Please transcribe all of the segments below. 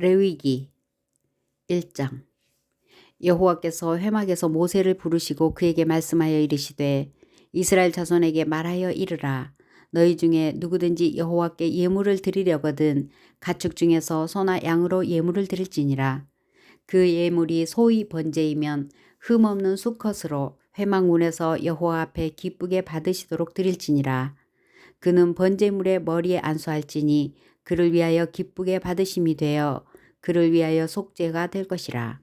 레위기 1장. 여호와께서 회막에서 모세를 부르시고 그에게 말씀하여 이르시되 이스라엘 자손에게 말하여 이르라. 너희 중에 누구든지 여호와께 예물을 드리려거든 가축 중에서 소나 양으로 예물을 드릴지니라. 그 예물이 소의 번제이면 흠없는 수컷으로 회막문에서 여호와 앞에 기쁘게 받으시도록 드릴지니라. 그는 번제물의 머리에 안수할지니 그를 위하여 기쁘게 받으심이 되어 그를 위하여 속죄가 될 것이라.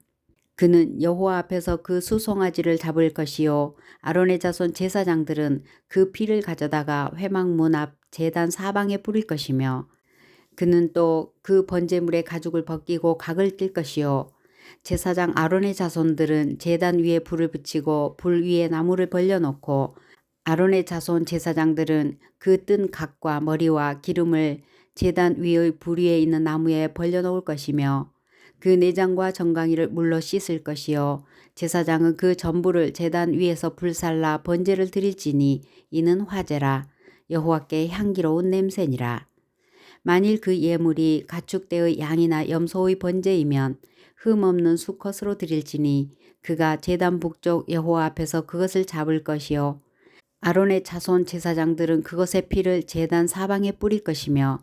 그는 여호와 앞에서 그 수송아지를 잡을 것이요 아론의 자손 제사장들은 그 피를 가져다가 회막문 앞 제단 사방에 뿌릴 것이며 그는 또 그 번제물의 가죽을 벗기고 각을 낄 것이요 제사장 아론의 자손들은 제단 위에 불을 붙이고 불 위에 나무를 벌려놓고 아론의 자손 제사장들은 그 뜬 각과 머리와 기름을 제단 위의 불 위에 있는 나무에 벌려놓을 것이며 그 내장과 정강이를 물로 씻을 것이요 제사장은 그 전부를 제단 위에서 불살라 번제를 드릴지니 이는 화제라. 여호와께 향기로운 냄새니라. 만일 그 예물이 가축대의 양이나 염소의 번제이면 흠없는 수컷으로 드릴지니 그가 제단 북쪽 여호와 앞에서 그것을 잡을 것이요 아론의 자손 제사장들은 그것의 피를 제단 사방에 뿌릴 것이며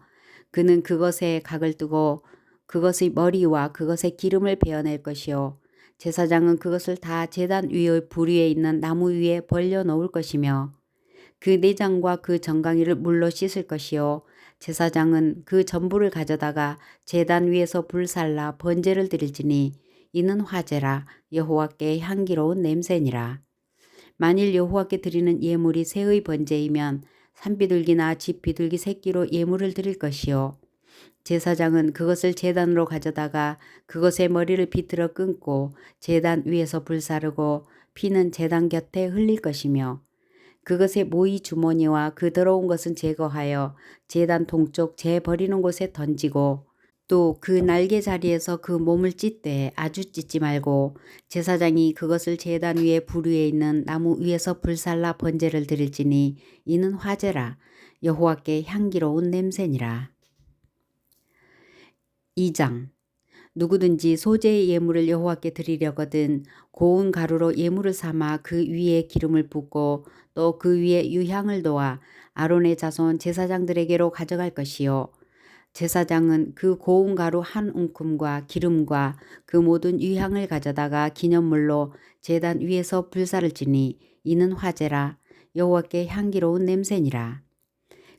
그는 그것에 각을 뜨고 그것의 머리와 그것의 기름을 베어낼 것이요 제사장은 그것을 다 제단 위의 불 위에 있는 나무 위에 벌려 놓을 것이며 그 내장과 그 정강이를 물로 씻을 것이요 제사장은 그 전부를 가져다가 제단 위에서 불살라 번제를 드릴지니 이는 화제라. 여호와께 향기로운 냄새니라. 만일 여호와께 드리는 예물이 새의 번제이면 산비둘기나 집비둘기 새끼로 예물을 드릴 것이요 제사장은 그것을 제단으로 가져다가 그것의 머리를 비틀어 끊고 제단 위에서 불사르고 피는 제단 곁에 흘릴 것이며 그것의 모이 주머니와 그 더러운 것은 제거하여 제단 동쪽 재 버리는 곳에 던지고 또 그 날개 자리에서 그 몸을 찢되 아주 찢지 말고 제사장이 그것을 제단 위에 불 위에 있는 나무 위에서 불살라 번제를 드릴지니 이는 화제라. 여호와께 향기로운 냄새니라. 2장. 누구든지 소제의 예물을 여호와께 드리려거든 고운 가루로 예물을 삼아 그 위에 기름을 붓고 또 그 위에 유향을 놓아 아론의 자손 제사장들에게로 가져갈 것이요 제사장은 그 고운 가루 한 움큼과 기름과 그 모든 유향을 가져다가 기념물로 제단 위에서 불사를지니 이는 화제라. 여호와께 향기로운 냄새니라.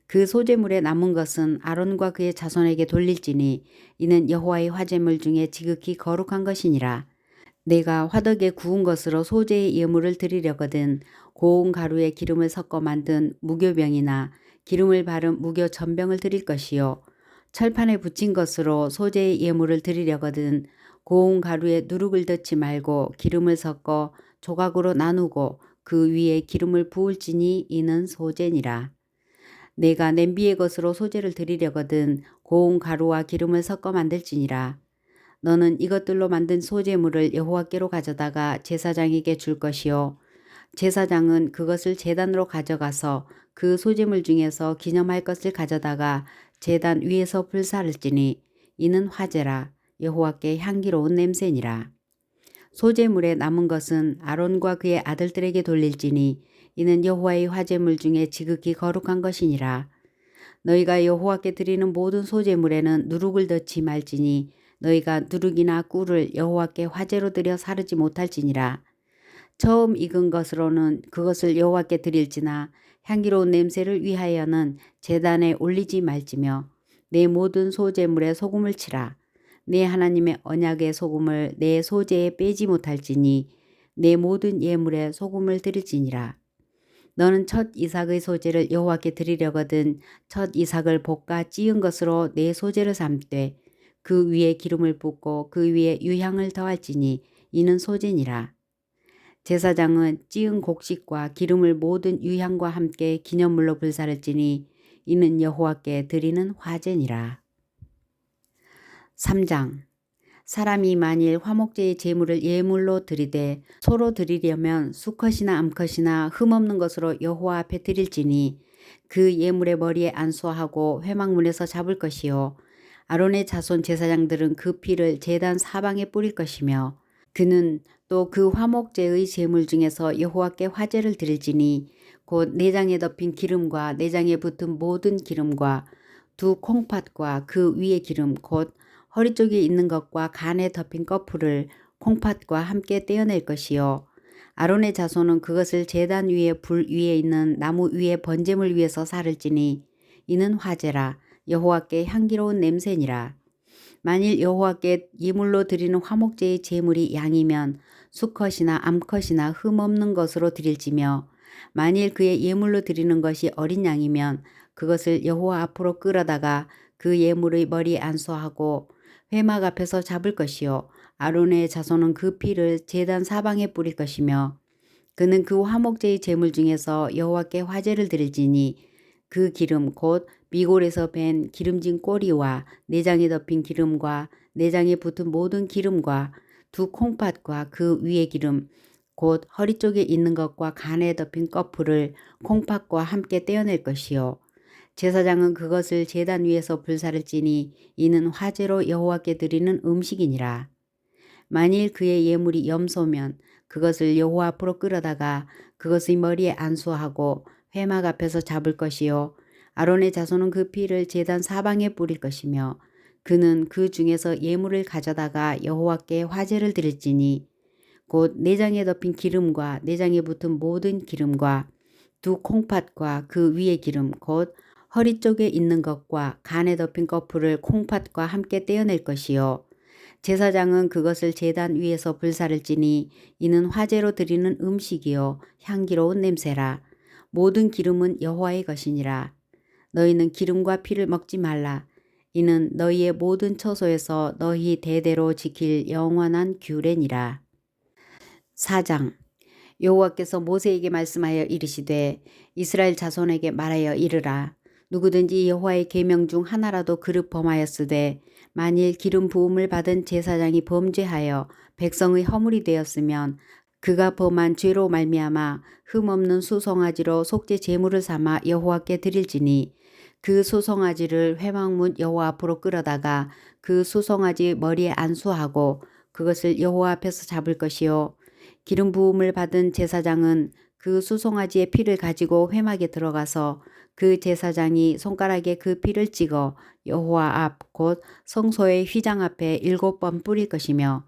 그 소제물에 남은 것은 아론과 그의 자손에게 돌릴지니 이는 여호와의 화제물 중에 지극히 거룩한 것이니라. 내가 화덕에 구운 것으로 소제의 예물을 드리려거든 고운 가루에 기름을 섞어 만든 무교병이나 기름을 바른 무교 전병을 드릴 것이요 철판에 붙인 것으로 소제의 예물을 드리려거든 고운 가루에 누룩을 넣지 말고 기름을 섞어 조각으로 나누고 그 위에 기름을 부을지니 이는 소제니라. 내가 냄비의 것으로 소제를 드리려거든 고운 가루와 기름을 섞어 만들지니라. 너는 이것들로 만든 소제물을 여호와께로 가져다가 제사장에게 줄 것이요 제사장은 그것을 제단으로 가져가서 그 소제물 중에서 기념할 것을 가져다가 제단 위에서 불사를지니 이는 화제라. 여호와께 향기로운 냄새니라. 소제물에 남은 것은 아론과 그의 아들들에게 돌릴지니 이는 여호와의 화제물 중에 지극히 거룩한 것이니라. 너희가 여호와께 드리는 모든 소제물에는 누룩을 넣지 말지니 너희가 누룩이나 꿀을 여호와께 화제로 드려 사르지 못할지니라. 처음 익은 것으로는 그것을 여호와께 드릴지나 향기로운 냄새를 위하여는 제단에 올리지 말지며 내 모든 소제물에 소금을 치라. 내 하나님의 언약의 소금을 내 소제에 빼지 못할지니 내 모든 예물에 소금을 드릴지니라. 너는 첫 이삭의 소제를 여호와께 드리려거든 첫 이삭을 볶아 찌은 것으로 내 소제를 삼되 그 위에 기름을 붓고 그 위에 유향을 더할지니 이는 소제니라. 제사장은 찌은 곡식과 기름을 모든 유향과 함께 기념물로 불사를지니 이는 여호와께 드리는 화제니라. 3장. 사람이 만일 화목제의 제물을 예물로 드리되 소로 드리려면 수컷이나 암컷이나 흠없는 것으로 여호와 앞에 드릴지니 그 예물의 머리에 안수하고 회막문에서 잡을 것이요 아론의 자손 제사장들은 그 피를 제단 사방에 뿌릴 것이며 그는 또 그 화목제의 제물 중에서 여호와께 화제를 드릴지니 곧 내장에 덮인 기름과 내장에 붙은 모든 기름과 두 콩팥과 그 위의 기름 곧 허리 쪽에 있는 것과 간에 덮인 꺼풀을 콩팥과 함께 떼어낼 것이요 아론의 자손은 그것을 제단 위에 불 위에 있는 나무 위에 번제물 위에서 사를지니 이는 화제라 여호와께 향기로운 냄새니라. 만일 여호와께 예물로 드리는 화목제의 제물이 양이면 수컷이나 암컷이나 흠없는 것으로 드릴지며 만일 그의 예물로 드리는 것이 어린 양이면 그것을 여호와 앞으로 끌어다가 그 예물의 머리에 안수하고 회막 앞에서 잡을 것이요 아론의 자손은 그 피를 제단 사방에 뿌릴 것이며 그는 그 화목제의 제물 중에서 여호와께 화제를 드릴지니 그 기름 곧 미골에서 밴 기름진 꼬리와 내장에 덮인 기름과 내장에 붙은 모든 기름과 두 콩팥과 그 위의 기름 곧 허리 쪽에 있는 것과 간에 덮인 꺼풀을 콩팥과 함께 떼어낼 것이요 제사장은 그것을 제단 위에서 불사를 찌니 이는 화제로 여호와께 드리는 음식이니라. 만일 그의 예물이 염소면 그것을 여호와 앞으로 끌어다가 그것의 머리에 안수하고 회막 앞에서 잡을 것이요 아론의 자손은 그 피를 제단 사방에 뿌릴 것이며 그는 그 중에서 예물을 가져다가 여호와께 화제를 드릴지니 곧 내장에 덮인 기름과 내장에 붙은 모든 기름과 두 콩팥과 그 위의 기름 곧 허리 쪽에 있는 것과 간에 덮인 꺼풀을 콩팥과 함께 떼어낼 것이요 제사장은 그것을 제단 위에서 불사를 찌니 이는 화제로 드리는 음식이요 향기로운 냄새라. 모든 기름은 여호와의 것이니라. 너희는 기름과 피를 먹지 말라. 이는 너희의 모든 처소에서 너희 대대로 지킬 영원한 규례니라. 4장 여호와께서 모세에게 말씀하여 이르시되 이스라엘 자손에게 말하여 이르라. 누구든지 여호와의 계명 중 하나라도 그릇 범하였으되 만일 기름 부음을 받은 제사장이 범죄하여 백성의 허물이 되었으면 그가 범한 죄로 말미암아 흠없는 수송아지로 속죄 제물을 삼아 여호와께 드릴지니 그 수송아지를 회막문 여호와 앞으로 끌어다가 그 수송아지 머리에 안수하고 그것을 여호와 앞에서 잡을 것이요 기름 부음을 받은 제사장은 그 수송아지의 피를 가지고 회막에 들어가서 그 제사장이 손가락에 그 피를 찍어 여호와 앞 곧 성소의 휘장 앞에 7번 뿌릴 것이며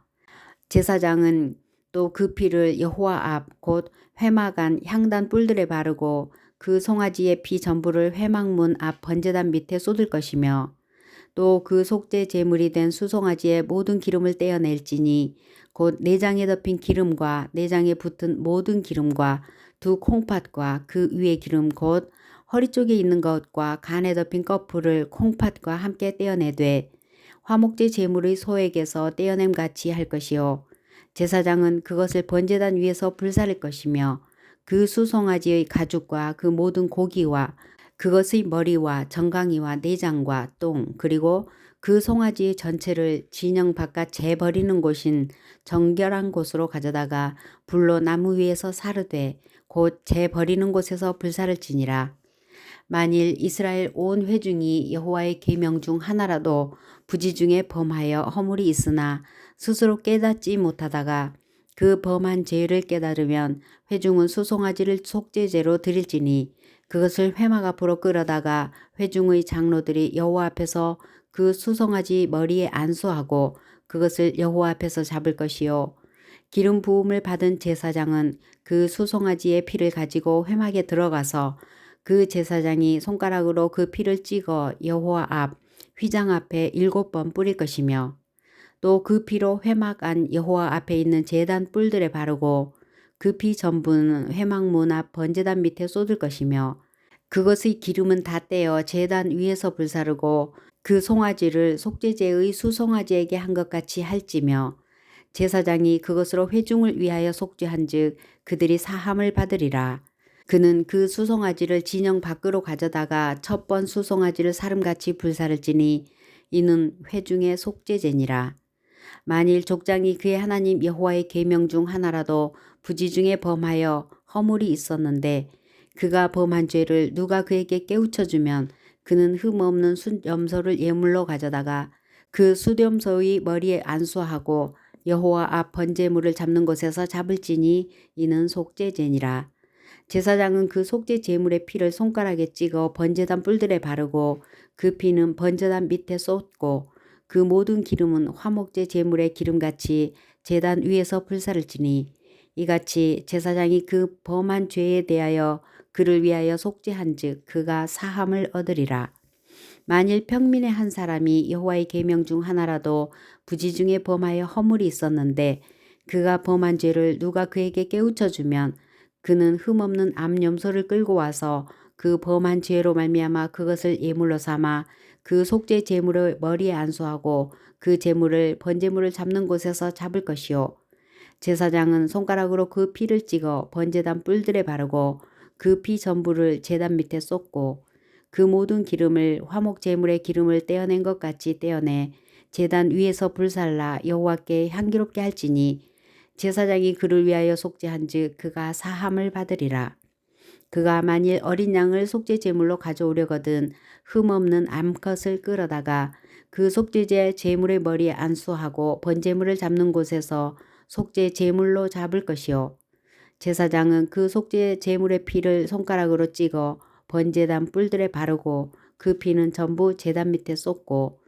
제사장은 또 그 피를 여호와 앞 곧 회막 안 향단 뿔들에 바르고 그 송아지의 피 전부를 회막문 앞 번제단 밑에 쏟을 것이며 또 그 속죄 제물이 된 수송아지의 모든 기름을 떼어낼지니 곧 내장에 덮인 기름과 내장에 붙은 모든 기름과 두 콩팥과 그 위의 기름 곧 허리 쪽에 있는 것과 간에 덮인 꺼풀을 콩팥과 함께 떼어내되 화목제 제물의 소액에서 떼어냄 같이 할 것이요 제사장은 그것을 번제단 위에서 불사를 것이며 그 수송아지의 가죽과 그 모든 고기와 그것의 머리와 정강이와 내장과 똥 그리고 그 송아지의 전체를 진영 바깥 재버리는 곳인 정결한 곳으로 가져다가 불로 나무 위에서 사르되 곧 재버리는 곳에서 불사를 지니라. 만일 이스라엘 온 회중이 여호와의 계명 중 하나라도 부지 중에 범하여 허물이 있으나 스스로 깨닫지 못하다가 그 범한 죄를 깨달으면 회중은 수송아지를 속죄제로 드릴지니 그것을 회막 앞으로 끌어다가 회중의 장로들이 여호와 앞에서 그 수송아지 머리에 안수하고 그것을 여호와 앞에서 잡을 것이요 기름 부음을 받은 제사장은 그 수송아지의 피를 가지고 회막에 들어가서 그 제사장이 손가락으로 그 피를 찍어 여호와 앞 휘장 앞에 7번 뿌릴 것이며 또 그 피로 회막 안 여호와 앞에 있는 제단 뿔들에 바르고 그 피 전부는 회막문 앞 번제단 밑에 쏟을 것이며 그것의 기름은 다 떼어 제단 위에서 불사르고 그 송아지를 속죄제의 수송아지에게 한 것 같이 할지며 제사장이 그것으로 회중을 위하여 속죄한즉 그들이 사함을 받으리라. 그는 그 수송아지를 진영 밖으로 가져다가 첫 번 수송아지를 사름같이 불사를지니 이는 회중의 속죄제니라. 만일 족장이 그의 하나님 여호와의 계명 중 하나라도 부지 중에 범하여 허물이 있었는데 그가 범한 죄를 누가 그에게 깨우쳐주면 그는 흠없는 순 염소를 예물로 가져다가 그 수렴소의 머리에 안수하고 여호와 앞 번제물을 잡는 곳에서 잡을지니 이는 속죄제니라. 제사장은 그 속죄 제물의 피를 손가락에 찍어 번제단 뿔들에 바르고 그 피는 번제단 밑에 쏟고 그 모든 기름은 화목제 제물의 기름같이 제단 위에서 불사를 지니 이같이 제사장이 그 범한 죄에 대하여 그를 위하여 속죄한즉 그가 사함을 얻으리라. 만일 평민의 한 사람이 여호와의 계명 중 하나라도 부지 중에 범하여 허물이 있었는데 그가 범한 죄를 누가 그에게 깨우쳐 주면 그는 흠없는 암염소를 끌고 와서 그 범한 죄로 말미암아 그것을 예물로 삼아 그 속죄 제물의 머리에 안수하고 그 제물을 번제물을 잡는 곳에서 잡을 것이요. 제사장은 손가락으로 그 피를 찍어 번제단 뿔들에 바르고 그 피 전부를 제단 밑에 쏟고 그 모든 기름을 화목 제물의 기름을 떼어낸 것 같이 떼어내 제단 위에서 불살라 여호와께 향기롭게 할지니 제사장이 그를 위하여 속죄한즉 그가 사함을 받으리라. 그가 만일 어린 양을 속죄 제물로 가져오려거든 흠없는 암컷을 끌어다가 그 속죄제 제물의 머리에 안수하고 번제물을 잡는 곳에서 속죄 제물로 잡을 것이요. 제사장은 그 속죄 제물의 피를 손가락으로 찍어 번제단 뿔들에 바르고 그 피는 전부 제단 밑에 쏟고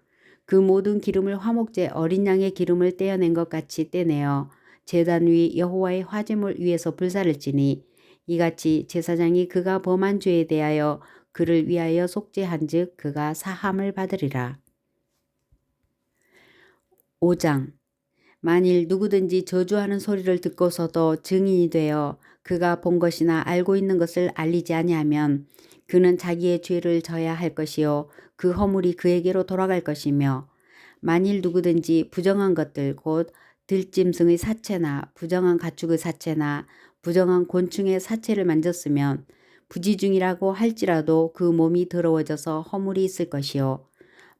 그 모든 기름을 화목제 어린 양의 기름을 떼어낸 것 같이 떼내어 제단 위 여호와의 화제물 위에서 불사를 지니 이같이 제사장이 그가 범한 죄에 대하여 그를 위하여 속죄한즉 그가 사함을 받으리라. 5장 만일 누구든지 저주하는 소리를 듣고서도 증인이 되어 그가 본 것이나 알고 있는 것을 알리지 아니하면 그는 자기의 죄를 져야 할 것이요 그 허물이 그에게로 돌아갈 것이며 만일 누구든지 부정한 것들 곧 들짐승의 사체나 부정한 가축의 사체나 부정한 곤충의 사체를 만졌으면 부지중이라고 할지라도 그 몸이 더러워져서 허물이 있을 것이요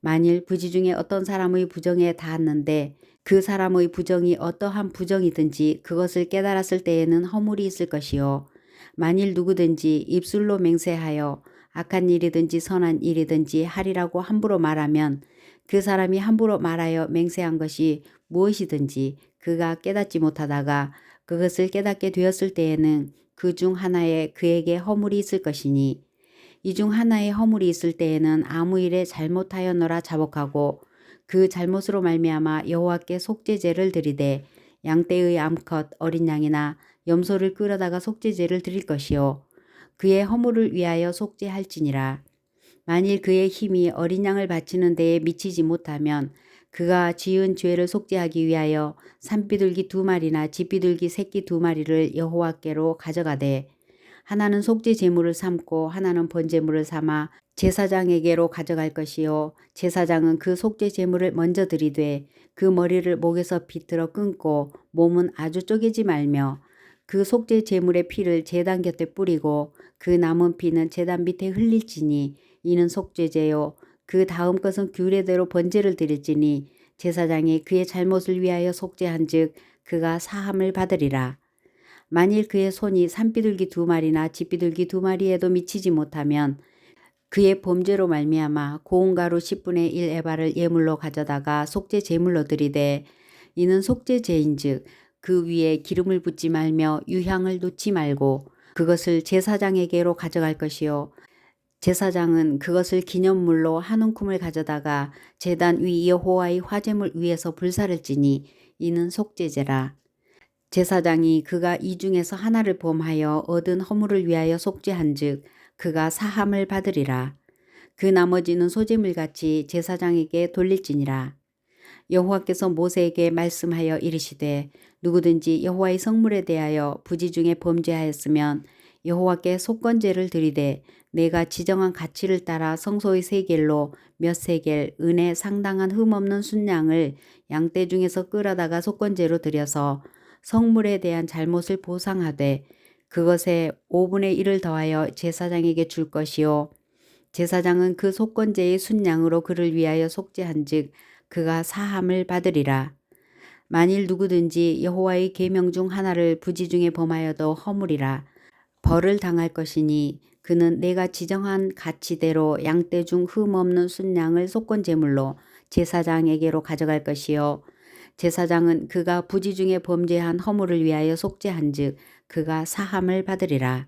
만일 부지 중에 어떤 사람의 부정에 닿았는데 그 사람의 부정이 어떠한 부정이든지 그것을 깨달았을 때에는 허물이 있을 것이요 만일 누구든지 입술로 맹세하여 악한 일이든지 선한 일이든지 하리라고 함부로 말하면 그 사람이 함부로 말하여 맹세한 것이 무엇이든지 그가 깨닫지 못하다가 그것을 깨닫게 되었을 때에는 그 중 하나에 그에게 허물이 있을 것이니 이 중 하나의 허물이 있을 때에는 아무 일에 잘못하였노라 자복하고 그 잘못으로 말미암아 여호와께 속죄제를 드리되 양떼의 암컷 어린 양이나 염소를 끌어다가 속죄제를 드릴 것이요 그의 허물을 위하여 속죄할지니라. 만일 그의 힘이 어린 양을 바치는 데에 미치지 못하면 그가 지은 죄를 속죄하기 위하여 산비둘기 2마리나 집비둘기 새끼 2마리를 여호와께로 가져가되 하나는 속죄 제물을 삼고 하나는 번제물을 삼아 제사장에게로 가져갈 것이요 제사장은 그 속죄 제물을 먼저 드리되 그 머리를 목에서 비틀어 끊고 몸은 아주 쪼개지 말며 그 속죄 제물의 피를 제단 곁에 뿌리고 그 남은 피는 제단 밑에 흘릴지니 이는 속죄제요 그 다음 것은 규례대로 번제를 드릴지니 제사장이 그의 잘못을 위하여 속죄한즉 그가 사함을 받으리라. 만일 그의 손이 산비둘기 2마리나 집비둘기 2마리에도 미치지 못하면 그의 범죄로 말미암아 고운 가루 10분의 1 에바를 예물로 가져다가 속죄 제물로 드리되 이는 속죄제인즉 그 위에 기름을 붓지 말며 유향을 놓지 말고 그것을 제사장에게로 가져갈 것이요 제사장은 그것을 기념물로 한 움큼을 가져다가 제단 위 여호와의 화제물 위에서 불사를 지니 이는 속죄제라. 제사장이 그가 이 중에서 하나를 범하여 얻은 허물을 위하여 속죄한즉 그가 사함을 받으리라. 그 나머지는 소재물같이 제사장에게 돌릴지니라. 여호와께서 모세에게 말씀하여 이르시되 누구든지 여호와의 성물에 대하여 부지 중에 범죄하였으면 여호와께 속건제를 드리되 내가 지정한 가치를 따라 성소의 세겔로 몇 세겔 은에 상당한 흠없는 순양을 양떼 중에서 끌어다가 속건제로 드려서 성물에 대한 잘못을 보상하되 그것에 5분의 1을 더하여 제사장에게 줄 것이요 제사장은 그 속건제의 순양으로 그를 위하여 속죄한즉 그가 사함을 받으리라. 만일 누구든지 여호와의 계명 중 하나를 부지 중에 범하여도 허물이라 벌을 당할 것이니 그는 내가 지정한 가치대로 양떼 중 흠없는 순양을 속건제물로 제사장에게로 가져갈 것이요 제사장은 그가 부지 중에 범죄한 허물을 위하여 속죄한즉 그가 사함을 받으리라.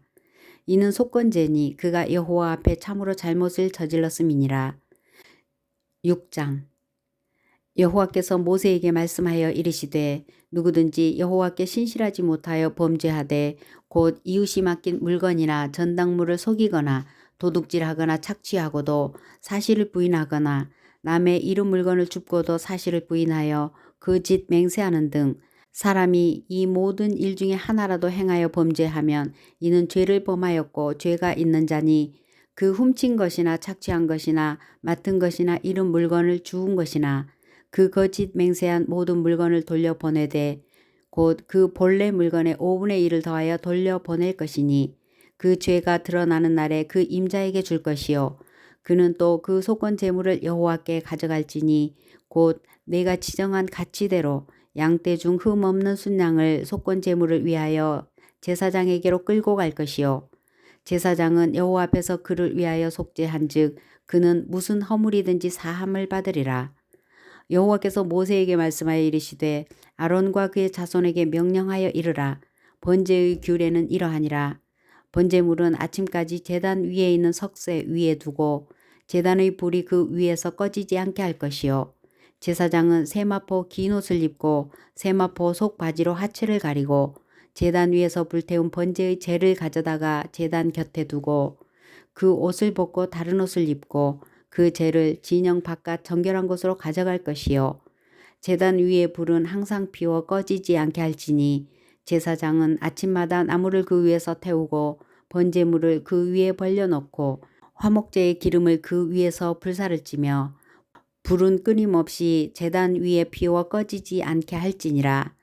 이는 속건제니 그가 여호와 앞에 참으로 잘못을 저질렀음이니라. 6장 여호와께서 모세에게 말씀하여 이르시되 누구든지 여호와께 신실하지 못하여 범죄하되 곧 이웃이 맡긴 물건이나 전당물을 속이거나 도둑질하거나 착취하고도 사실을 부인하거나 남의 이름 물건을 줍고도 사실을 부인하여 그 짓 맹세하는 등 사람이 이 모든 일 중에 하나라도 행하여 범죄하면 이는 죄를 범하였고 죄가 있는 자니 그 훔친 것이나 착취한 것이나 맡은 것이나 이름 물건을 주운 것이나 그 거짓 맹세한 모든 물건을 돌려보내되 곧 그 본래 물건의 5분의 1을 더하여 돌려보낼 것이니 그 죄가 드러나는 날에 그 임자에게 줄 것이요 그는 또 그 속건 제물을 여호와께 가져갈지니 곧 내가 지정한 가치대로 양떼 중 흠 없는 순양을 속건 제물을 위하여 제사장에게로 끌고 갈 것이요 제사장은 여호와 앞에서 그를 위하여 속죄한즉 그는 무슨 허물이든지 사함을 받으리라. 여호와께서 모세에게 말씀하여 이르시되 아론과 그의 자손에게 명령하여 이르라. 번제의 규례는 이러하니라. 번제물은 아침까지 제단 위에 있는 석쇠 위에 두고 제단의 불이 그 위에서 꺼지지 않게 할 것이요. 제사장은 세마포 긴 옷을 입고 세마포 속 바지로 하체를 가리고 제단 위에서 불태운 번제의 재를 가져다가 제단 곁에 두고 그 옷을 벗고 다른 옷을 입고 그 재를 진영 바깥 정결한 곳으로 가져갈 것이요. 제단 위의 불은 항상 피워 꺼지지 않게 할지니 제사장은 아침마다 나무를 그 위에서 태우고 번제물을 그 위에 벌려놓고 화목제의 기름을 그 위에서 불사를 찌며 불은 끊임없이 제단 위에 피워 꺼지지 않게 할지니라.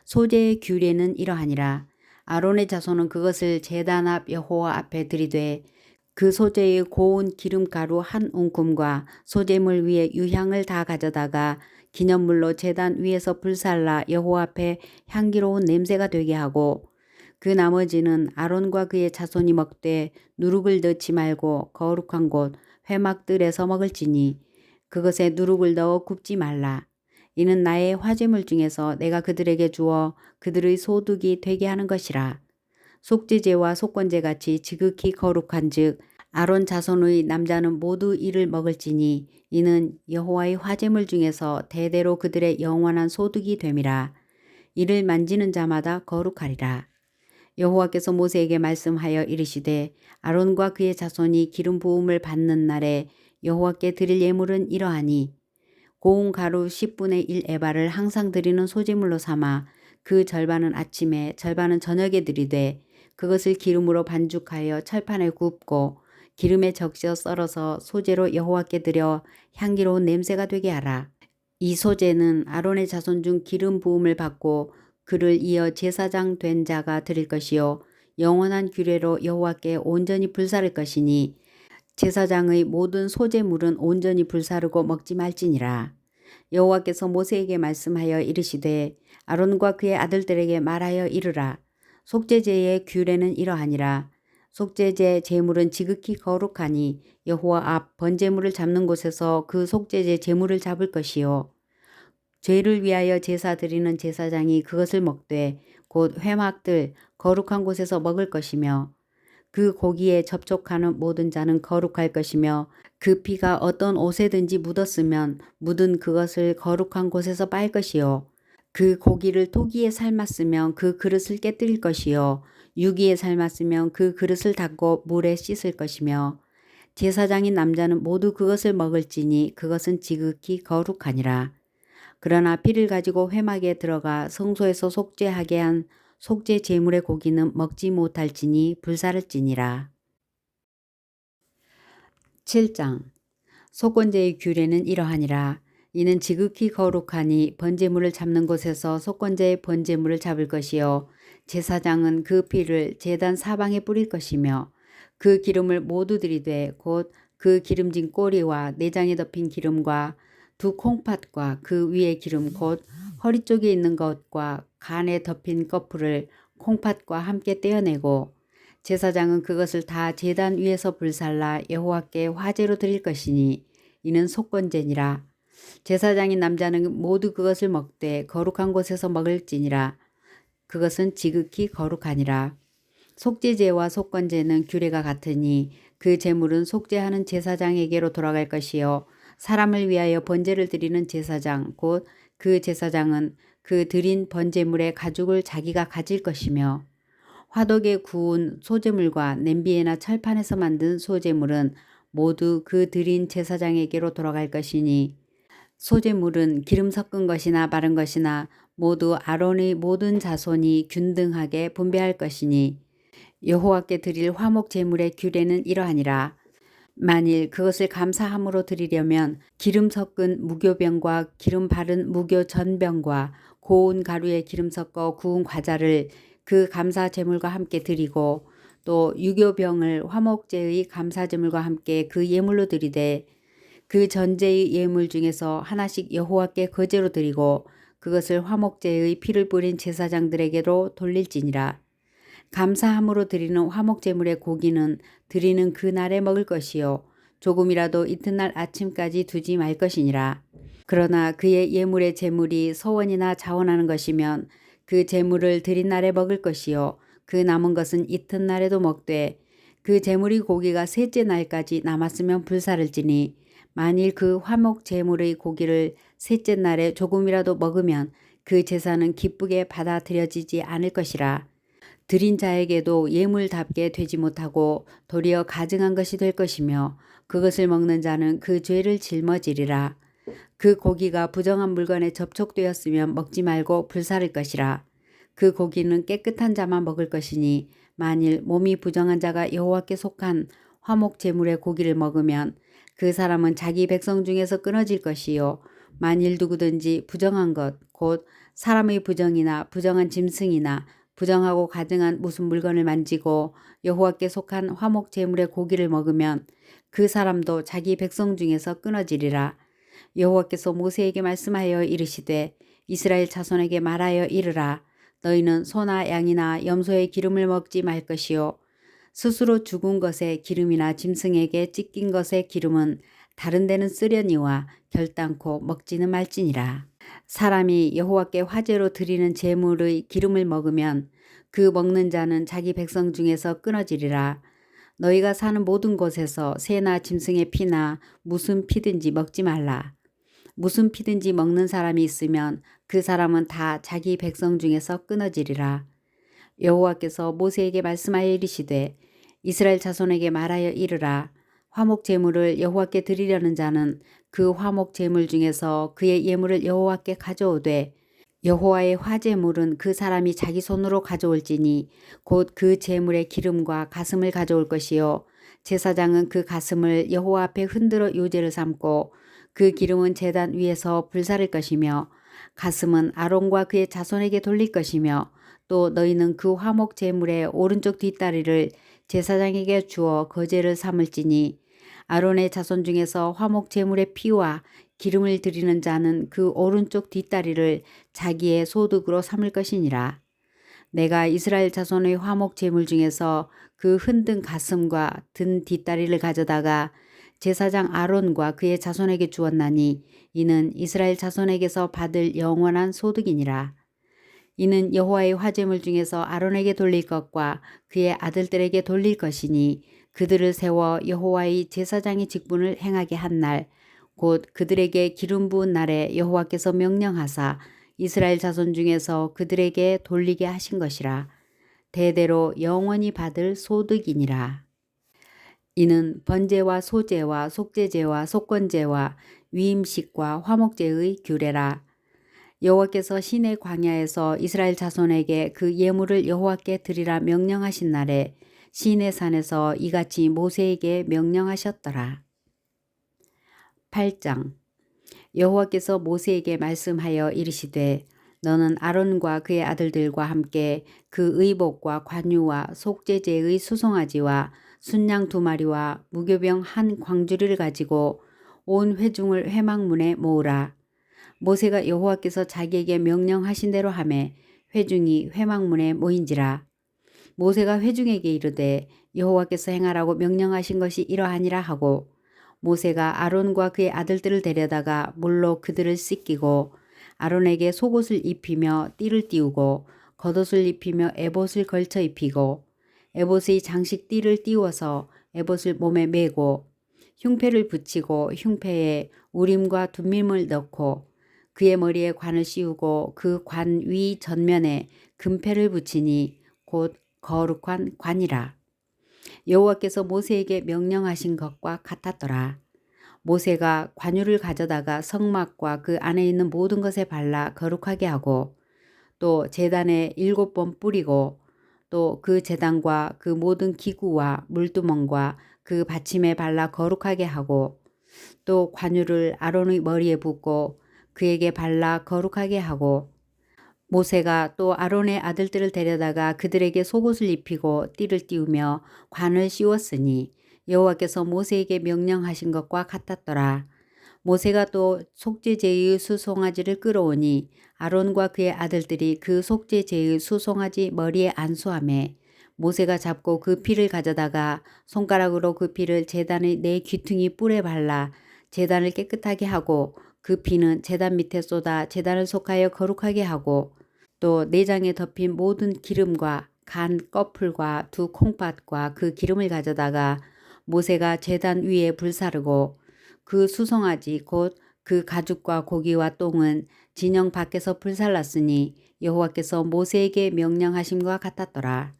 소제의 규례는 이러하니라. 아론의 자손은 그것을 제단 앞 여호와 앞에 들이되 그 소제의 고운 기름가루 한 움큼과 소제물 위에 유향을 다 가져다가 기념물로 제단 위에서 불살라 여호와 앞에 향기로운 냄새가 되게 하고 그 나머지는 아론과 그의 자손이 먹되 누룩을 넣지 말고 거룩한 곳 회막들에서 먹을지니 그것에 누룩을 넣어 굽지 말라. 이는 나의 화제물 중에서 내가 그들에게 주어 그들의 소득이 되게 하는 것이라. 속죄제와 속건제 같이 지극히 거룩한 즉 아론 자손의 남자는 모두 이를 먹을지니 이는 여호와의 화제물 중에서 대대로 그들의 영원한 소득이 됨이라. 이를 만지는 자마다 거룩하리라. 여호와께서 모세에게 말씀하여 이르시되 아론과 그의 자손이 기름 부음을 받는 날에 여호와께 드릴 예물은 이러하니 고운 가루 10분의 1 에바를 항상 드리는 소제물로 삼아 그 절반은 아침에 절반은 저녁에 드리되 그것을 기름으로 반죽하여 철판에 굽고 기름에 적셔 썰어서 소제로 여호와께 드려 향기로운 냄새가 되게 하라. 이 소제는 아론의 자손 중 기름 부음을 받고 그를 이어 제사장 된 자가 드릴 것이요 영원한 규례로 여호와께 온전히 불사를 것이니 제사장의 모든 소제물은 온전히 불사르고 먹지 말지니라. 여호와께서 모세에게 말씀하여 이르시되 아론과 그의 아들들에게 말하여 이르라. 속죄제의 규례는 이러하니라. 속죄제 제물은 지극히 거룩하니 여호와 앞 번제물을 잡는 곳에서 그 속죄제 제물을 잡을 것이요. 죄를 위하여 제사 드리는 제사장이 그것을 먹되 곧 회막들 거룩한 곳에서 먹을 것이며 그 고기에 접촉하는 모든 자는 거룩할 것이며 그 피가 어떤 옷에든지 묻었으면 묻은 그것을 거룩한 곳에서 빨 것이요. 그 고기를 토기에 삶았으면 그 그릇을 깨뜨릴 것이요. 유기에 삶았으면 그 그릇을 닦고 물에 씻을 것이며 제사장인 남자는 모두 그것을 먹을지니 그것은 지극히 거룩하니라. 그러나 피를 가지고 회막에 들어가 성소에서 속죄하게 한 속죄 제물의 고기는 먹지 못할지니 불사를지니라. 7장 속건제의 규례는 이러하니라. 이는 지극히 거룩하니 번제물을 잡는 곳에서 속건제의 번제물을 잡을 것이요 제사장은 그 피를 제단 사방에 뿌릴 것이며 그 기름을 모두 들이되 곧 그 기름진 꼬리와 내장에 덮인 기름과 두 콩팥과 그 위에 기름 곧 허리 쪽에 있는 것과 간에 덮인 거풀을 콩팥과 함께 떼어내고 제사장은 그것을 다 제단 위에서 불살라 여호와께 화제로 드릴 것이니 이는 속건제니라. 제사장인 남자는 모두 그것을 먹되 거룩한 곳에서 먹을지니라. 그것은 지극히 거룩하니라. 속죄제와 속건제는 규례가 같으니 그 제물은 속죄하는 제사장에게로 돌아갈 것이요 사람을 위하여 번제를 드리는 제사장 곧 그 제사장은 그 드린 번제물의 가죽을 자기가 가질 것이며 화덕에 구운 소제물과 냄비에나 철판에서 만든 소제물은 모두 그 드린 제사장에게로 돌아갈 것이니 소제물은 기름 섞은 것이나 마른 것이나 모두 아론의 모든 자손이 균등하게 분배할 것이니 여호와께 드릴 화목 제물의 규례는 이러하니라. 만일 그것을 감사함으로 드리려면 기름 섞은 무교병과 기름 바른 무교 전병과 고운 가루에 기름 섞어 구운 과자를 그 감사 제물과 함께 드리고 또 유교병을 화목제의 감사 제물과 함께 그 예물로 드리되 그 전제의 예물 중에서 하나씩 여호와께 거제로 드리고 그것을 화목제의 피를 뿌린 제사장들에게로 돌릴지니라. 감사함으로 드리는 화목제물의 고기는 드리는 그날에 먹을 것이요 조금이라도 이튿날 아침까지 두지 말 것이니라. 그러나 그의 예물의 제물이 서원이나 자원하는 것이면 그 제물을 드린 날에 먹을 것이요 그 남은 것은 이튿날에도 먹되 그 제물의 고기가 셋째 날까지 남았으면 불사를지니 만일 그 화목 제물의 고기를 셋째 날에 조금이라도 먹으면 그 제사는 기쁘게 받아들여지지 않을 것이라. 드린 자에게도 예물답게 되지 못하고 도리어 가증한 것이 될 것이며 그것을 먹는 자는 그 죄를 짊어지리라. 그 고기가 부정한 물건에 접촉되었으면 먹지 말고 불사를 것이라. 그 고기는 깨끗한 자만 먹을 것이니 만일 몸이 부정한 자가 여호와께 속한 화목 제물의 고기를 먹으면 그 사람은 자기 백성 중에서 끊어질 것이요 만일 누구든지 부정한 것 곧 사람의 부정이나 부정한 짐승이나 부정하고 가증한 무슨 물건을 만지고 여호와께 속한 화목 제물의 고기를 먹으면 그 사람도 자기 백성 중에서 끊어지리라. 여호와께서 모세에게 말씀하여 이르시되 이스라엘 자손에게 말하여 이르라. 너희는 소나 양이나 염소의 기름을 먹지 말 것이요 스스로 죽은 것의 기름이나 짐승에게 찢긴 것의 기름은 다른 데는 쓰려니와 결단코 먹지는 말지니라. 사람이 여호와께 화제로 드리는 제물의 기름을 먹으면 그 먹는 자는 자기 백성 중에서 끊어지리라. 너희가 사는 모든 곳에서 새나 짐승의 피나 무슨 피든지 먹지 말라. 무슨 피든지 먹는 사람이 있으면 그 사람은 다 자기 백성 중에서 끊어지리라. 여호와께서 모세에게 말씀하여 이르시되 이스라엘 자손에게 말하여 이르라. 화목 제물을 여호와께 드리려는 자는 그 화목 제물 중에서 그의 예물을 여호와께 가져오되 여호와의 화제물은 그 사람이 자기 손으로 가져올지니 곧 그 제물의 기름과 가슴을 가져올 것이요 제사장은 그 가슴을 여호와 앞에 흔들어 요제를 삼고 그 기름은 제단 위에서 불사를 것이며 가슴은 아론과 그의 자손에게 돌릴 것이며 또 너희는 그 화목 제물의 오른쪽 뒷다리를 제사장에게 주어 거제를 삼을지니 아론의 자손 중에서 화목 제물의 피와 기름을 드리는 자는 그 오른쪽 뒷다리를 자기의 소득으로 삼을 것이니라. 내가 이스라엘 자손의 화목 제물 중에서 그 흔든 가슴과 든 뒷다리를 가져다가 제사장 아론과 그의 자손에게 주었나니 이는 이스라엘 자손에게서 받을 영원한 소득이니라. 이는 여호와의 화제물 중에서 아론에게 돌릴 것과 그의 아들들에게 돌릴 것이니 그들을 세워 여호와의 제사장의 직분을 행하게 한 날 곧 그들에게 기름 부은 날에 여호와께서 명령하사 이스라엘 자손 중에서 그들에게 돌리게 하신 것이라. 대대로 영원히 받을 소득이니라. 이는 번제와 소제와 속죄제와 속건제와 위임식과 화목제의 규례라. 여호와께서 시내 광야에서 이스라엘 자손에게 그 예물을 여호와께 드리라 명령하신 날에 시내 산에서 이같이 모세에게 명령하셨더라. 8장 여호와께서 모세에게 말씀하여 이르시되 너는 아론과 그의 아들들과 함께 그 의복과 관유와 속죄제의 수송아지와 순양 2마리와 무교병 한 광주리를 가지고 온 회중을 회막문에 모으라. 모세가 여호와께서 자기에게 명령하신 대로 하매 회중이 회막문에 모인지라. 모세가 회중에게 이르되 여호와께서 행하라고 명령하신 것이 이러하니라 하고 모세가 아론과 그의 아들들을 데려다가 물로 그들을 씻기고 아론에게 속옷을 입히며 띠를 띄우고 겉옷을 입히며 에봇을 걸쳐 입히고 에봇의 장식 띠를 띄워서 에봇을 몸에 메고 흉패를 붙이고 흉패에 우림과 둠밈을 넣고 그의 머리에 관을 씌우고 그 관 위 전면에 금패를 붙이니 곧 거룩한 관이라. 여호와께서 모세에게 명령하신 것과 같았더라. 모세가 관유를 가져다가 성막과 그 안에 있는 모든 것에 발라 거룩하게 하고 또 제단에 7번 뿌리고 또 그 제단과 그 모든 기구와 물두멍과 그 받침에 발라 거룩하게 하고 또 관유를 아론의 머리에 붓고 그에게 발라 거룩하게 하고 모세가 또 아론의 아들들을 데려다가 그들에게 속옷을 입히고 띠를 띄우며 관을 씌웠으니 여호와께서 모세에게 명령하신 것과 같았더라. 모세가 또 속죄제의 수송아지를 끌어오니 아론과 그의 아들들이 그 속죄제의 수송아지 머리에 안수하매 모세가 잡고 그 피를 가져다가 손가락으로 그 피를 제단의 네 귀퉁이 뿔에 발라 제단을 깨끗하게 하고 그 피는 제단 밑에 쏟아 제단을 속하여 거룩하게 하고 또 내장에 덮인 모든 기름과 간 꺼풀과 두 콩팥과 그 기름을 가져다가 모세가 제단 위에 불사르고 그 수송아지 곧 그 가죽과 고기와 똥은 진영 밖에서 불살랐으니 여호와께서 모세에게 명령하심과 같았더라.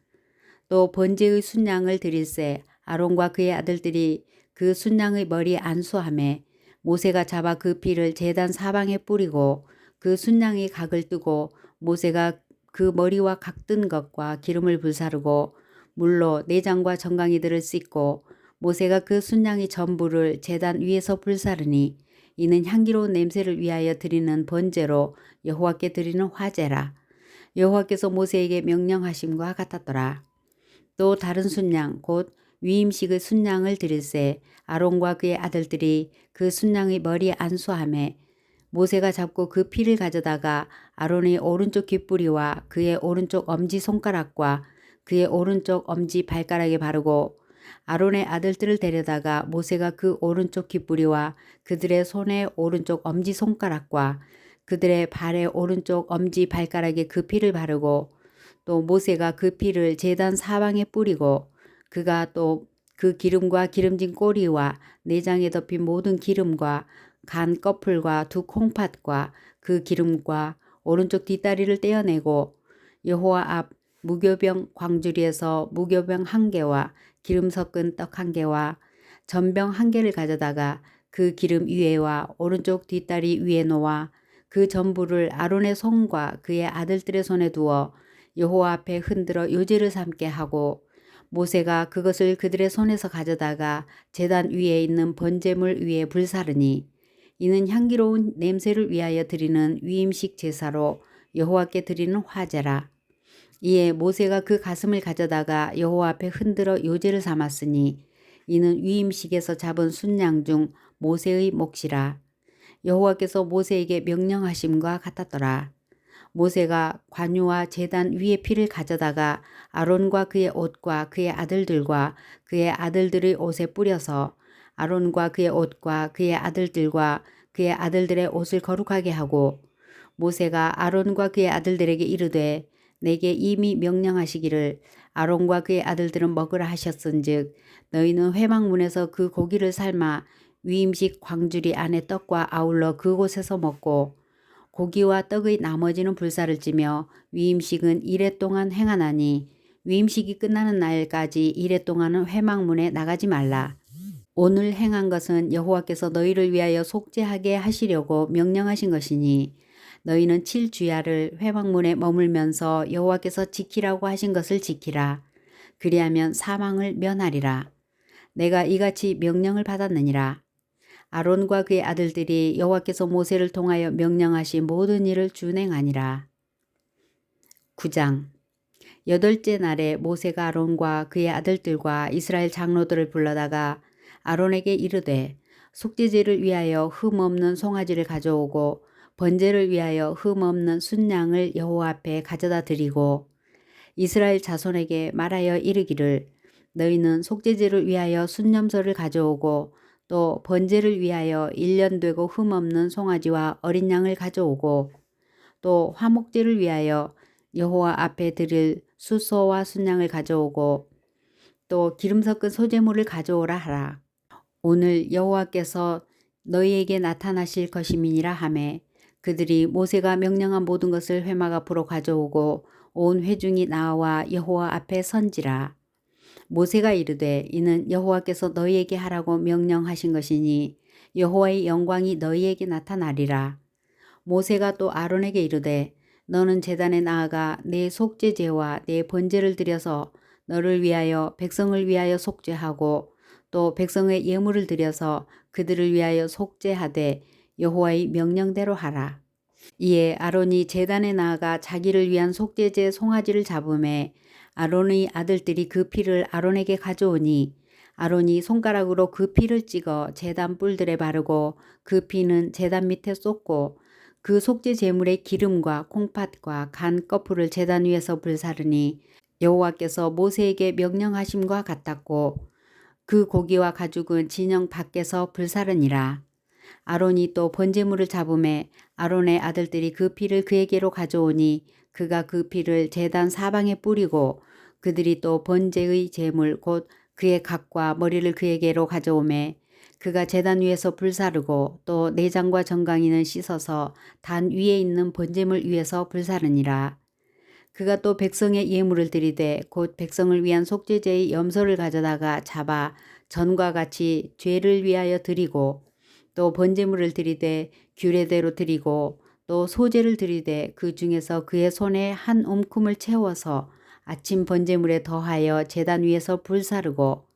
또 번제의 순양을 드릴새 아론과 그의 아들들이 그 순양의 머리에 안수하매 모세가 잡아 그 피를 제단 사방에 뿌리고 그 순양의 각을 뜨고 모세가 그 머리와 각든 것과 기름을 불사르고 물로 내장과 정강이들을 씻고 모세가 그 순양의 전부를 제단 위에서 불사르니 이는 향기로운 냄새를 위하여 드리는 번제로 여호와께 드리는 화제라. 여호와께서 모세에게 명령하심과 같았더라. 또 다른 순양 곧 위임식의 순양을 드릴새 아론과 그의 아들들이 그 순양의 머리에 안수하매 모세가 잡고 그 피를 가져다가 아론의 오른쪽 귓뿌리와 그의 오른쪽 엄지손가락과 그의 오른쪽 엄지 발가락에 바르고 아론의 아들들을 데려다가 모세가 그 오른쪽 귓뿌리와 그들의 손의 오른쪽 엄지손가락과 그들의 발의 오른쪽 엄지 발가락에 그 피를 바르고 또 모세가 그 피를 제단 사방에 뿌리고 그가 또 그 기름과 기름진 꼬리와 내장에 덮인 모든 기름과 간 꺼풀과 두 콩팥과 그 기름과 오른쪽 뒷다리를 떼어내고 여호와 앞 무교병 광주리에서 무교병 1개와 기름 섞은 떡 1개와 전병 1개를 가져다가 그 기름 위에와 오른쪽 뒷다리 위에 놓아 그 전부를 아론의 손과 그의 아들들의 손에 두어 여호와 앞에 흔들어 요제를 삼게 하고 모세가 그것을 그들의 손에서 가져다가 제단 위에 있는 번제물 위에 불사르니 이는 향기로운 냄새를 위하여 드리는 위임식 제사로 여호와께 드리는 화제라. 이에 모세가 그 가슴을 가져다가 여호와 앞에 흔들어 요제를 삼았으니 이는 위임식에서 잡은 순양 중 모세의 몫이라. 여호와께서 모세에게 명령하심과 같았더라. 모세가 관유와 제단 위에 피를 가져다가 아론과 그의 옷과 그의 아들들과 그의 아들들의 옷에 뿌려서 아론과 그의 옷과 그의 아들들과 그의 아들들의 옷을 거룩하게 하고 모세가 아론과 그의 아들들에게 이르되 내게 이미 명령하시기를 아론과 그의 아들들은 먹으라 하셨은즉 너희는 회막문에서 그 고기를 삶아 위임식 광주리 안에 떡과 아울러 그곳에서 먹고 고기와 떡의 나머지는 불사를 찌며 위임식은 이레 동안 행하나니 위임식이 끝나는 날까지 이레 동안은 회막문에 나가지 말라. 오늘 행한 것은 여호와께서 너희를 위하여 속죄하게 하시려고 명령하신 것이니 너희는 7주야를 회막문에 머물면서 여호와께서 지키라고 하신 것을 지키라. 그리하면 사망을 면하리라. 내가 이같이 명령을 받았느니라. 아론과 그의 아들들이 여호와께서 모세를 통하여 명령하신 모든 일을 준행하니라. 9장 8째 날에 모세가 아론과 그의 아들들과 이스라엘 장로들을 불러다가 아론에게 이르되 속죄제를 위하여 흠없는 송아지를 가져오고 번제를 위하여 흠없는 순양을 여호와 앞에 가져다 드리고 이스라엘 자손에게 말하여 이르기를 너희는 속죄제를 위하여 순념소를 가져오고 또 번제를 위하여 1년 되고 흠없는 송아지와 어린 양을 가져오고 또 화목제를 위하여 여호와 앞에 드릴 숫소와 순양을 가져오고 또 기름 섞은 소제물을 가져오라 하라. 오늘 여호와께서 너희에게 나타나실 것임이니라 하매 그들이 모세가 명령한 모든 것을 회막 앞으로 가져오고 온 회중이 나와 여호와 앞에 선지라. 모세가 이르되 이는 여호와께서 너희에게 하라고 명령하신 것이니 여호와의 영광이 너희에게 나타나리라. 모세가 또 아론에게 이르되 너는 제단에 나아가 내 속죄제와 내 번제를 드려서 너를 위하여 백성을 위하여 속죄하고 또 백성의 예물을 드려서 그들을 위하여 속죄하되 여호와의 명령대로 하라. 이에 아론이 제단에 나아가 자기를 위한 속죄제 송아지를 잡음에 아론의 아들들이 그 피를 아론에게 가져오니 아론이 손가락으로 그 피를 찍어 제단 뿔들에 바르고 그 피는 제단 밑에 쏟고 그 속죄 제물의 기름과 콩팥과 간 거풀을 제단 위에서 불사르니 여호와께서 모세에게 명령하심과 같았고 그 고기와 가죽은 진영 밖에서 불사르니라. 아론이 또 번제물을 잡음에 아론의 아들들이 그 피를 그에게로 가져오니 그가 그 피를 제단 사방에 뿌리고 그들이 또 번제의 제물 곧 그의 각과 머리를 그에게로 가져오매 그가 제단 위에서 불사르고 또 내장과 정강이는 씻어서 단 위에 있는 번제물 위에서 불사르니라. 그가 또 백성의 예물을 드리되 곧 백성을 위한 속죄제의 염소를 가져다가 잡아 전과 같이 죄를 위하여 드리고 또 번제물을 드리되 규례대로 드리고 또 소제를 드리되 그 중에서 그의 손에 한 움큼을 채워서 아침 번제물에 더하여 제단 위에서 불사르고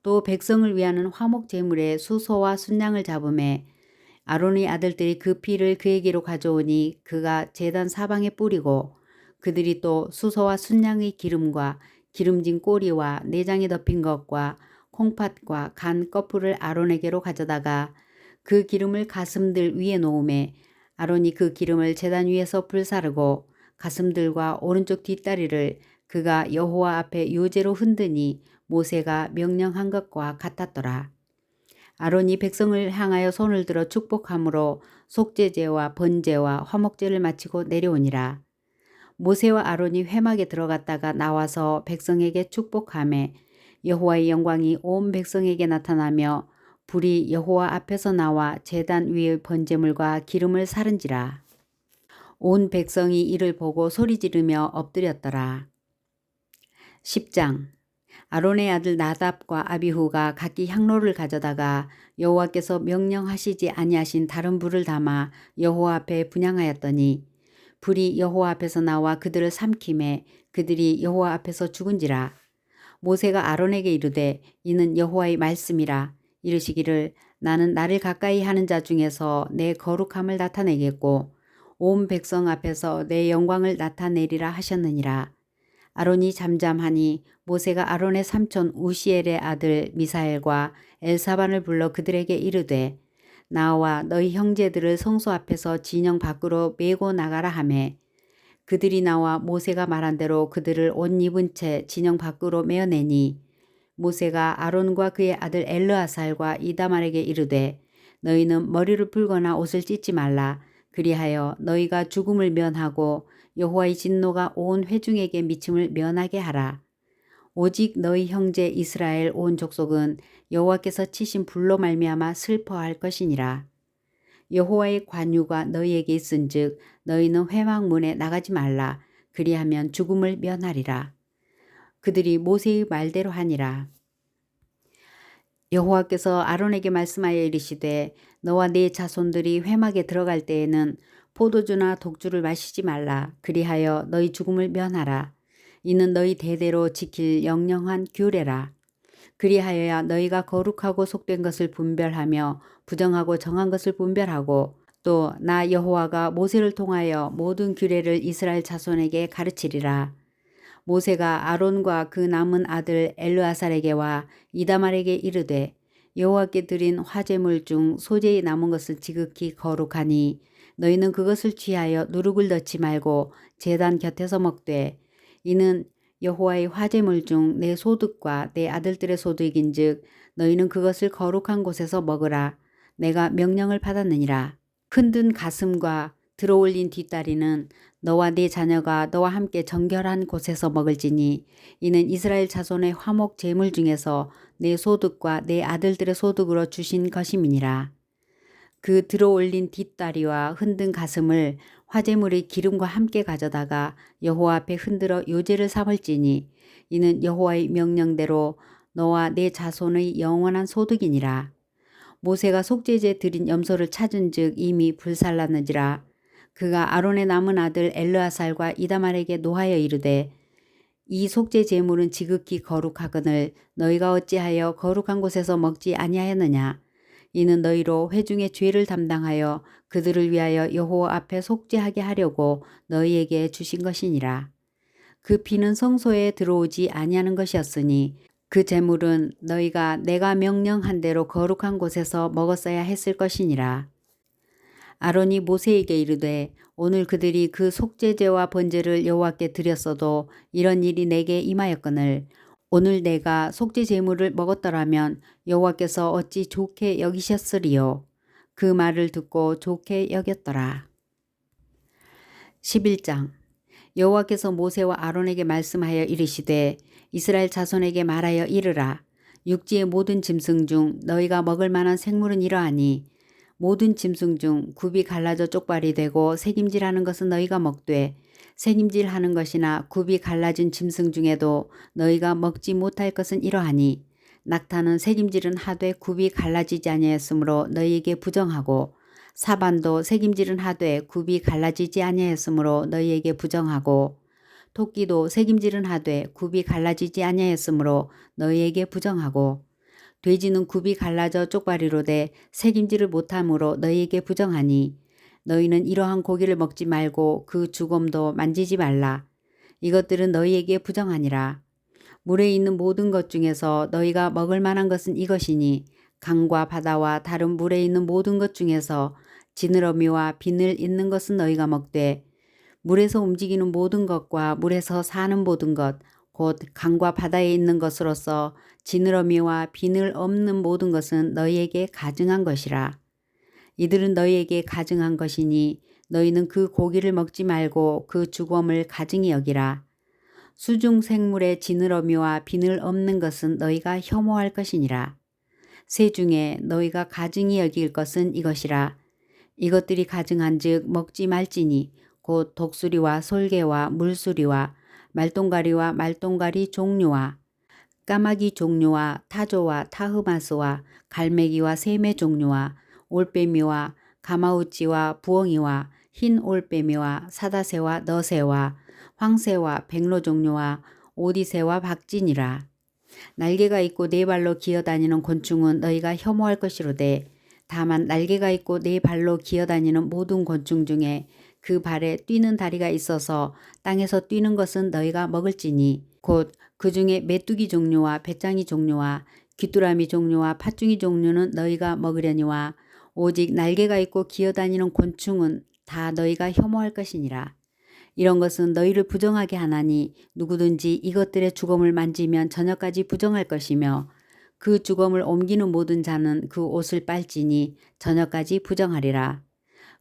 또 백성을 위하는 화목 제물에 수소와 순양을 잡음에 아론의 아들들이 그 피를 그에게로 가져오니 그가 제단 사방에 뿌리고 그들이 또 수소와 순양의 기름과 기름진 꼬리와 내장에 덮인 것과 콩팥과 간 거풀을 아론에게로 가져다가 그 기름을 가슴들 위에 놓음에 아론이 그 기름을 제단 위에서 불사르고 가슴들과 오른쪽 뒷다리를 그가 여호와 앞에 요제로 흔드니 모세가 명령한 것과 같았더라. 아론이 백성을 향하여 손을 들어 축복함으로 속죄제와 번제와 화목제를 마치고 내려오니라. 모세와 아론이 회막에 들어갔다가 나와서 백성에게 축복하매 여호와의 영광이 온 백성에게 나타나며 불이 여호와 앞에서 나와 제단 위의 번제물과 기름을 사른지라. 온 백성이 이를 보고 소리 지르며 엎드렸더라. 10장 아론의 아들 나답과 아비후가 각기 향로를 가져다가 여호와께서 명령하시지 아니하신 다른 불을 담아 여호와 앞에 분향하였더니 불이 여호와 앞에서 나와 그들을 삼키매 그들이 여호와 앞에서 죽은지라. 모세가 아론에게 이르되 이는 여호와의 말씀이라. 이르시기를 나는 나를 가까이 하는 자 중에서 내 거룩함을 나타내겠고 온 백성 앞에서 내 영광을 나타내리라 하셨느니라. 아론이 잠잠하니 모세가 아론의 삼촌 우시엘의 아들 미사엘과 엘사반을 불러 그들에게 이르되 나와 너희 형제들을 성소 앞에서 진영 밖으로 메고 나가라 하매 그들이 나와 모세가 말한 대로 그들을 옷 입은 채 진영 밖으로 메어내니 모세가 아론과 그의 아들 엘르아살과 이다말에게 이르되 너희는 머리를 풀거나 옷을 찢지 말라. 그리하여 너희가 죽음을 면하고 여호와의 진노가 온 회중에게 미침을 면하게 하라. 오직 너희 형제 이스라엘 온 족속은 여호와께서 치신 불로 말미암아 슬퍼할 것이니라. 여호와의 관유가 너희에게 있은즉 너희는 회막문에 나가지 말라. 그리하면 죽음을 면하리라. 그들이 모세의 말대로 하니라. 여호와께서 아론에게 말씀하여 이르시되 너와 네 자손들이 회막에 들어갈 때에는 포도주나 독주를 마시지 말라. 그리하여 너희 죽음을 면하라. 이는 너희 대대로 지킬 영영한 규례라. 그리하여야 너희가 거룩하고 속된 것을 분별하며 부정하고 정한 것을 분별하고 또 나 여호와가 모세를 통하여 모든 규례를 이스라엘 자손에게 가르치리라. 모세가 아론과 그 남은 아들 엘르아살에게와 이다말에게 이르되 여호와께 드린 화제물 중 소재의 남은 것을 지극히 거룩하니 너희는 그것을 취하여 누룩을 넣지 말고 제단 곁에서 먹되 이는 여호와의 화제물 중 내 소득과 내 아들들의 소득인즉 너희는 그것을 거룩한 곳에서 먹으라. 내가 명령을 받았느니라. 흔든 가슴과 들어올린 뒷다리는 너와 네 자녀가 너와 함께 정결한 곳에서 먹을지니 이는 이스라엘 자손의 화목 제물 중에서 내 소득과 내 아들들의 소득으로 주신 것임이니라. 그 들어올린 뒷다리와 흔든 가슴을 화제물의 기름과 함께 가져다가 여호와 앞에 흔들어 요제를 삼을지니 이는 여호와의 명령대로 너와 내 자손의 영원한 소득이니라. 모세가 속죄제 드린 염소를 찾은즉 이미 불살랐는지라. 그가 아론의 남은 아들 엘르아살과 이다말에게 노하여 이르되 이 속죄 제물은 지극히 거룩하거늘 너희가 어찌하여 거룩한 곳에서 먹지 아니하였느냐. 이는 너희로 회중의 죄를 담당하여 그들을 위하여 여호와 앞에 속죄하게 하려고 너희에게 주신 것이니라. 그 피는 성소에 들어오지 아니하는 것이었으니 그 제물은 너희가 내가 명령한 대로 거룩한 곳에서 먹었어야 했을 것이니라. 아론이 모세에게 이르되 오늘 그들이 그 속죄제와 번제를 여호와께 드렸어도 이런 일이 내게 임하였거늘 오늘 내가 속죄 제물을 먹었더라면 여호와께서 어찌 좋게 여기셨으리요. 그 말을 듣고 좋게 여겼더라. 11장 여호와께서 모세와 아론에게 말씀하여 이르시되 이스라엘 자손에게 말하여 이르라. 육지의 모든 짐승 중 너희가 먹을 만한 생물은 이러하니 모든 짐승 중 굽이 갈라져 쪽발이 되고 새김질하는 것은 너희가 먹되 새김질하는 것이나 굽이 갈라진 짐승 중에도 너희가 먹지 못할 것은 이러하니 낙타는 새김질은 하되 굽이 갈라지지 아니하였으므로 너희에게 부정하고 사반도 새김질은 하되 굽이 갈라지지 아니하였으므로 너희에게 부정하고 토끼도 새김질은 하되 굽이 갈라지지 아니하였으므로 너희에게 부정하고 돼지는 굽이 갈라져 쪽발이로되 새김질을 못함으로 너희에게 부정하니 너희는 이러한 고기를 먹지 말고 그 주검도 만지지 말라. 이것들은 너희에게 부정하니라. 물에 있는 모든 것 중에서 너희가 먹을 만한 것은 이것이니 강과 바다와 다른 물에 있는 모든 것 중에서 지느러미와 비늘 있는 것은 너희가 먹되 물에서 움직이는 모든 것과 물에서 사는 모든 것 곧 강과 바다에 있는 것으로서 지느러미와 비늘 없는 모든 것은 너희에게 가증한 것이라. 이들은 너희에게 가증한 것이니 너희는 그 고기를 먹지 말고 그 주검을 가증히 여기라. 수중 생물의 지느러미와 비늘 없는 것은 너희가 혐오할 것이니라. 새 중에 너희가 가증히 여길 것은 이것이라. 이것들이 가증한즉 먹지 말지니 곧 독수리와 솔개와 물수리와 말똥가리와 말똥가리 종류와 까마귀 종류와 타조와 타흐마스와 갈매기와 새매 종류와 올빼미와 가마우치와 부엉이와 흰 올빼미와 사다새와 너새와 황새와 백로 종류와 오디새와 박진이라. 날개가 있고 네 발로 기어다니는 곤충은 너희가 혐오할 것이로되 다만 날개가 있고 네 발로 기어다니는 모든 곤충 중에 그 발에 뛰는 다리가 있어서 땅에서 뛰는 것은 너희가 먹을지니 곧 그 중에 메뚜기 종류와 배짱이 종류와 귀뚜라미 종류와 팥중이 종류는 너희가 먹으려니와 오직 날개가 있고 기어다니는 곤충은 다 너희가 혐오할 것이니라. 이런 것은 너희를 부정하게 하나니 누구든지 이것들의 주검을 만지면 저녁까지 부정할 것이며 그 주검을 옮기는 모든 자는 그 옷을 빨지니 저녁까지 부정하리라.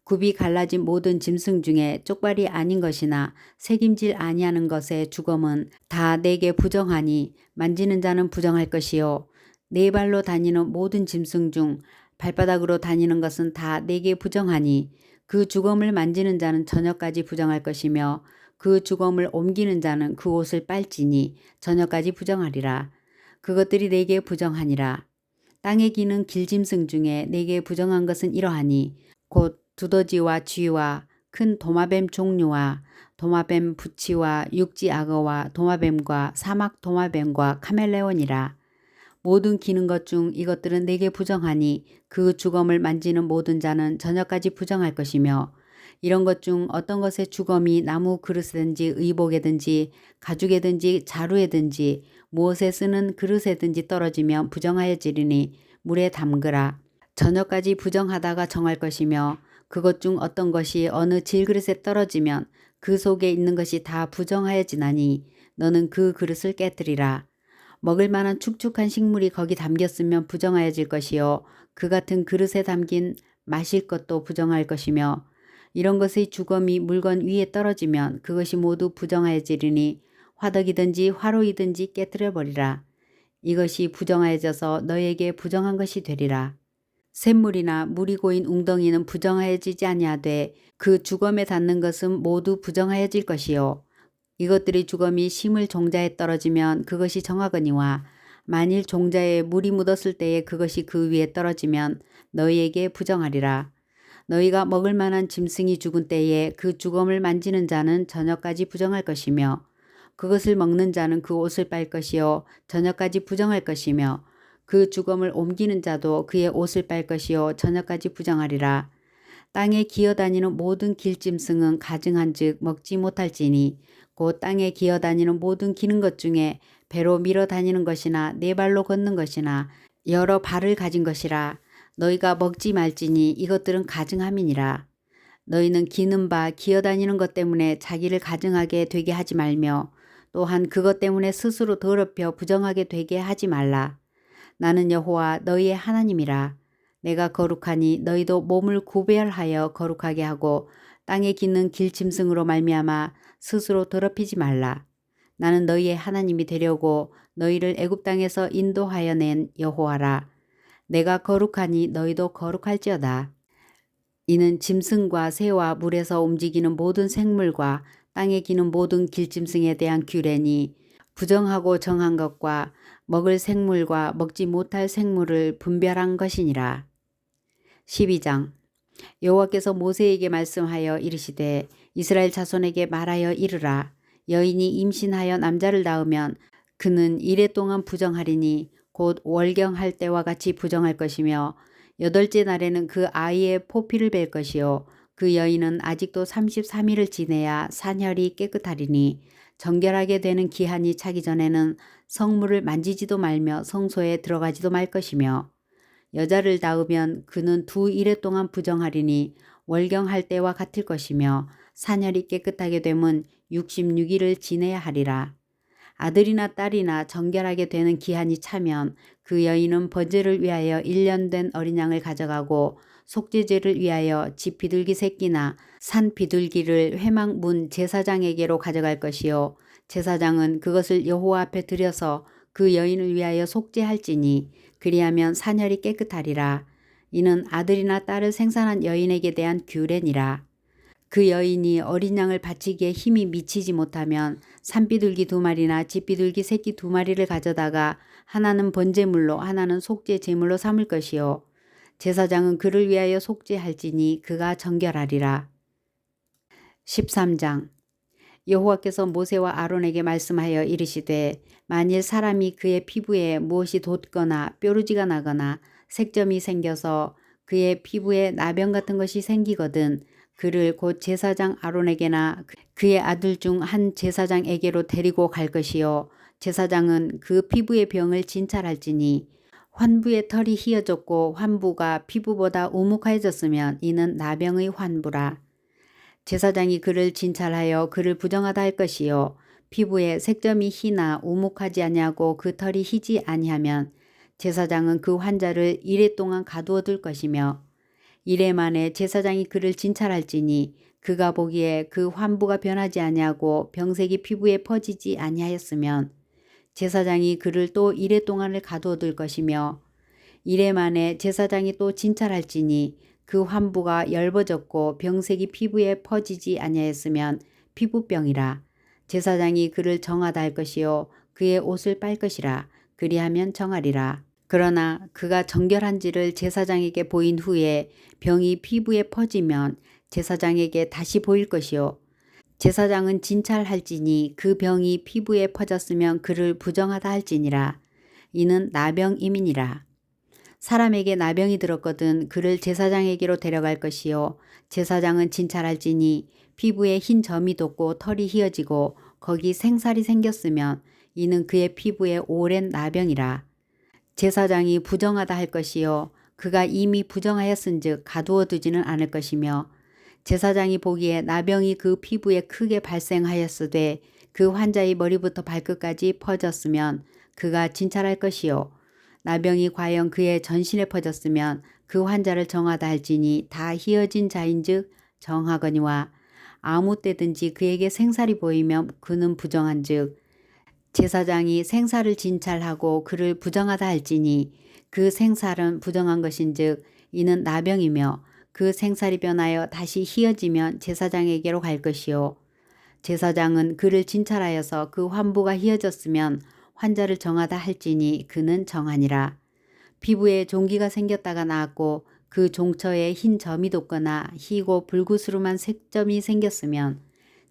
굽이 갈라진 모든 짐승 중에 쪽발이 아닌 것이나 새김질 아니하는 것의 주검은 다 내게 부정하니 만지는 자는 부정할 것이요 네 발로 다니는 모든 짐승 중 발바닥으로 다니는 것은 다 내게 부정하니 그 주검을 만지는 자는 저녁까지 부정할 것이며 그 주검을 옮기는 자는 그 옷을 빨지니 저녁까지 부정하리라. 그것들이 내게 부정하니라. 땅에 기는 길짐승 중에 내게 부정한 것은 이러하니 곧 두더지와 쥐와 큰 도마뱀 종류와 도마뱀 부치와 육지 악어와 도마뱀과 사막 도마뱀과 카멜레온이라. 모든 기는 것 중 이것들은 내게 부정하니 그 주검을 만지는 모든 자는 저녁까지 부정할 것이며 이런 것 중 어떤 것의 주검이 나무 그릇에든지 의복에든지 가죽에든지 자루에든지 무엇에 쓰는 그릇에든지 떨어지면 부정하여지리니 물에 담그라. 저녁까지 부정하다가 정할 것이며 그것 중 어떤 것이 어느 질그릇에 떨어지면 그 속에 있는 것이 다 부정하여지나니 너는 그 그릇을 깨뜨리라. 먹을 만한 축축한 식물이 거기 담겼으면 부정하여질 것이요 그 같은 그릇에 담긴 마실 것도 부정할 것이며 이런 것의 주검이 물건 위에 떨어지면 그것이 모두 부정하여지리니 화덕이든지 화로이든지 깨뜨려 버리라. 이것이 부정하여져서 너에게 부정한 것이 되리라. 샘물이나 물이 고인 웅덩이는 부정하여지지 아니하되 그 주검에 닿는 것은 모두 부정하여질 것이요 이것들의 주검이 심을 종자에 떨어지면 그것이 정하거니와 만일 종자에 물이 묻었을 때에 그것이 그 위에 떨어지면 너희에게 부정하리라. 너희가 먹을 만한 짐승이 죽은 때에 그 주검을 만지는 자는 저녁까지 부정할 것이며 그것을 먹는 자는 그 옷을 빨 것이요 저녁까지 부정할 것이며 그 주검을 옮기는 자도 그의 옷을 빨 것이요 저녁까지 부정하리라. 땅에 기어다니는 모든 길짐승은 가증한즉 먹지 못할지니 곧 땅에 기어다니는 모든 기는 것 중에 배로 밀어 다니는 것이나 네 발로 걷는 것이나 여러 발을 가진 것이라. 너희가 먹지 말지니 이것들은 가증함이니라. 너희는 기는 바 기어다니는 것 때문에 자기를 가증하게 되게 하지 말며 또한 그것 때문에 스스로 더럽혀 부정하게 되게 하지 말라. 나는 여호와 너희의 하나님이라. 내가 거룩하니 너희도 몸을 구별하여 거룩하게 하고 땅에 기는 길짐승으로 말미암아 스스로 더럽히지 말라. 나는 너희의 하나님이 되려고 너희를 애굽 땅에서 인도하여 낸 여호와라. 내가 거룩하니 너희도 거룩할지어다. 이는 짐승과 새와 물에서 움직이는 모든 생물과 땅에 기는 모든 길짐승에 대한 규례니 부정하고 정한 것과 먹을 생물과 먹지 못할 생물을 분별한 것이니라. 12장 여호와께서 모세에게 말씀하여 이르시되 이스라엘 자손에게 말하여 이르라. 여인이 임신하여 남자를 낳으면 그는 이레 동안 부정하리니 곧 월경할 때와 같이 부정할 것이며 8째 날에는 그 아이의 포피를 뺄 것이요 그 여인은 아직도 33일을 지내야 산혈이 깨끗하리니 정결하게 되는 기한이 차기 전에는 성물을 만지지도 말며 성소에 들어가지도 말 것이며 여자를 낳으면 그는 2일 동안 부정하리니 월경할 때와 같을 것이며 산혈이 깨끗하게 되면 66일을 지내야 하리라. 아들이나 딸이나 정결하게 되는 기한이 차면 그 여인은 번제를 위하여 1년 된 어린 양을 가져가고 속죄제를 위하여 집 비둘기 새끼나 산 비둘기를 회막 문 제사장에게로 가져갈 것이요 제사장은 그것을 여호와 앞에 드려서 그 여인을 위하여 속죄할지니 그리하면 산혈이 깨끗하리라. 이는 아들이나 딸을 생산한 여인에게 대한 규례니라. 그 여인이 어린 양을 바치기에 힘이 미치지 못하면 산비둘기 2마리나 집비둘기 새끼 2마리를 가져다가 하나는 번제물로 하나는 속죄 제물로 삼을 것이요 제사장은 그를 위하여 속죄할지니 그가 정결하리라. 13장 여호와께서 모세와 아론에게 말씀하여 이르시되 만일 사람이 그의 피부에 무엇이 돋거나 뾰루지가 나거나 색점이 생겨서 그의 피부에 나병 같은 것이 생기거든 그를 곧 제사장 아론에게나 그의 아들 중 한 제사장에게로 데리고 갈 것이요 제사장은 그 피부의 병을 진찰할지니 환부의 털이 휘어졌고 환부가 피부보다 우묵하여졌으면 이는 나병의 환부라. 제사장이 그를 진찰하여 그를 부정하다 할 것이요 피부에 색점이 희나 우묵하지 아니하고 그 털이 희지 아니하면 제사장은 그 환자를 이레 동안 가두어 둘 것이며 이레 만에 제사장이 그를 진찰할지니 그가 보기에 그 환부가 변하지 아니하고 병색이 피부에 퍼지지 아니하였으면 제사장이 그를 또 이레 동안을 가두어 둘 것이며 이레 만에 제사장이 또 진찰할지니 그 환부가 엷어졌고 병색이 피부에 퍼지지 아니하였으면 피부병이라. 제사장이 그를 정하다 할 것이요 그의 옷을 빨 것이라. 그리하면 정하리라. 그러나 그가 정결한지를 제사장에게 보인 후에 병이 피부에 퍼지면 제사장에게 다시 보일 것이요 제사장은 진찰할지니 그 병이 피부에 퍼졌으면 그를 부정하다 할지니라. 이는 나병임이니라. 사람에게 나병이 들었거든 그를 제사장에게로 데려갈 것이요 제사장은 진찰할지니 피부에 흰 점이 돋고 털이 휘어지고 거기 생살이 생겼으면 이는 그의 피부에 오랜 나병이라. 제사장이 부정하다 할 것이요 그가 이미 부정하였은즉 가두어 두지는 않을 것이며 제사장이 보기에 나병이 그 피부에 크게 발생하였으되 그 환자의 머리부터 발끝까지 퍼졌으면 그가 진찰할 것이요 나병이 과연 그의 전신에 퍼졌으면 그 환자를 정하다 할지니 다 희어진 자인즉 정하거니와 아무 때든지 그에게 생살이 보이면 그는 부정한즉 제사장이 생살을 진찰하고 그를 부정하다 할지니 그 생살은 부정한 것인즉 이는 나병이며 그 생살이 변하여 다시 희어지면 제사장에게로 갈 것이요 제사장은 그를 진찰하여서 그 환부가 희어졌으면 환자를 정하다 할지니 그는 정하니라. 피부에 종기가 생겼다가 나았고 그 종처에 흰 점이 돋거나 희고 불구스름한 색점이 생겼으면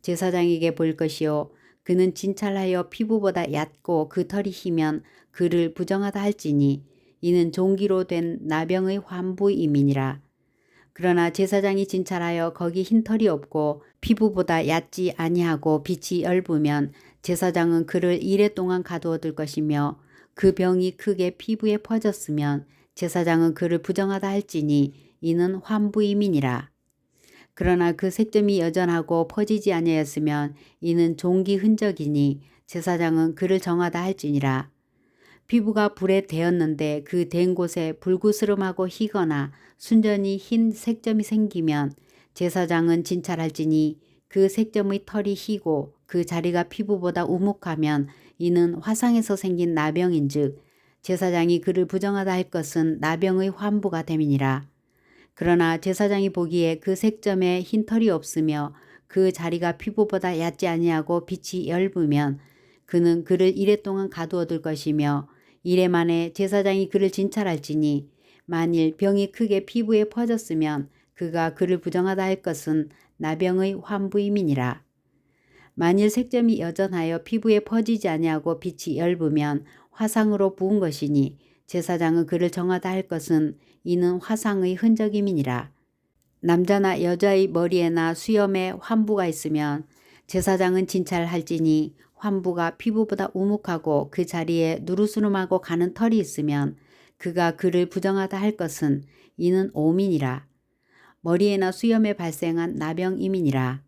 제사장에게 볼 것이요 그는 진찰하여 피부보다 얕고 그 털이 희면 그를 부정하다 할지니 이는 종기로 된 나병의 환부임이니라. 그러나 제사장이 진찰하여 거기 흰 털이 없고 피부보다 얕지 아니하고 빛이 엷으면 제사장은 그를 이레 동안 가두어 둘 것이며 그 병이 크게 피부에 퍼졌으면 제사장은 그를 부정하다 할지니 이는 환부임이니라. 그러나 그 색점이 여전하고 퍼지지 아니하였으면 이는 종기 흔적이니 제사장은 그를 정하다 할지니라. 피부가 불에 데었는데 그 댄 곳에 불구스름하고 희거나 순전히 흰 색점이 생기면 제사장은 진찰할지니 그 색점의 털이 희고 그 자리가 피부보다 우묵하면 이는 화상에서 생긴 나병인즉 제사장이 그를 부정하다 할 것은 나병의 환부가 됨이니라. 그러나 제사장이 보기에 그 색점에 흰 털이 없으며 그 자리가 피부보다 얕지 아니하고 빛이 엷으면 그는 그를 이레 동안 가두어 둘 것이며 이레 만에 제사장이 그를 진찰할지니 만일 병이 크게 피부에 퍼졌으면 그가 그를 부정하다 할 것은 나병의 환부임이니라. 만일 색점이 여전하여 피부에 퍼지지 아니하고 빛이 엷으면 화상으로 부은 것이니 제사장은 그를 정하다 할 것은 이는 화상의 흔적임이니라. 남자나 여자의 머리에나 수염에 환부가 있으면 제사장은 진찰할지니 환부가 피부보다 우묵하고 그 자리에 누르스름하고 가는 털이 있으면 그가 그를 부정하다 할 것은 이는 오민이라. 머리에나 수염에 발생한 나병임이니라.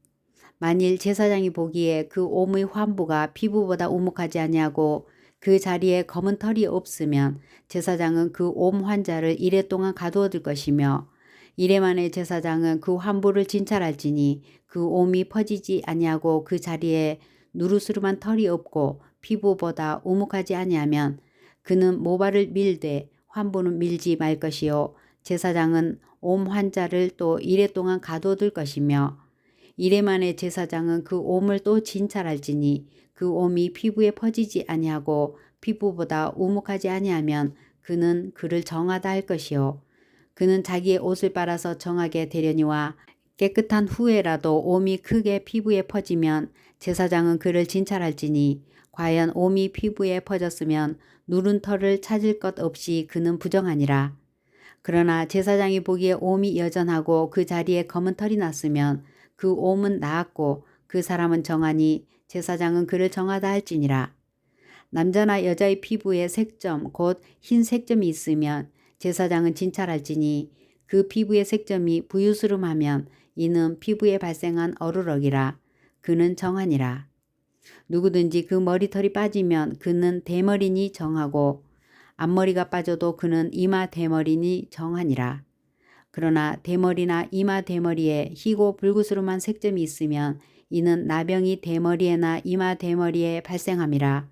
만일 제사장이 보기에 그 옴의 환부가 피부보다 우묵하지 아니하고 그 자리에 검은 털이 없으면 제사장은 그 옴 환자를 이레 동안 가두어 둘 것이며 이레 만에 제사장은 그 환부를 진찰할지니 그 옴이 퍼지지 아니하고 그 자리에 누르스름한 털이 없고 피부보다 우묵하지 아니하면 그는 모발을 밀되 환부는 밀지 말 것이요 제사장은 옴 환자를 또 이레 동안 가두어 둘 것이며 이레 만에 제사장은 그 옴을 또 진찰할지니 그 옴이 피부에 퍼지지 아니하고 피부보다 우묵하지 아니하면 그는 그를 정하다 할 것이요 그는 자기의 옷을 빨아서 정하게 되려니와 깨끗한 후에라도 옴이 크게 피부에 퍼지면 제사장은 그를 진찰할지니 과연 옴이 피부에 퍼졌으면 누른 털을 찾을 것 없이 그는 부정하니라. 그러나 제사장이 보기에 옴이 여전하고 그 자리에 검은 털이 났으면 그 옴은 나았고 그 사람은 정하니 제사장은 그를 정하다 할지니라. 남자나 여자의 피부에 색점 곧 흰 색점이 있으면 제사장은 진찰할지니 그 피부의 색점이 부유스름하면 이는 피부에 발생한 어루럭이라. 그는 정하니라. 누구든지 그 머리털이 빠지면 그는 대머리니 정하고 앞머리가 빠져도 그는 이마 대머리니 정하니라. 그러나 대머리나 이마 대머리에 희고 불구스름한 색점이 있으면 이는 나병이 대머리에나 이마 대머리에 발생함이라.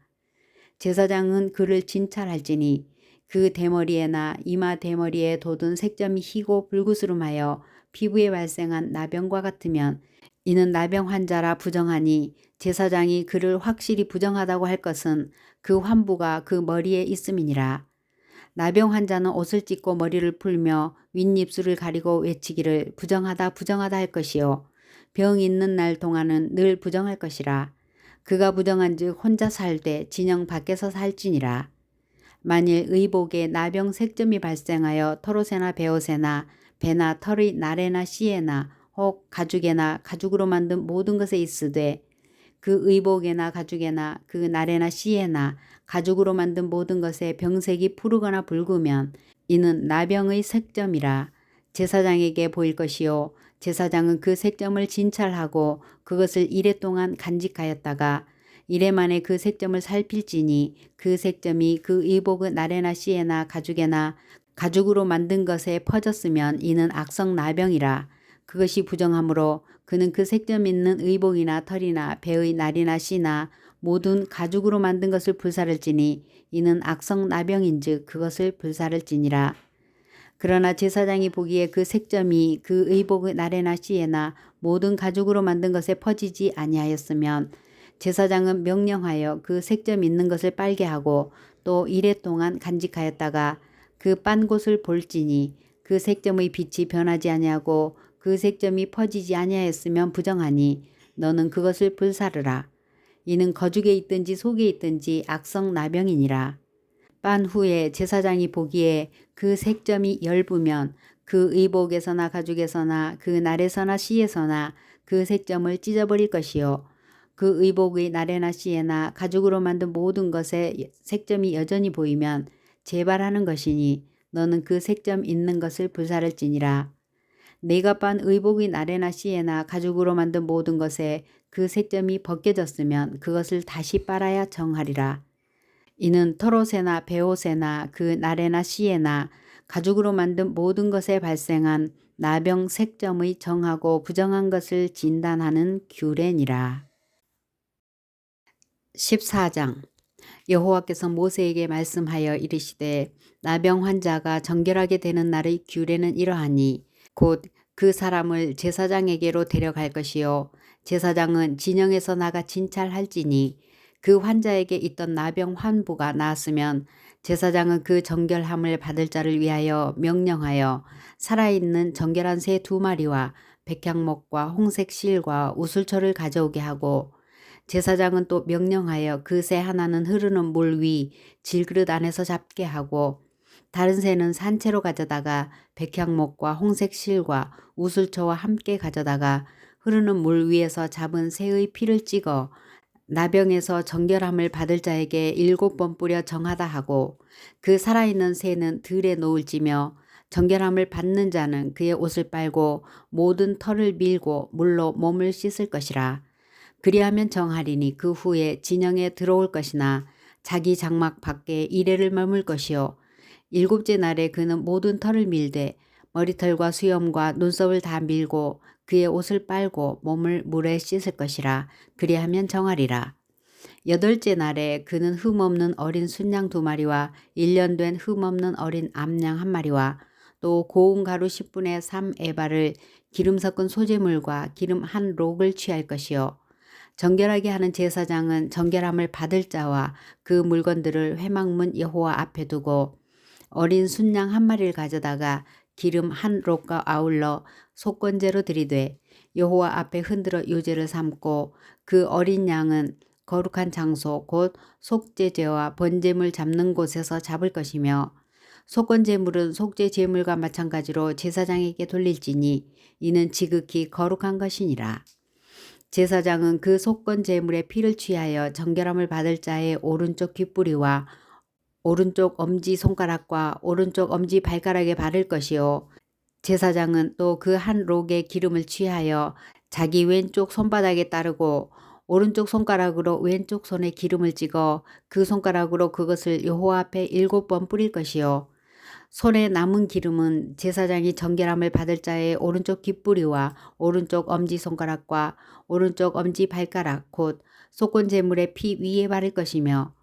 제사장은 그를 진찰할지니 그 대머리에나 이마 대머리에 돋은 색점이 희고 불구스름하여 피부에 발생한 나병과 같으면 이는 나병 환자라 부정하니 제사장이 그를 확실히 부정하다고 할 것은 그 환부가 그 머리에 있음이니라. 나병 환자는 옷을 찢고 머리를 풀며 윗입술을 가리고 외치기를 부정하다 부정하다 할 것이요 병 있는 날 동안은 늘 부정할 것이라. 그가 부정한즉 혼자 살되 진영 밖에서 살지니라. 만일 의복에 나병 색점이 발생하여 털옷에나 베옷에나 배나 털의 나래나 씨에나 혹 가죽에나 가죽으로 만든 모든 것에 있으되 그 의복에나 가죽에나 그 나래나 씨에나 가죽으로 만든 모든 것에 병색이 푸르거나 붉으면 이는 나병의 색점이라. 제사장에게 보일 것이요 제사장은 그 색점을 진찰하고 그것을 이레 동안 간직하였다가 이래만에 그 색점을 살필지니 그 색점이 그 의복의 나래나 씨에나 가죽에나 가죽으로 만든 것에 퍼졌으면 이는 악성 나병이라. 그것이 부정하므로 그는 그 색점 있는 의복이나 털이나 배의 날이나 씨나 모든 가죽으로 만든 것을 불사를지니 이는 악성 나병인즉 그것을 불사를지니라. 그러나 제사장이 보기에 그 색점이 그 의복의 나래나 씨에나 모든 가죽으로 만든 것에 퍼지지 아니하였으면 제사장은 명령하여 그 색점 있는 것을 빨게 하고 또 이레 동안 간직하였다가 그 빤 곳을 볼지니 그 색점의 빛이 변하지 아니하고 그 색점이 퍼지지 아니하였으면 부정하니 너는 그것을 불사르라. 이는 거죽에 있든지 속에 있든지 악성 나병이니라. 빤 후에 제사장이 보기에 그 색점이 엷으면 그 의복에서나 가죽에서나 그 날에서나 씨에서나 그 색점을 찢어버릴 것이요 그 의복의 날에나 씨에나 가죽으로 만든 모든 것에 색점이 여전히 보이면 재발하는 것이니 너는 그 색점 있는 것을 불사를지니라. 내가 빤 의복의 날에나 씨에나 가죽으로 만든 모든 것에 그 색점이 벗겨졌으면 그것을 다시 빨아야 정하리라. 이는 털옷에나 베옷에나 그 날에나 씨에나 가죽으로 만든 모든 것에 발생한 나병 색점의 정하고 부정한 것을 진단하는 규례니라. 14장 여호와께서 모세에게 말씀하여 이르시되 나병 환자가 정결하게 되는 날의 규례는 이러하니 곧 그 사람을 제사장에게로 데려갈 것이요 제사장은 진영에서 나가 진찰할지니 그 환자에게 있던 나병 환부가 나았으면 제사장은 그 정결함을 받을 자를 위하여 명령하여 살아있는 정결한 새 2마리와 백향목과 홍색 실과 우슬초를 가져오게 하고 제사장은 또 명령하여 그 새 하나는 흐르는 물 위 질그릇 안에서 잡게 하고 다른 새는 산채로 가져다가 백향목과 홍색 실과 우슬초와 함께 가져다가 흐르는 물 위에서 잡은 새의 피를 찍어 나병에서 정결함을 받을 자에게 7번 뿌려 정하다 하고 그 살아있는 새는 들에 놓을지며 정결함을 받는 자는 그의 옷을 빨고 모든 털을 밀고 물로 몸을 씻을 것이라. 그리하면 정하리니 그 후에 진영에 들어올 것이나 자기 장막 밖에 이레를 머물 것이요 7째 날에 그는 모든 털을 밀되 머리털과 수염과 눈썹을 다 밀고 그의 옷을 빨고 몸을 물에 씻을 것이라. 그리하면 정하리라. 8째 날에 그는 흠없는 어린 순양 2마리와 1년 된 흠없는 어린 암양 1마리와 또 고운 가루 10분의 3 에바를 기름 섞은 소재물과 기름 1록을 취할 것이요 정결하게 하는 제사장은 정결함을 받을 자와 그 물건들을 회막문 여호와 앞에 두고 어린 순양 1마리를 가져다가 기름 1록과 아울러 속건제로 드리되 여호와 앞에 흔들어 요제를 삼고 그 어린 양은 거룩한 장소 곧 속죄제와 번제물 잡는 곳에서 잡을 것이며 속건제물은 속죄제물과 마찬가지로 제사장에게 돌릴지니 이는 지극히 거룩한 것이니라. 제사장은 그 속건제물의 피를 취하여 정결함을 받을 자의 오른쪽 귓뿌리와 오른쪽 엄지손가락과 오른쪽 엄지발가락에 바를 것이요 제사장은 또 그 1록의 기름을 취하여 자기 왼쪽 손바닥에 따르고 오른쪽 손가락으로 왼쪽 손에 기름을 찍어 그 손가락으로 그것을 여호와 앞에 7번 뿌릴 것이요 손에 남은 기름은 제사장이 정결함을 받을 자의 오른쪽 귓뿌리와 오른쪽 엄지손가락과 오른쪽 엄지발가락 곧 속건제물의 피 위에 바를 것이며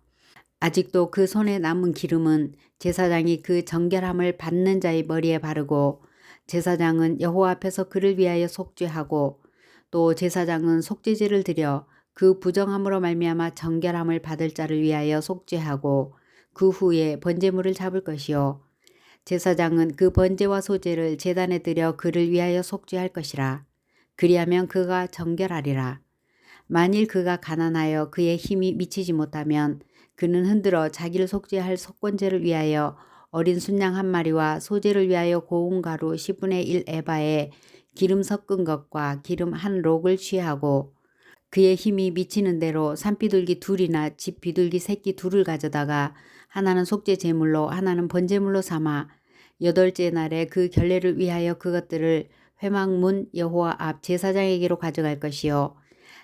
아직도 그 손에 남은 기름은 제사장이 그 정결함을 받는 자의 머리에 바르고 제사장은 여호와 앞에서 그를 위하여 속죄하고 또 제사장은 속죄제를 드려 그 부정함으로 말미암아 정결함을 받을 자를 위하여 속죄하고 그 후에 번제물을 잡을 것이요 제사장은 그 번제와 소제를 제단에 드려 그를 위하여 속죄할 것이라. 그리하면 그가 정결하리라. 만일 그가 가난하여 그의 힘이 미치지 못하면 그는 흔들어 자기를 속죄할 속건제를 위하여 어린 순양 1마리와 소제를 위하여 고운 가루 10분의 1 에바에 기름 섞은 것과 기름 1록을 취하고 그의 힘이 미치는 대로 산비둘기 2이나 집 비둘기 새끼 2를 가져다가 하나는 속죄 제물로 하나는 번제물로 삼아 8째 날에 그 결례를 위하여 그것들을 회막문 여호와 앞 제사장에게로 가져갈 것이요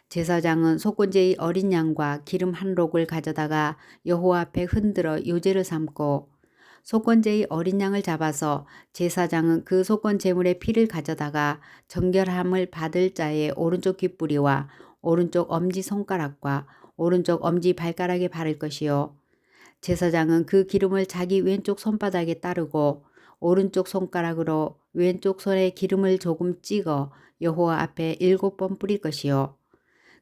제사장은 속건제의 어린 양과 기름 한 록을 가져다가 여호와 앞에 흔들어 요제를 삼고 속건제의 어린 양을 잡아서 제사장은 그 속건 제물의 피를 가져다가 정결함을 받을 자의 오른쪽 귓뿌리와 오른쪽 엄지 손가락과 오른쪽 엄지 발가락에 바를 것이요. 제사장은 그 기름을 자기 왼쪽 손바닥에 따르고 오른쪽 손가락으로 왼쪽 손에 기름을 조금 찍어 여호와 앞에 7번 뿌릴 것이요.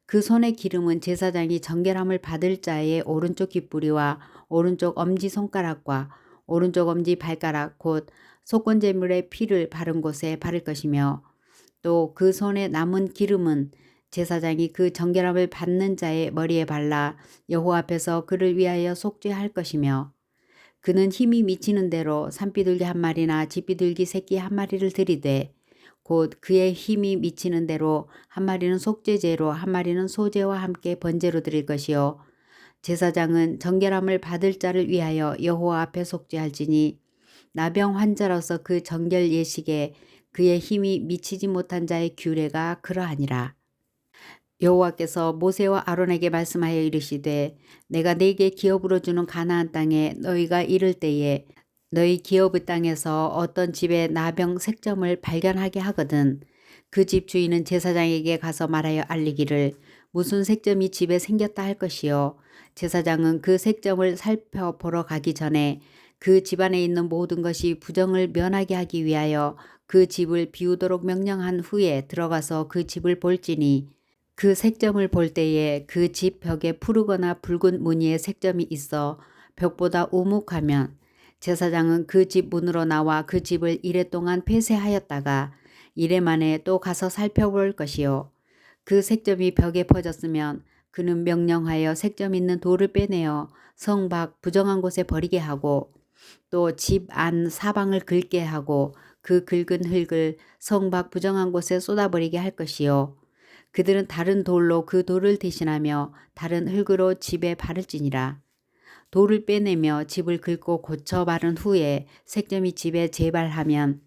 그 손의 기름은 제사장이 정결함을 받을 자의 오른쪽 귓뿌리와 오른쪽 엄지손가락과 오른쪽 엄지 발가락 곧 속건제물의 피를 바른 곳에 바를 것이며 또 그 손에 남은 기름은 제사장이 그 정결함을 받는 자의 머리에 발라 여호와 앞에서 그를 위하여 속죄할 것이며 그는 힘이 미치는 대로 산비둘기 한 마리나 집비둘기 새끼 한 마리를 들이되 곧 그의 힘이 미치는 대로 한 마리는 속죄제로 한 마리는 소제와 함께 번제로 드릴 것이요. 제사장은 정결함을 받을 자를 위하여 여호와 앞에 속죄할지니 나병 환자로서 그 정결 예식에 그의 힘이 미치지 못한 자의 규례가 그러하니라. 여호와께서 모세와 아론에게 말씀하여 이르시되 내가 네게 기업으로 주는 가나안 땅에 너희가 이를 때에 너희 기업의 땅에서 어떤 집에 나병 색점을 발견하게 하거든 그 집 주인은 제사장에게 가서 말하여 알리기를 무슨 색점이 집에 생겼다 할 것이요. 제사장은 그 색점을 살펴보러 가기 전에 그 집안에 있는 모든 것이 부정을 면하게 하기 위하여 그 집을 비우도록 명령한 후에 들어가서 그 집을 볼지니 그 색점을 볼 때에 그 집 벽에 푸르거나 붉은 무늬의 색점이 있어 벽보다 우묵하면 제사장은 그 집 문으로 나와 그 집을 이래 동안 폐쇄하였다가 이래 만에 또 가서 살펴볼 것이요. 그 색점이 벽에 퍼졌으면 그는 명령하여 색점 있는 돌을 빼내어 성 밖 부정한 곳에 버리게 하고 또 집 안 사방을 긁게 하고 그 긁은 흙을 성 밖 부정한 곳에 쏟아버리게 할 것이요. 그들은 다른 돌로 그 돌을 대신하며 다른 흙으로 집에 바를지니라. 돌을 빼내며 집을 긁고 고쳐 바른 후에 색점이 집에 재발하면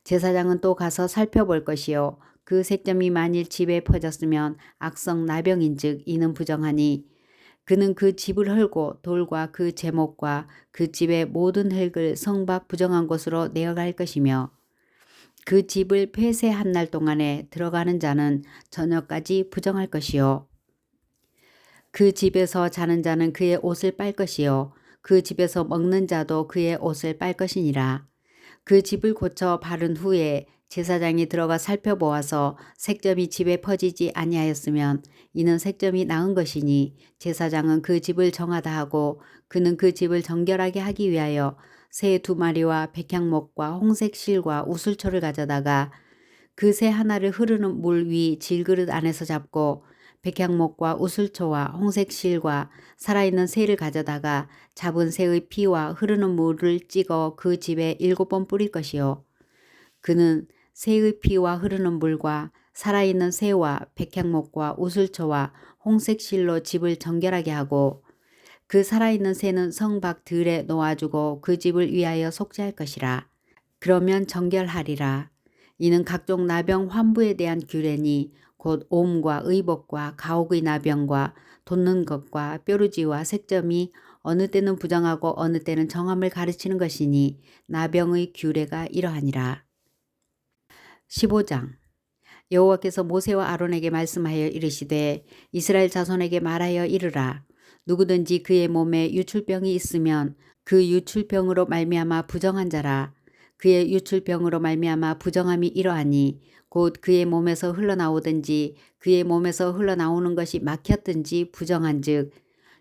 제사장은 또 가서 살펴볼 것이요. 그 색점이 만일 집에 퍼졌으면 악성 나병인즉 이는 부정하니 그는 그 집을 헐고 돌과 그 제목과 그 집의 모든 흙을 성 밖 부정한 곳으로 내어갈 것이며 그 집을 폐쇄한 날 동안에 들어가는 자는 저녁까지 부정할 것이요. 그 집에서 자는 자는 그의 옷을 빨 것이요. 그 집에서 먹는 자도 그의 옷을 빨 것이니라. 그 집을 고쳐 바른 후에 제사장이 들어가 살펴보아서 색점이 집에 퍼지지 아니하였으면 이는 색점이 나은 것이니 제사장은 그 집을 정하다 하고 그는 그 집을 정결하게 하기 위하여 새 2마리와 백향목과 홍색 실과 우슬초를 가져다가 그 새 하나를 흐르는 물 위 질그릇 안에서 잡고 백향목과 우슬초와 홍색 실과 살아있는 새를 가져다가 잡은 새의 피와 흐르는 물을 찍어 그 집에 7번 뿌릴 것이요. 그는 새의 피와 흐르는 물과 살아있는 새와 백향목과 우슬초와 홍색 실로 집을 정결하게 하고 그 살아있는 새는 성 밖 들에 놓아주고 그 집을 위하여 속죄할 것이라. 그러면 정결하리라. 이는 각종 나병 환부에 대한 규례니 곧 옴과 의복과 가옥의 나병과 돋는 것과 뾰루지와 색점이 어느 때는 부정하고 어느 때는 정함을 가르치는 것이니 나병의 규례가 이러하니라. 15장 여호와께서 모세와 아론에게 말씀하여 이르시되 이스라엘 자손에게 말하여 이르라. 누구든지 그의 몸에 유출병이 있으면 그 유출병으로 말미암아 부정한 자라. 그의 유출병으로 말미암아 부정함이 이러하니 곧 그의 몸에서 흘러나오든지 그의 몸에서 흘러나오는 것이 막혔든지 부정한즉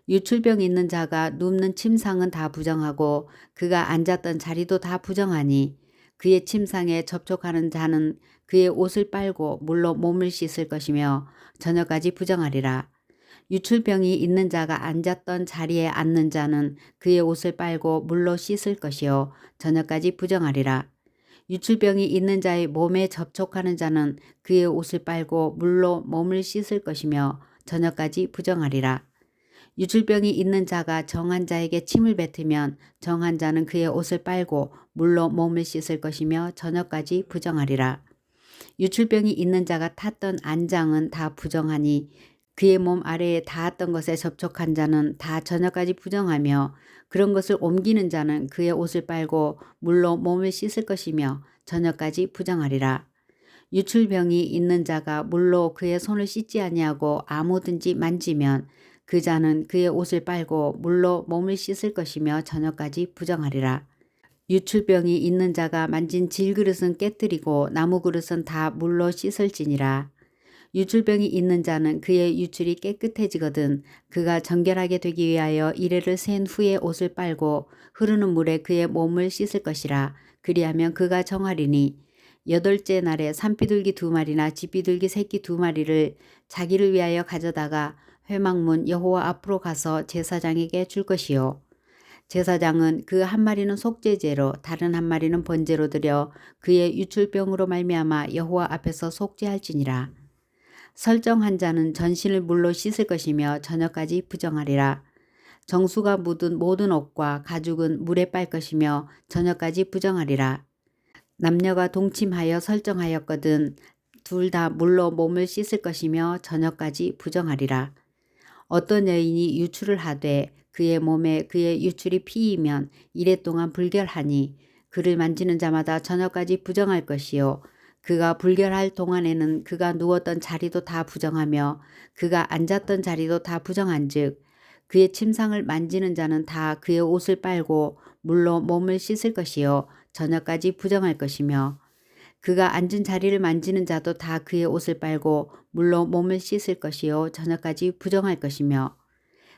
유출병 있는 자가 눕는 침상은 다 부정하고 그가 앉았던 자리도 다 부정하니 그의 침상에 접촉하는 자는 그의 옷을 빨고 물로 몸을 씻을 것이며 저녁까지 부정하리라. 유출병이 있는 자가 앉았던 자리에 앉는 자는 그의 옷을 빨고 물로 씻을 것이요 저녁까지 부정하리라. 유출병이 있는 자의 몸에 접촉하는 자는 그의 옷을 빨고 물로 몸을 씻을 것이며 저녁까지 부정하리라. 유출병이 있는 자가 정한 자에게 침을 뱉으면 정한 자는 그의 옷을 빨고 물로 몸을 씻을 것이며 저녁까지 부정하리라. 유출병이 있는 자가 탔던 안장은 다 부정하니 그의 몸 아래에 닿았던 것에 접촉한 자는 다 저녁까지 부정하며 그런 것을 옮기는 자는 그의 옷을 빨고 물로 몸을 씻을 것이며 저녁까지 부정하리라. 유출병이 있는 자가 물로 그의 손을 씻지 아니하고 아무든지 만지면 그 자는 그의 옷을 빨고 물로 몸을 씻을 것이며 저녁까지 부정하리라. 유출병이 있는 자가 만진 질그릇은 깨뜨리고 나무 그릇은 다 물로 씻을지니라. 유출병이 있는 자는 그의 유출이 깨끗해지거든 그가 정결하게 되기 위하여 이레를 센 후에 옷을 빨고 흐르는 물에 그의 몸을 씻을 것이라. 그리하면 그가 정하리니 여덟째 날에 산비둘기 2마리나 집비둘기 새끼 2마리를 자기를 위하여 가져다가 회막문 여호와 앞으로 가서 제사장에게 줄 것이요. 제사장은 그 한 마리는 속죄제로 다른 한 마리는 번제로 드려 그의 유출병으로 말미암아 여호와 앞에서 속죄할지니라. 설정한 자는 전신을 물로 씻을 것이며 저녁까지 부정하리라. 정수가 묻은 모든 옷과 가죽은 물에 빨 것이며 저녁까지 부정하리라. 남녀가 동침하여 설정하였거든 둘 다 물로 몸을 씻을 것이며 저녁까지 부정하리라. 어떤 여인이 유출을 하되 그의 몸에 그의 유출이 피이면 이레 동안 불결하니 그를 만지는 자마다 저녁까지 부정할 것이요. 그가 불결할 동안에는 그가 누웠던 자리도 다 부정하며 그가 앉았던 자리도 다 부정한즉 그의 침상을 만지는 자는 다 그의 옷을 빨고 물로 몸을 씻을 것이요 저녁까지 부정할 것이며 그가 앉은 자리를 만지는 자도 다 그의 옷을 빨고 물로 몸을 씻을 것이요 저녁까지 부정할 것이며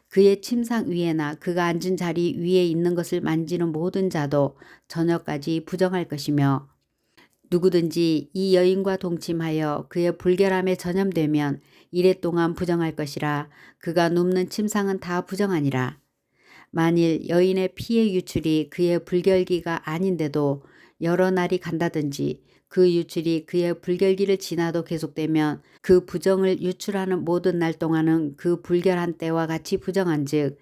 그의 침상 위에나 그가 앉은 자리 위에 있는 것을 만지는 모든 자도 저녁까지 부정할 것이며 누구든지 이 여인과 동침하여 그의 불결함에 전염되면 이레 동안 부정할 것이라. 그가 눕는 침상은 다 부정하니라. 만일 여인의 피의 유출이 그의 불결기가 아닌데도 여러 날이 간다든지 그 유출이 그의 불결기를 지나도 계속되면 그 부정을 유출하는 모든 날 동안은 그 불결한 때와 같이 부정한즉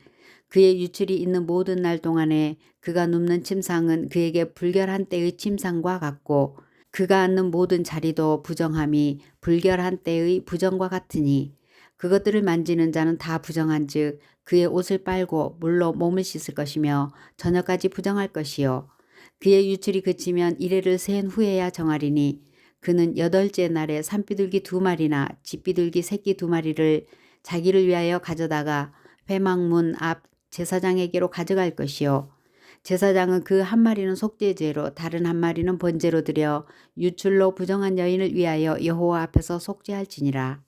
그의 유출이 있는 모든 날 동안에 그가 눕는 침상은 그에게 불결한 때의 침상과 같고 그가 앉는 모든 자리도 부정함이 불결한 때의 부정과 같으니 그것들을 만지는 자는 다 부정한즉 그의 옷을 빨고 물로 몸을 씻을 것이며 저녁까지 부정할 것이요. 그의 유출이 그치면 이레를 센 후에야 정하리니 그는 여덟째 날에 산비둘기 2마리나 집비둘기 새끼 2마리를 자기를 위하여 가져다가 회막문 앞 제사장에게로 가져갈 것이요. 제사장은 그 한 마리는 속죄제로 다른 한 마리는 번제로 드려 유출로 부정한 여인을 위하여 여호와 앞에서 속죄할지니라.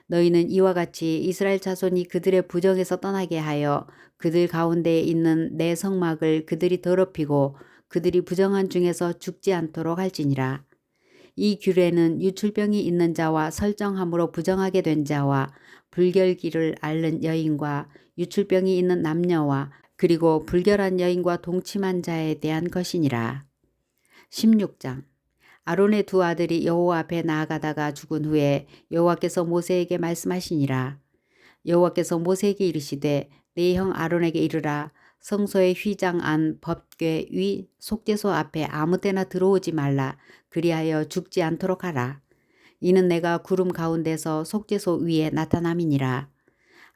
너희는 이와 같이 이스라엘 자손이 그들의 부정에서 떠나게 하여 그들 가운데에 있는 내 성막을 그들이 더럽히고 그들이 부정한 중에서 죽지 않도록 할지니라. 이 규례는 유출병이 있는 자와 설정함으로 부정하게 된 자와 불결기를 앓는 여인과 유출병이 있는 남녀와 그리고 불결한 여인과 동침한 자에 대한 것이니라. 16장 아론의 2 아들이 여호와 앞에 나아가다가 죽은 후에 여호와께서 모세에게 말씀하시니라. 여호와께서 모세에게 이르시되 네 형 아론에게 이르라. 성소의 휘장 안 법궤 위 속죄소 앞에 아무 때나 들어오지 말라. 그리하여 죽지 않도록 하라. 이는 내가 구름 가운데서 속죄소 위에 나타남이니라.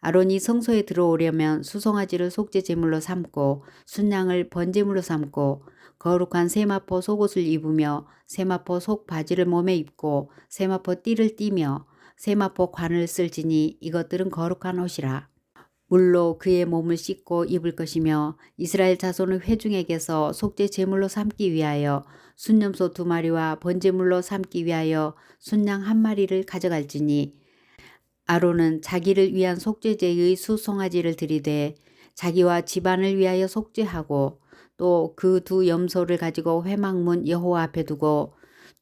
아론이 성소에 들어오려면 수송아지를 속죄 제물로 삼고 순양을 번제물로 삼고 거룩한 세마포 속옷을 입으며 세마포 속 바지를 몸에 입고 세마포 띠를 띠며 세마포 관을 쓸지니 이것들은 거룩한 옷이라. 물로 그의 몸을 씻고 입을 것이며 이스라엘 자손의 회중에게서 속죄 제물로 삼기 위하여 순염소 2마리와 번제물로 삼기 위하여 순양 1마리를 가져갈지니 아론은 자기를 위한 속죄제의 수송아지를 들이되 자기와 집안을 위하여 속죄하고 또 그 2 염소를 가지고 회막문 여호와 앞에 두고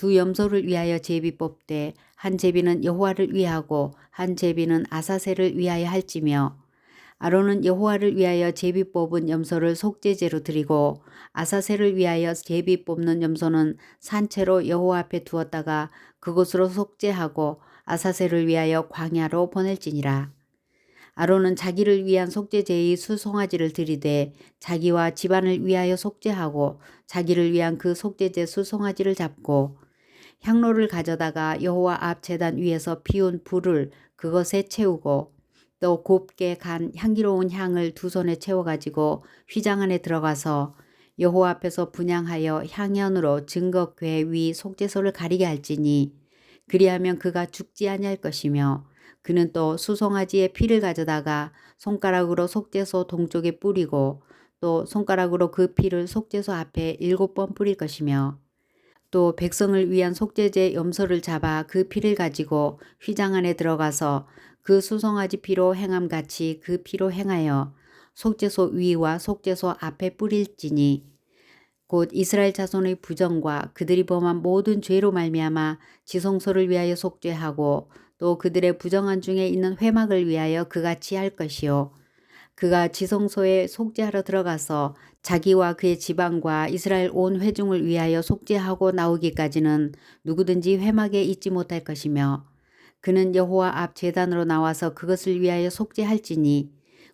2 염소를 위하여 제비 뽑되 한 제비는 여호와를 위하고 한 제비는 아사셀을 위하여 할지며 아론은 여호와를 위하여 제비 뽑은 염소를 속죄제로 드리고 아사셀을 위하여 제비 뽑는 염소는 산채로 여호와 앞에 두었다가 그곳으로 속죄하고 아사셀을 위하여 광야로 보낼지니라. 아론은 자기를 위한 속죄제의 수송아지를 들이되 자기와 집안을 위하여 속죄하고 자기를 위한 그 속죄제 수송아지를 잡고 향로를 가져다가 여호와 앞 제단 위에서 피운 불을 그것에 채우고 또 곱게 간 향기로운 향을 두 손에 채워가지고 휘장 안에 들어가서 여호와 앞에서 분향하여 향연으로 증거궤 위 속죄소를 가리게 할지니 그리하면 그가 죽지 아니할 것이며 그는 또 수송아지의 피를 가져다가 손가락으로 속죄소 동쪽에 뿌리고 또 손가락으로 그 피를 속죄소 앞에 7번 뿌릴 것이며 또 백성을 위한 속죄제 염소를 잡아 그 피를 가지고 휘장 안에 들어가서 그 수송아지 피로 행함같이 그 피로 행하여 속죄소 위와 속죄소 앞에 뿌릴지니 곧 이스라엘 자손의 부정과 그들이 범한 모든 죄로 말미암아 지성소를 위하여 속죄하고 또 그들의 부정한 중에 있는 회막을 위하여 그같이 할 것이요 그가 지성소에 속죄하러 들어가서 자기와 그의 지방과 이스라엘 온 회중을 위하여 속죄하고 나오기까지는 누구든지 회막에 있지 못할 것이며 그는 여호와 앞 제단으로 나와서 그것을 위하여 속죄할지니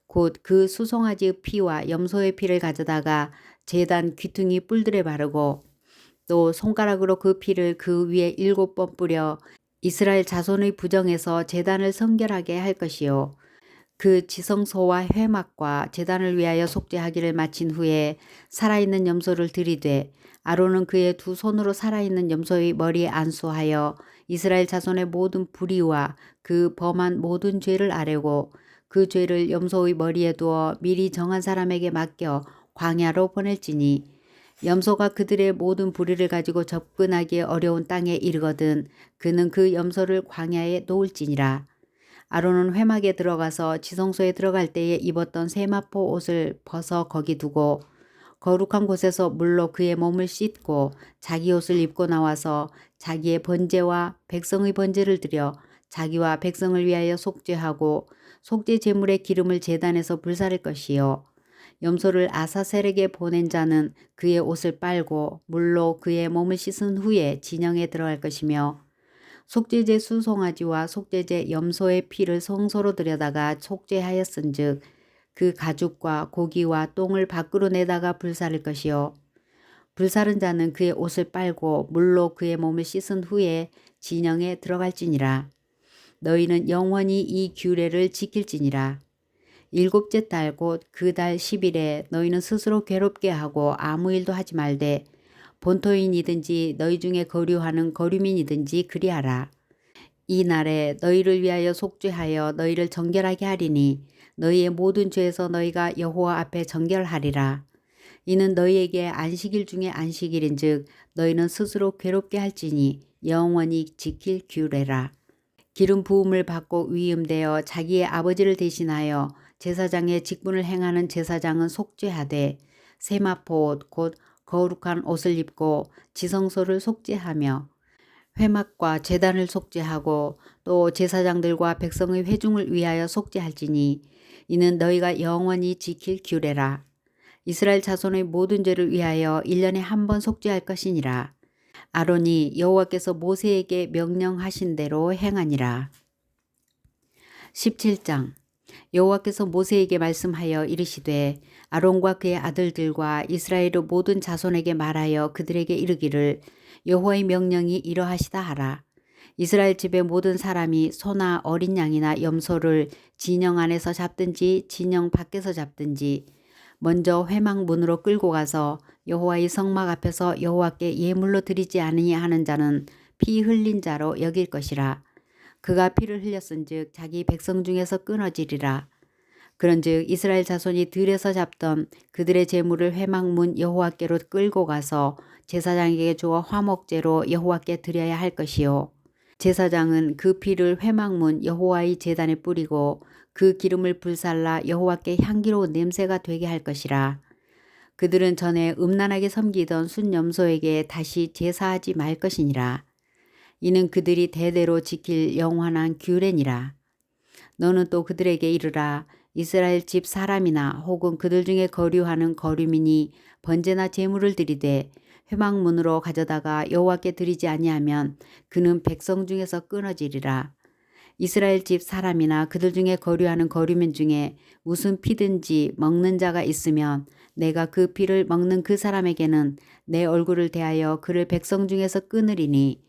곧 그 수송아지의 피와 염소의 피를 가져다가 제단 귀퉁이 뿔들에 바르고 또 손가락으로 그 피를 그 위에 7번 뿌려 이스라엘 자손의 부정에서 제단을 성결하게 할 것이요 그 지성소와 회막과 제단을 위하여 속죄하기를 마친 후에 살아있는 염소를 들이되 아론은 그의 두 손으로 살아있는 염소의 머리에 안수하여 이스라엘 자손의 모든 불의와 그 범한 모든 죄를 아뢰고 그 죄를 염소의 머리에 두어 미리 정한 사람에게 맡겨 광야로 보낼지니 염소가 그들의 모든 불의를 가지고 접근하기 어려운 땅에 이르거든 그는 그 염소를 광야에 놓을지니라. 아론은 회막에 들어가서 지성소에 들어갈 때에 입었던 세마포 옷을 벗어 거기 두고 거룩한 곳에서 물로 그의 몸을 씻고 자기 옷을 입고 나와서 자기의 번제와 백성의 번제를 드려 자기와 백성을 위하여 속죄하고 속죄 제물의 기름을 제단에서 불사를 것이요 염소를 아사셀에게 보낸 자는 그의 옷을 빨고 물로 그의 몸을 씻은 후에 진영에 들어갈 것이며 속죄제 수송아지와 속죄제 염소의 피를 성소로 들여다가 속죄하였은즉 그 가죽과 고기와 똥을 밖으로 내다가 불사를 것이요 불사른 자는 그의 옷을 빨고 물로 그의 몸을 씻은 후에 진영에 들어갈지니라. 너희는 영원히 이 규례를 지킬지니라. 7째 달 곧 그 달 10일에 너희는 스스로 괴롭게 하고 아무 일도 하지 말되 본토인이든지 너희 중에 거류하는 거류민이든지 그리하라. 이 날에 너희를 위하여 속죄하여 너희를 정결하게 하리니 너희의 모든 죄에서 너희가 여호와 앞에 정결하리라. 이는 너희에게 안식일 중에 안식일인즉 너희는 스스로 괴롭게 할지니 영원히 지킬 규례라. 기름 부음을 받고 위임되어 자기의 아버지를 대신하여 제사장의 직분을 행하는 제사장은 속죄하되 세마포 옷 곧 거룩한 옷을 입고 지성소를 속죄하며 회막과 제단을 속죄하고 또 제사장들과 백성의 회중을 위하여 속죄할지니 이는 너희가 영원히 지킬 규례라. 이스라엘 자손의 모든 죄를 위하여 1년에 한 번 속죄할 것이니라. 아론이 여호와께서 모세에게 명령하신 대로 행하니라. 17장 여호와께서 모세에게 말씀하여 이르시되 아론과 그의 아들들과 이스라엘의 모든 자손에게 말하여 그들에게 이르기를 여호와의 명령이 이러하시다 하라. 이스라엘 집의 모든 사람이 소나 어린 양이나 염소를 진영 안에서 잡든지 진영 밖에서 잡든지 먼저 회막 문으로 끌고 가서 여호와의 성막 앞에서 여호와께 예물로 드리지 않으니 하는 자는 피 흘린 자로 여길 것이라. 그가 피를 흘렸은즉 자기 백성 중에서 끊어지리라. 그런즉 이스라엘 자손이 들에서 잡던 그들의 제물을 회막문 여호와께로 끌고 가서 제사장에게 주어 화목제로 여호와께 드려야 할 것이요 제사장은 그 피를 회막문 여호와의 제단에 뿌리고 그 기름을 불살라 여호와께 향기로운 냄새가 되게 할 것이라. 그들은 전에 음란하게 섬기던 순염소에게 다시 제사하지 말 것이니라. 이는 그들이 대대로 지킬 영원한 규례니라. 너는 또 그들에게 이르라. 이스라엘 집 사람이나 혹은 그들 중에 거류하는 거류민이 번제나 제물을 드리되 회막문으로 가져다가 여호와께 드리지 아니하면 그는 백성 중에서 끊어지리라. 이스라엘 집 사람이나 그들 중에 거류하는 거류민 중에 무슨 피든지 먹는 자가 있으면 내가 그 피를 먹는 그 사람에게는 내 얼굴을 대하여 그를 백성 중에서 끊으리니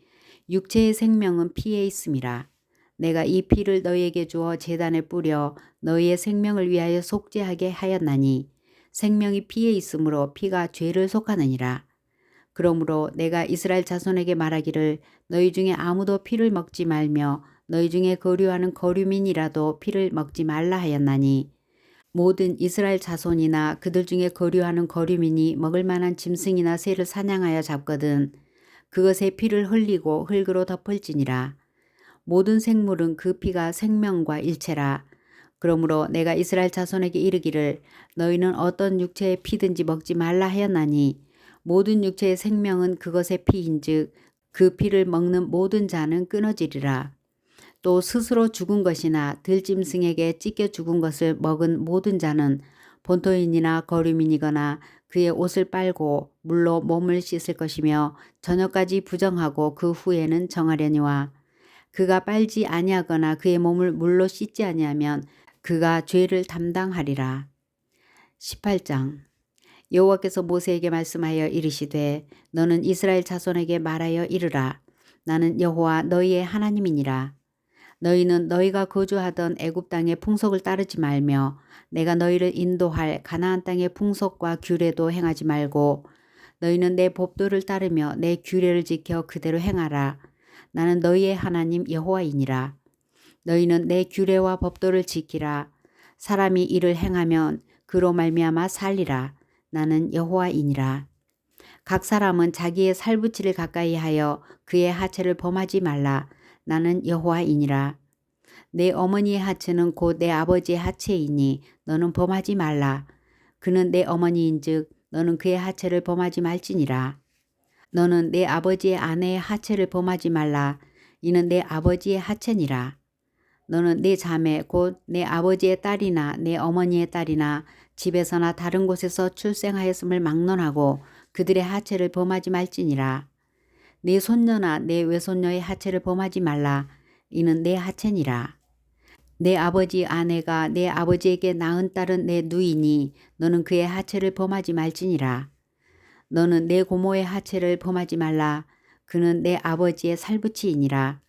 육체의 생명은 피에 있음이라. 내가 이 피를 너희에게 주어 제단에 뿌려 너희의 생명을 위하여 속죄하게 하였나니 생명이 피에 있으므로 피가 죄를 속하느니라. 그러므로 내가 이스라엘 자손에게 말하기를 너희 중에 아무도 피를 먹지 말며 너희 중에 거류하는 거류민이라도 피를 먹지 말라 하였나니 모든 이스라엘 자손이나 그들 중에 거류하는 거류민이 먹을 만한 짐승이나 새를 사냥하여 잡거든 그것의 피를 흘리고 흙으로 덮을지니라. 모든 생물은 그 피가 생명과 일체라. 그러므로 내가 이스라엘 자손에게 이르기를 너희는 어떤 육체의 피든지 먹지 말라 하였나니 모든 육체의 생명은 그것의 피인즉 그 피를 먹는 모든 자는 끊어지리라. 또 스스로 죽은 것이나 들짐승에게 찢겨 죽은 것을 먹은 모든 자는 본토인이나 거류민이거나 그의 옷을 빨고 물로 몸을 씻을 것이며 저녁까지 부정하고 그 후에는 정하려니와 그가 빨지 아니하거나 그의 몸을 물로 씻지 아니하면 그가 죄를 담당하리라. 18장 여호와께서 모세에게 말씀하여 이르시되 너는 이스라엘 자손에게 말하여 이르라. 나는 여호와 너희의 하나님이니라. 너희는 너희가 거주하던 애굽 땅의 풍속을 따르지 말며 내가 너희를 인도할 가나안 땅의 풍속과 규례도 행하지 말고 너희는 내 법도를 따르며 내 규례를 지켜 그대로 행하라. 나는 너희의 하나님 여호와이니라. 너희는 내 규례와 법도를 지키라. 사람이 이를 행하면 그로 말미암아 살리라. 나는 여호와이니라. 각 사람은 자기의 살붙이를 가까이 하여 그의 하체를 범하지 말라. 나는 여호와이니라. 내 어머니의 하체는 곧 내 아버지의 하체이니 너는 범하지 말라. 그는 내 어머니인즉 너는 그의 하체를 범하지 말지니라. 너는 내 아버지의 아내의 하체를 범하지 말라. 이는 내 아버지의 하체니라. 너는 내 자매 곧 내 아버지의 딸이나 내 어머니의 딸이나 집에서나 다른 곳에서 출생하였음을 막론하고 그들의 하체를 범하지 말지니라. 내 손녀나 내 외손녀의 하체를 범하지 말라. 이는 내 하체니라. 내 아버지 아내가 내 아버지에게 낳은 딸은 내 누이니 너는 그의 하체를 범하지 말지니라. 너는 내 고모의 하체를 범하지 말라. 그는 내 아버지의 살붙이이니라.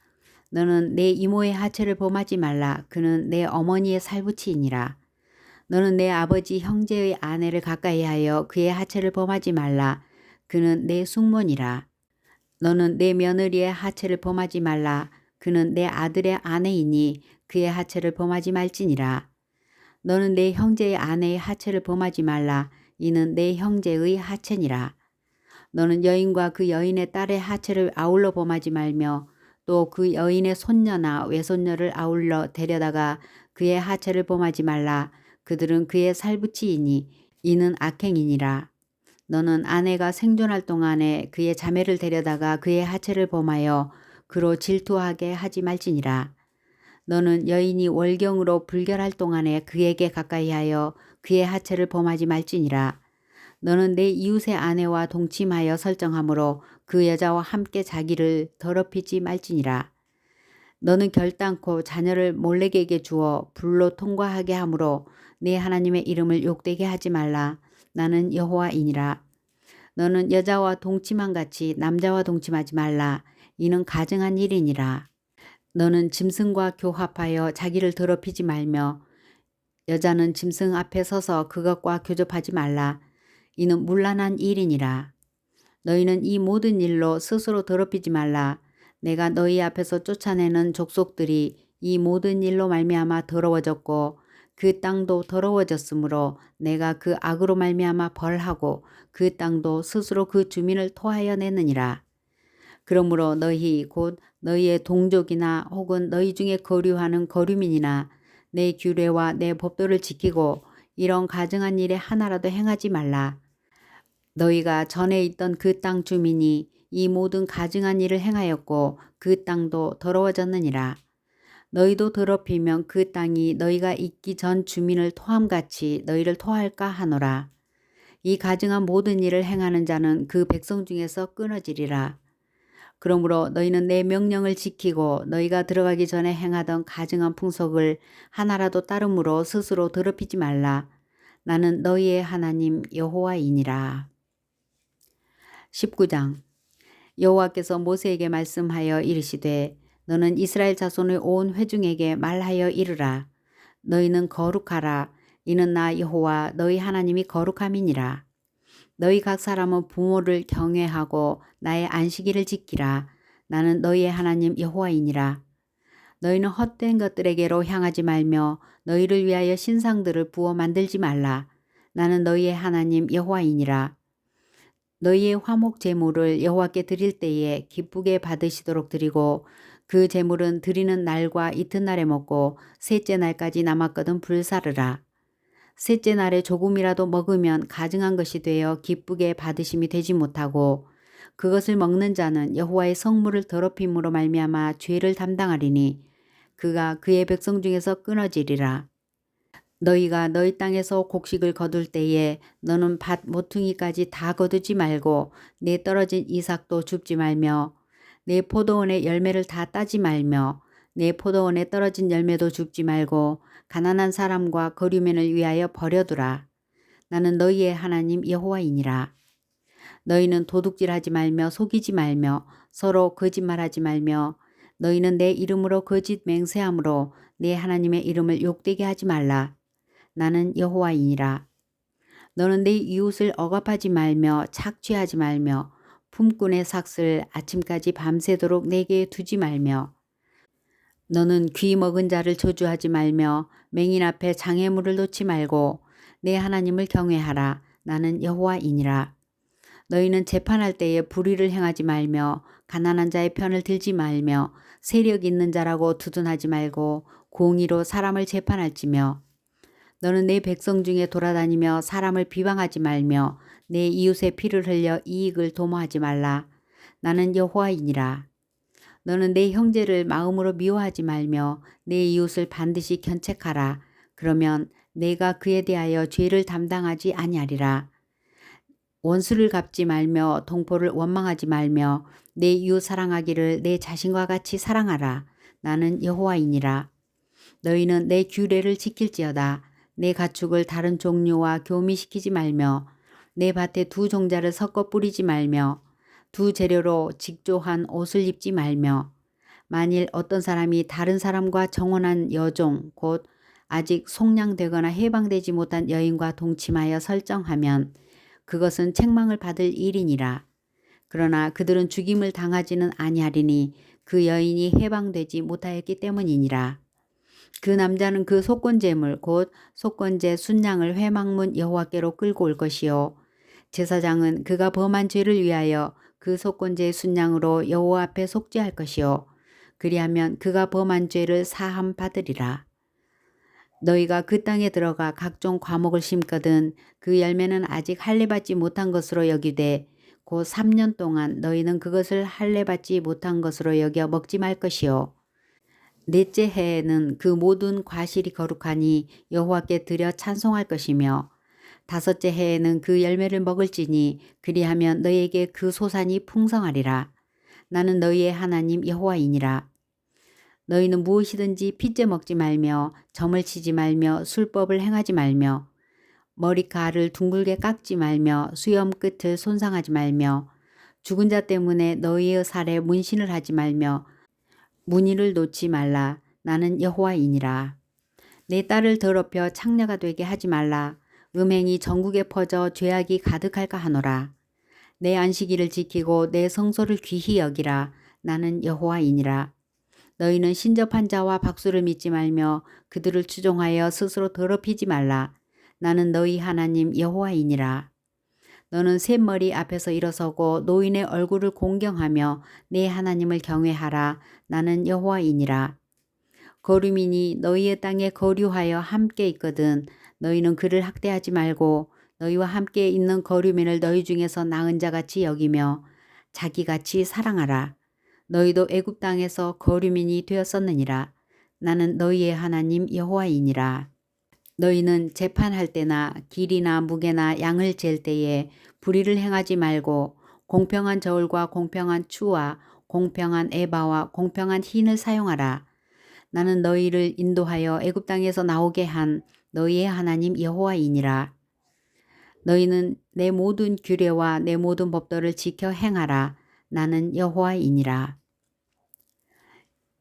너는 내 이모의 하체를 범하지 말라. 그는 내 어머니의 살붙이이니라. 너는 내 아버지 형제의 아내를 가까이 하여 그의 하체를 범하지 말라. 그는 내 숙모니라. 너는 내 며느리의 하체를 범하지 말라. 그는 내 아들의 아내이니 그의 하체를 범하지 말지니라. 너는 내 형제의 아내의 하체를 범하지 말라. 이는 내 형제의 하체니라. 너는 여인과 그 여인의 딸의 하체를 아울러 범하지 말며 또 그 여인의 손녀나 외손녀를 아울러 데려다가 그의 하체를 범하지 말라. 그들은 그의 살붙이이니 이는 악행이니라. 너는 아내가 생존할 동안에 그의 자매를 데려다가 그의 하체를 범하여 그로 질투하게 하지 말지니라. 너는 여인이 월경으로 불결할 동안에 그에게 가까이 하여 그의 하체를 범하지 말지니라. 너는 내 이웃의 아내와 동침하여 설정하므로 그 여자와 함께 자기를 더럽히지 말지니라. 너는 결단코 자녀를 몰래에게 주어 불로 통과하게 하므로 내 하나님의 이름을 욕되게 하지 말라. 나는 여호와이니라. 너는 여자와 동침한 같이 남자와 동침하지 말라. 이는 가증한 일이니라. 너는 짐승과 교합하여 자기를 더럽히지 말며 여자는 짐승 앞에 서서 그것과 교접하지 말라. 이는 문란한 일이니라. 너희는 이 모든 일로 스스로 더럽히지 말라. 내가 너희 앞에서 쫓아내는 족속들이 이 모든 일로 말미암아 더러워졌고 그 땅도 더러워졌으므로 내가 그 악으로 말미암아 벌하고 그 땅도 스스로 그 주민을 토하여 내느니라. 그러므로 너희 곧 너희의 동족이나 혹은 너희 중에 거류하는 거류민이나 내 규례와 내 법도를 지키고 이런 가증한 일에 하나라도 행하지 말라. 너희가 전에 있던 그 땅 주민이 이 모든 가증한 일을 행하였고 그 땅도 더러워졌느니라. 너희도 더럽히면 그 땅이 너희가 있기 전 주민을 토함같이 너희를 토할까 하노라. 이 가증한 모든 일을 행하는 자는 그 백성 중에서 끊어지리라. 그러므로 너희는 내 명령을 지키고 너희가 들어가기 전에 행하던 가증한 풍속을 하나라도 따름으로 스스로 더럽히지 말라. 나는 너희의 하나님 여호와이니라. 19장 여호와께서 모세에게 말씀하여 이르시되 너는 이스라엘 자손의 온 회중에게 말하여 이르라. 너희는 거룩하라. 이는 나 여호와 너희 하나님이 거룩함이니라. 너희 각 사람은 부모를 경외하고 나의 안식일을 지키라. 나는 너희의 하나님 여호와이니라. 너희는 헛된 것들에게로 향하지 말며 너희를 위하여 신상들을 부어 만들지 말라. 나는 너희의 하나님 여호와이니라. 너희의 화목 제물을 여호와께 드릴 때에 기쁘게 받으시도록 드리고 그 제물은 드리는 날과 이튿날에 먹고 셋째 날까지 남았거든 불사르라. 셋째 날에 조금이라도 먹으면 가증한 것이 되어 기쁘게 받으심이 되지 못하고 그것을 먹는 자는 여호와의 성물을 더럽힘으로 말미암아 죄를 담당하리니 그가 그의 백성 중에서 끊어지리라. 너희가 너희 땅에서 곡식을 거둘 때에 너는 밭 모퉁이까지 다 거두지 말고 내 떨어진 이삭도 줍지 말며 내 포도원의 열매를 다 따지 말며 내 포도원에 떨어진 열매도 줍지 말고 가난한 사람과 거류민을 위하여 버려두라. 나는 너희의 하나님 여호와이니라. 너희는 도둑질하지 말며 속이지 말며 서로 거짓말하지 말며 너희는 내 이름으로 거짓 맹세함으로 내 하나님의 이름을 욕되게 하지 말라. 나는 여호와이니라. 너는 내 이웃을 억압하지 말며 착취하지 말며 품꾼의 삭슬 아침까지 밤새도록 내게 두지 말며 너는 귀 먹은 자를 저주하지 말며 맹인 앞에 장애물을 놓지 말고 내 하나님을 경외하라. 나는 여호와이니라. 너희는 재판할 때에 불의를 행하지 말며 가난한 자의 편을 들지 말며 세력 있는 자라고 두둔하지 말고 공의로 사람을 재판할지며 너는 내 백성 중에 돌아다니며 사람을 비방하지 말며 내 이웃의 피를 흘려 이익을 도모하지 말라. 나는 여호와이니라. 너는 내 형제를 마음으로 미워하지 말며 내 이웃을 반드시 견책하라. 그러면 내가 그에 대하여 죄를 담당하지 아니하리라. 원수를 갚지 말며 동포를 원망하지 말며 내 이웃 사랑하기를 내 자신과 같이 사랑하라. 나는 여호와이니라. 너희는 내 규례를 지킬지어다. 내 가축을 다른 종류와 교미시키지 말며 내 밭에 두 종자를 섞어 뿌리지 말며 두 재료로 직조한 옷을 입지 말며 만일 어떤 사람이 다른 사람과 정혼한 여종 곧 아직 속량되거나 해방되지 못한 여인과 동침하여 설정하면 그것은 책망을 받을 일이니라. 그러나 그들은 죽임을 당하지는 아니하리니 그 여인이 해방되지 못하였기 때문이니라. 그 남자는 그 속건제물 곧 속건제 순양을 회막문 여호와께로 끌고 올 것이요 제사장은 그가 범한 죄를 위하여 그 속건제의 순양으로 여호와 앞에 속죄할 것이요 그리하면 그가 범한 죄를 사함 받으리라. 너희가 그 땅에 들어가 각종 과목을 심거든 그 열매는 아직 할례받지 못한 것으로 여기되 곧 3년 동안 너희는 그것을 할례받지 못한 것으로 여겨 먹지 말 것이요 넷째 해에는 그 모든 과실이 거룩하니 여호와께 드려 찬송할 것이며 다섯째 해에는 그 열매를 먹을지니 그리하면 너희에게 그 소산이 풍성하리라. 나는 너희의 하나님 여호와이니라. 너희는 무엇이든지 핏째 먹지 말며 점을 치지 말며 술법을 행하지 말며 머리카락을 둥글게 깎지 말며 수염 끝을 손상하지 말며 죽은 자 때문에 너희의 살에 문신을 하지 말며 문의를 놓지 말라. 나는 여호와이니라. 내 딸을 더럽혀 창녀가 되게 하지 말라. 음행이 전국에 퍼져 죄악이 가득할까 하노라. 내 안식일을 지키고 내 성소를 귀히 여기라. 나는 여호와이니라. 너희는 신접한 자와 박수를 믿지 말며 그들을 추종하여 스스로 더럽히지 말라. 나는 너희 하나님 여호와이니라. 너는 샘머리 앞에서 일어서고 노인의 얼굴을 공경하며 내 하나님을 경외하라. 나는 여호와이니라. 거류민이 너희의 땅에 거류하여 함께 있거든 너희는 그를 학대하지 말고 너희와 함께 있는 거류민을 너희 중에서 나은 자같이 여기며 자기같이 사랑하라. 너희도 애굽 땅에서 거류민이 되었었느니라. 나는 너희의 하나님 여호와이니라. 너희는 재판할 때나 길이나 무게나 양을 잴 때에 불의를 행하지 말고 공평한 저울과 공평한 추와 공평한 에바와 공평한 흰을 사용하라. 나는 너희를 인도하여 애굽 땅에서 나오게 한 너희의 하나님 여호와이니라. 너희는 내 모든 규례와 내 모든 법도를 지켜 행하라. 나는 여호와이니라.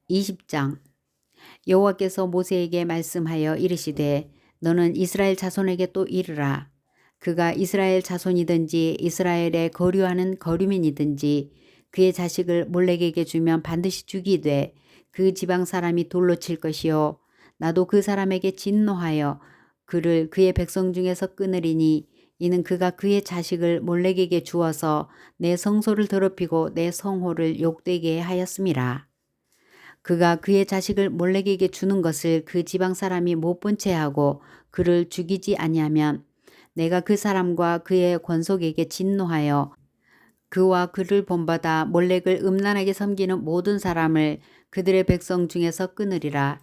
20장 여호와께서 모세에게 말씀하여 이르시되 너는 이스라엘 자손에게 또 이르라. 그가 이스라엘 자손이든지 이스라엘에 거류하는 거류민이든지 그의 자식을 몰렉에게 주면 반드시 죽이되 그 지방 사람이 돌로 칠 것이요 나도 그 사람에게 진노하여 그를 그의 백성 중에서 끊으리니 이는 그가 그의 자식을 몰렉에게 주어서 내 성소를 더럽히고 내 성호를 욕되게 하였음이라. 그가 그의 자식을 몰렉에게 주는 것을 그 지방 사람이 못 본 채 하고 그를 죽이지 아니하면 내가 그 사람과 그의 권속에게 진노하여 그와 그를 본받아 몰렉을 음란하게 섬기는 모든 사람을 그들의 백성 중에서 끊으리라.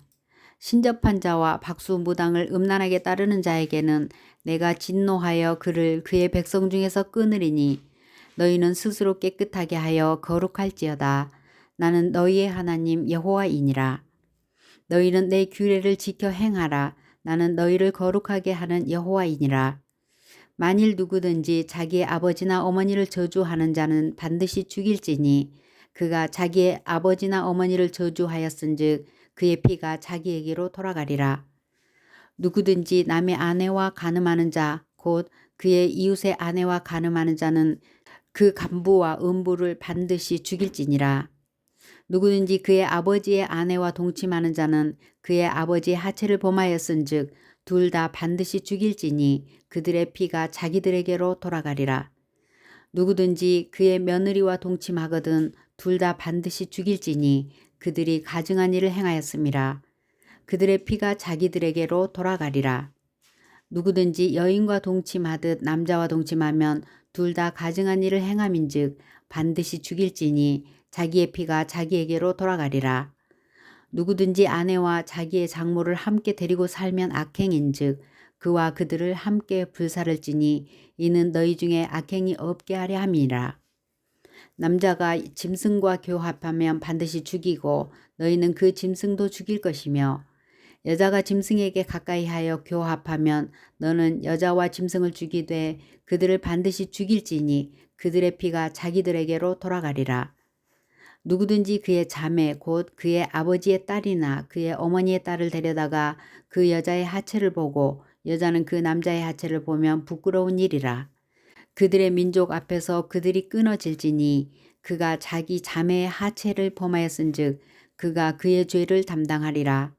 신접한 자와 박수무당을 음란하게 따르는 자에게는 내가 진노하여 그를 그의 백성 중에서 끊으리니 너희는 스스로 깨끗하게 하여 거룩할지어다. 나는 너희의 하나님 여호와이니라. 너희는 내 규례를 지켜 행하라. 나는 너희를 거룩하게 하는 여호와이니라. 만일 누구든지 자기의 아버지나 어머니를 저주하는 자는 반드시 죽일지니 그가 자기의 아버지나 어머니를 저주하였은즉 그의 피가 자기에게로 돌아가리라. 누구든지 남의 아내와 간음하는 자 곧 그의 이웃의 아내와 간음하는 자는 그 간부와 음부를 반드시 죽일지니라. 누구든지 그의 아버지의 아내와 동침하는 자는 그의 아버지의 하체를 범하였은즉 둘 다 반드시 죽일지니 그들의 피가 자기들에게로 돌아가리라. 누구든지 그의 며느리와 동침하거든 둘 다 반드시 죽일지니 그들이 가증한 일을 행하였음이라. 그들의 피가 자기들에게로 돌아가리라. 누구든지 여인과 동침하듯 남자와 동침하면 둘 다 가증한 일을 행함인즉 반드시 죽일지니 자기의 피가 자기에게로 돌아가리라. 누구든지 아내와 자기의 장모를 함께 데리고 살면 악행인즉 그와 그들을 함께 불살을지니 이는 너희 중에 악행이 없게 하려 함이라. 남자가 짐승과 교합하면 반드시 죽이고 너희는 그 짐승도 죽일 것이며 여자가 짐승에게 가까이 하여 교합하면 너는 여자와 짐승을 죽이되 그들을 반드시 죽일지니 그들의 피가 자기들에게로 돌아가리라. 누구든지 그의 자매 곧 그의 아버지의 딸이나 그의 어머니의 딸을 데려다가 그 여자의 하체를 보고 여자는 그 남자의 하체를 보면 부끄러운 일이라. 그들의 민족 앞에서 그들이 끊어질지니 그가 자기 자매의 하체를 범하였은즉 그가 그의 죄를 담당하리라.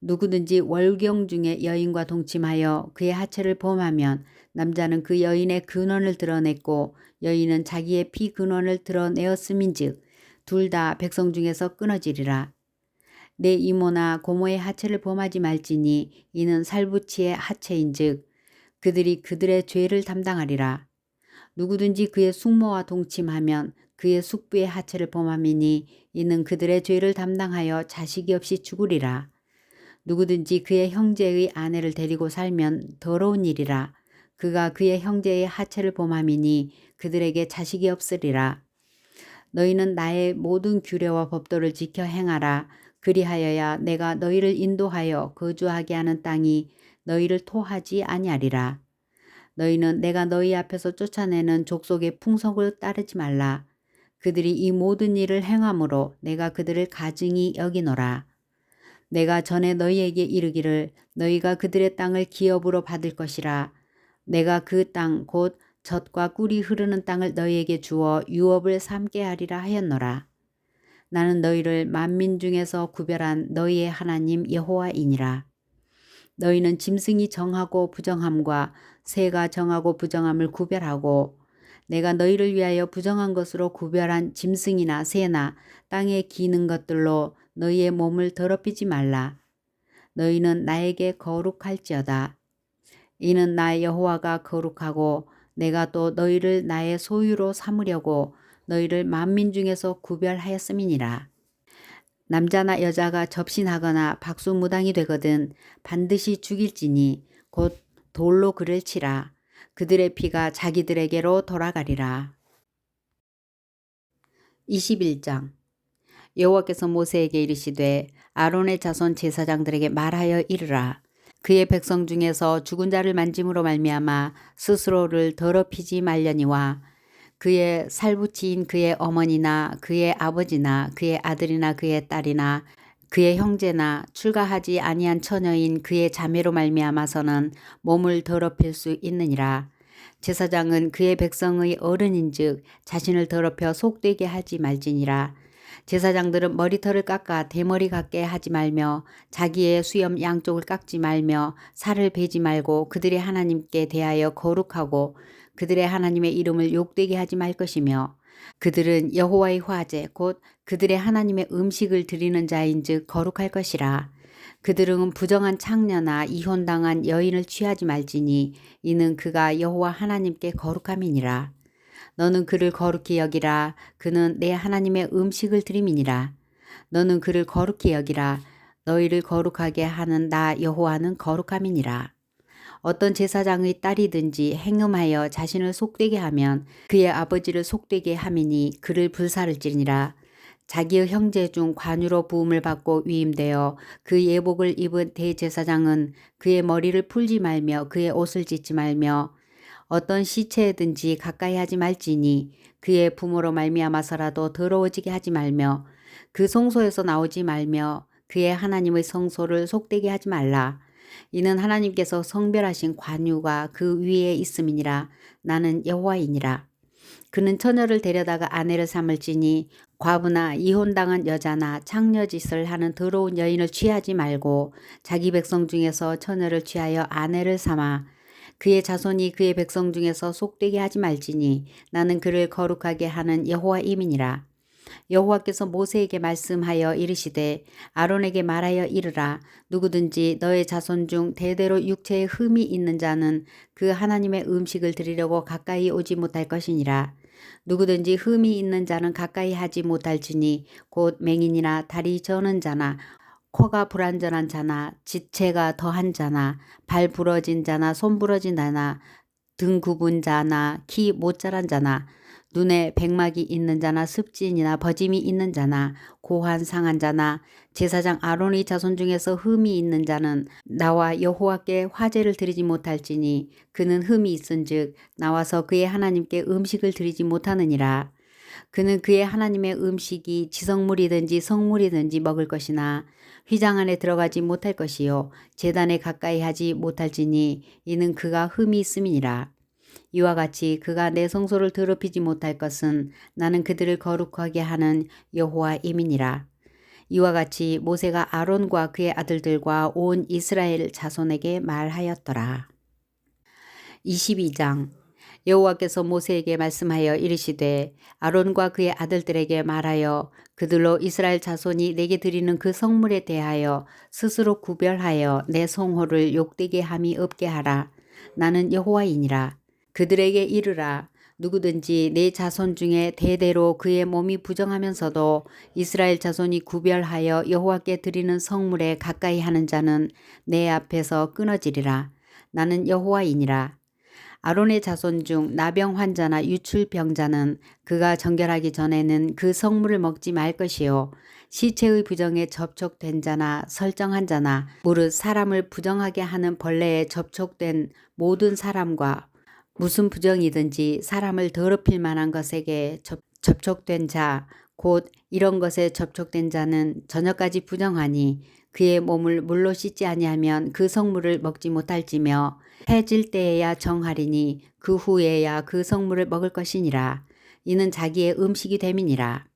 누구든지 월경 중에 여인과 동침하여 그의 하체를 범하면 남자는 그 여인의 근원을 드러냈고 여인은 자기의 피 근원을 드러내었음인즉 둘 다 백성 중에서 끊어지리라. 내 이모나 고모의 하체를 범하지 말지니 이는 살부치의 하체인즉 그들이 그들의 죄를 담당하리라. 누구든지 그의 숙모와 동침하면 그의 숙부의 하체를 범함이니 이는 그들의 죄를 담당하여 자식이 없이 죽으리라. 누구든지 그의 형제의 아내를 데리고 살면 더러운 일이라. 그가 그의 형제의 하체를 범함이니 그들에게 자식이 없으리라. 너희는 나의 모든 규례와 법도를 지켜 행하라. 그리하여야 내가 너희를 인도하여 거주하게 하는 땅이 너희를 토하지 아니하리라. 너희는 내가 너희 앞에서 쫓아내는 족속의 풍속을 따르지 말라. 그들이 이 모든 일을 행함으로 내가 그들을 가증히 여기노라. 내가 전에 너희에게 이르기를 너희가 그들의 땅을 기업으로 받을 것이라. 내가 그 땅 곧 젖과 꿀이 흐르는 땅을 너희에게 주어 유업을 삼게 하리라 하였노라. 나는 너희를 만민 중에서 구별한 너희의 하나님 여호와이니라. 너희는 짐승이 정하고 부정함과 새가 정하고 부정함을 구별하고 내가 너희를 위하여 부정한 것으로 구별한 짐승이나 새나 땅에 기는 것들로 너희의 몸을 더럽히지 말라. 너희는 나에게 거룩할지어다. 이는 나 여호와가 거룩하고 내가 또 너희를 나의 소유로 삼으려고 너희를 만민 중에서 구별하였음이니라. 남자나 여자가 접신하거나 박수무당이 되거든 반드시 죽일지니 곧 돌로 그를 치라. 그들의 피가 자기들에게로 돌아가리라. 21장 여호와께서 모세에게 이르시되 아론의 자손 제사장들에게 말하여 이르라. 그의 백성 중에서 죽은 자를 만짐으로 말미암아 스스로를 더럽히지 말려니와 그의 살부치인 그의 어머니나 그의 아버지나 그의 아들이나 그의 딸이나 그의 형제나 출가하지 아니한 처녀인 그의 자매로 말미암아서는 몸을 더럽힐 수 있느니라. 제사장은 그의 백성의 어른인즉 자신을 더럽혀 속되게 하지 말지니라. 제사장들은 머리털을 깎아 대머리 같게 하지 말며 자기의 수염 양쪽을 깎지 말며 살을 베지 말고 그들의 하나님께 대하여 거룩하고 그들의 하나님의 이름을 욕되게 하지 말 것이며 그들은 여호와의 화제 곧 그들의 하나님의 음식을 드리는 자인즉 거룩할 것이라. 그들은 부정한 창녀나 이혼당한 여인을 취하지 말지니 이는 그가 여호와 하나님께 거룩함이니라. 너는 그를 거룩히 여기라. 그는 내 하나님의 음식을 드림이니라. 너는 그를 거룩히 여기라. 너희를 거룩하게 하는 나 여호와는 거룩함이니라. 어떤 제사장의 딸이든지 행음하여 자신을 속되게 하면 그의 아버지를 속되게 함이니 그를 불살을지니라. 자기의 형제 중 관유로 부음을 받고 위임되어 그 예복을 입은 대제사장은 그의 머리를 풀지 말며 그의 옷을 찢지 말며 어떤 시체든지 가까이 하지 말지니 그의 부모로 말미암아서라도 더러워지게 하지 말며 그 성소에서 나오지 말며 그의 하나님의 성소를 속되게 하지 말라. 이는 하나님께서 성별하신 관유가 그 위에 있음이니라. 나는 여호와이니라. 그는 처녀를 데려다가 아내를 삼을지니 과부나 이혼당한 여자나 창녀짓을 하는 더러운 여인을 취하지 말고 자기 백성 중에서 처녀를 취하여 아내를 삼아 그의 자손이 그의 백성 중에서 속되게 하지 말지니 나는 그를 거룩하게 하는 여호와임이니라. 여호와께서 모세에게 말씀하여 이르시되 아론에게 말하여 이르라. 누구든지 너의 자손 중 대대로 육체에 흠이 있는 자는 그 하나님의 음식을 드리려고 가까이 오지 못할 것이니라. 누구든지 흠이 있는 자는 가까이 하지 못할지니 곧 맹인이나 다리 저는 자나 코가 불완전한 자나 지체가 더한 자나 발 부러진 자나 손 부러진 자나 등 굽은 자나 키 못 자란 자나 눈에 백막이 있는 자나 습진이나 버짐이 있는 자나 고환 상한 자나 제사장 아론의 자손 중에서 흠이 있는 자는 나와 여호와께 화제를 드리지 못할지니 그는 흠이 있은즉 나와서 그의 하나님께 음식을 드리지 못하느니라. 그는 그의 하나님의 음식이 지성물이든지 성물이든지 먹을 것이나 휘장 안에 들어가지 못할 것이요 제단에 가까이 하지 못할지니 이는 그가 흠이 있음이니라. 이와 같이 그가 내 성소를 더럽히지 못할 것은 나는 그들을 거룩하게 하는 여호와임이니라. 이와 같이 모세가 아론과 그의 아들들과 온 이스라엘 자손에게 말하였더라. 22장 여호와께서 모세에게 말씀하여 이르시되 아론과 그의 아들들에게 말하여 그들로 이스라엘 자손이 내게 드리는 그 성물에 대하여 스스로 구별하여 내 성호를 욕되게 함이 없게 하라. 나는 여호와이니라. 그들에게 이르라. 누구든지 내 자손 중에 대대로 그의 몸이 부정하면서도 이스라엘 자손이 구별하여 여호와께 드리는 성물에 가까이 하는 자는 내 앞에서 끊어지리라. 나는 여호와이니라. 아론의 자손 중 나병 환자나 유출병자는 그가 정결하기 전에는 그 성물을 먹지 말 것이요 시체의 부정에 접촉된 자나 설정한 자나 무릇 사람을 부정하게 하는 벌레에 접촉된 모든 사람과 무슨 부정이든지 사람을 더럽힐 만한 것에게 접촉된 자 곧 이런 것에 접촉된 자는 저녁까지 부정하니 그의 몸을 물로 씻지 아니하면 그 성물을 먹지 못할지며 해질 때에야 정하리니 그 후에야 그 성물을 먹을 것이니라. 이는 자기의 음식이 됨이니라.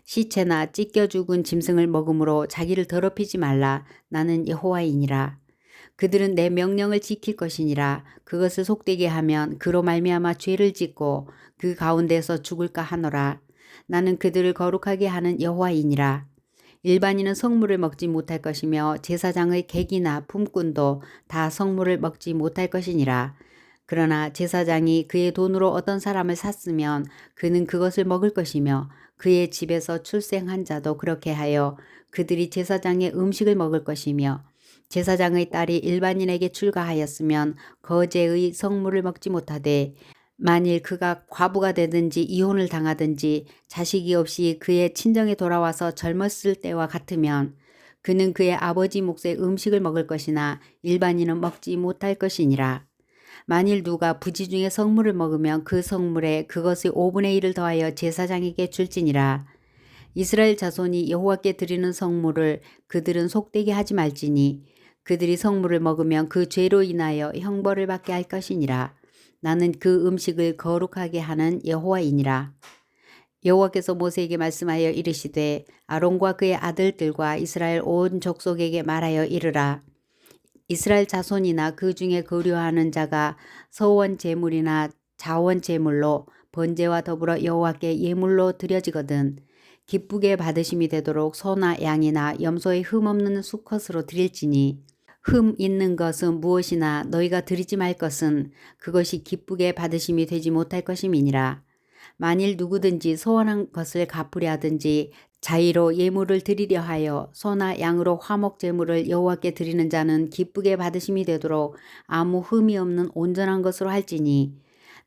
시체나 찢겨 죽은 짐승을 먹음으로 자기를 더럽히지 말라. 나는 여호와이니라. 그들은 내 명령을 지킬 것이니라. 그것을 속되게 하면 그로 말미암아 죄를 짓고 그 가운데서 죽을까 하노라. 나는 그들을 거룩하게 하는 여호와이니라. 일반인은 성물을 먹지 못할 것이며 제사장의 객이나 품꾼도 다 성물을 먹지 못할 것이니라. 그러나 제사장이 그의 돈으로 어떤 사람을 샀으면 그는 그것을 먹을 것이며 그의 집에서 출생한 자도 그렇게 하여 그들이 제사장의 음식을 먹을 것이며 제사장의 딸이 일반인에게 출가하였으면 거제의 성물을 먹지 못하되 만일 그가 과부가 되든지 이혼을 당하든지 자식이 없이 그의 친정에 돌아와서 젊었을 때와 같으면 그는 그의 아버지 몫의 음식을 먹을 것이나 일반인은 먹지 못할 것이니라. 만일 누가 부지 중에 성물을 먹으면 그 성물에 그것의 5분의 1을 더하여 제사장에게 줄지니라. 이스라엘 자손이 여호와께 드리는 성물을 그들은 속되게 하지 말지니 그들이 성물을 먹으면 그 죄로 인하여 형벌을 받게 할 것이니라. 나는 그 음식을 거룩하게 하는 여호와이니라. 여호와께서 모세에게 말씀하여 이르시되 아론과 그의 아들들과 이스라엘 온 족속에게 말하여 이르라. 이스라엘 자손이나 그 중에 거류하는 자가 서원 제물이나 자원 제물로 번제와 더불어 여호와께 예물로 드려지거든 기쁘게 받으심이 되도록 소나 양이나 염소의 흠 없는 수컷으로 드릴지니 흠 있는 것은 무엇이나 너희가 드리지 말 것은 그것이 기쁘게 받으심이 되지 못할 것임이니라. 만일 누구든지 소원한 것을 갚으려 하든지 자의로 예물을 드리려 하여 소나 양으로 화목 제물을 여호와께 드리는 자는 기쁘게 받으심이 되도록 아무 흠이 없는 온전한 것으로 할지니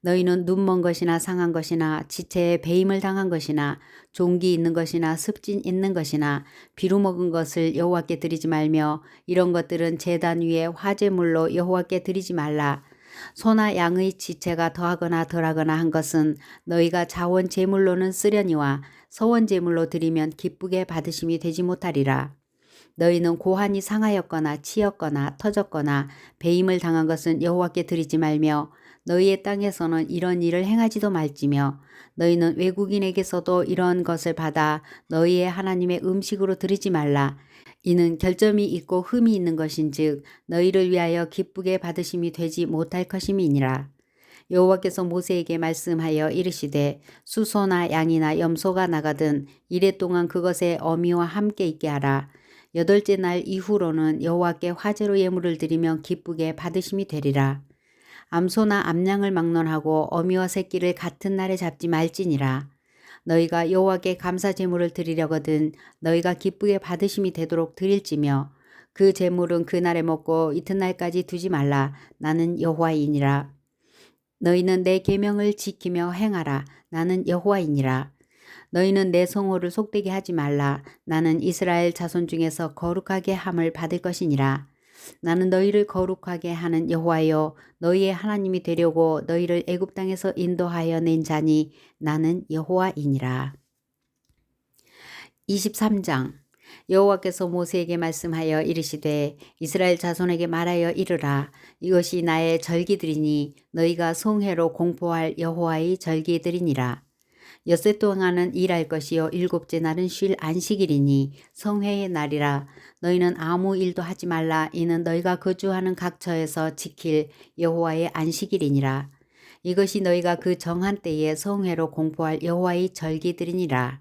너희는 눈먼 것이나 상한 것이나 지체에 배임을 당한 것이나 종기 있는 것이나 습진 있는 것이나 비루 먹은 것을 여호와께 드리지 말며 이런 것들은 제단 위에 화제물로 여호와께 드리지 말라. 소나 양의 지체가 더하거나 덜하거나 한 것은 너희가 자원 제물로는 쓰려니와 서원 제물로 드리면 기쁘게 받으심이 되지 못하리라. 너희는 고환이 상하였거나 치였거나 터졌거나 배임을 당한 것은 여호와께 드리지 말며 너희의 땅에서는 이런 일을 행하지도 말지며 너희는 외국인에게서도 이런 것을 받아 너희의 하나님의 음식으로 드리지 말라. 이는 결점이 있고 흠이 있는 것인즉 너희를 위하여 기쁘게 받으심이 되지 못할 것임이니라. 여호와께서 모세에게 말씀하여 이르시되 수소나 양이나 염소가 나가든 이레 동안 그것의 어미와 함께 있게 하라. 8째 날 이후로는 여호와께 화제로 예물을 드리면 기쁘게 받으심이 되리라. 암소나 암양을 막론하고 어미와 새끼를 같은 날에 잡지 말지니라. 너희가 여호와께 감사 제물을 드리려거든 너희가 기쁘게 받으심이 되도록 드릴지며 그 제물은 그날에 먹고 이튿날까지 두지 말라. 나는 여호와이니라. 너희는 내 계명을 지키며 행하라. 나는 여호와이니라. 너희는 내 성호를 속되게 하지 말라. 나는 이스라엘 자손 중에서 거룩하게 함을 받을 것이니라. 나는 너희를 거룩하게 하는 여호와여 너희의 하나님이 되려고 너희를 애굽 땅에서 인도하여 낸 자니 나는 여호와이니라. 23장 여호와께서 모세에게 말씀하여 이르시되 이스라엘 자손에게 말하여 이르라. 이것이 나의 절기들이니 너희가 성회로 공포할 여호와의 절기들이니라. 엿새 동안은 일할 것이요 7째 날은 쉴 안식일이니 성회의 날이라. 너희는 아무 일도 하지 말라. 이는 너희가 거주하는 각 처에서 지킬 여호와의 안식일이니라. 이것이 너희가 그 정한 때에 성회로 공포할 여호와의 절기들이니라.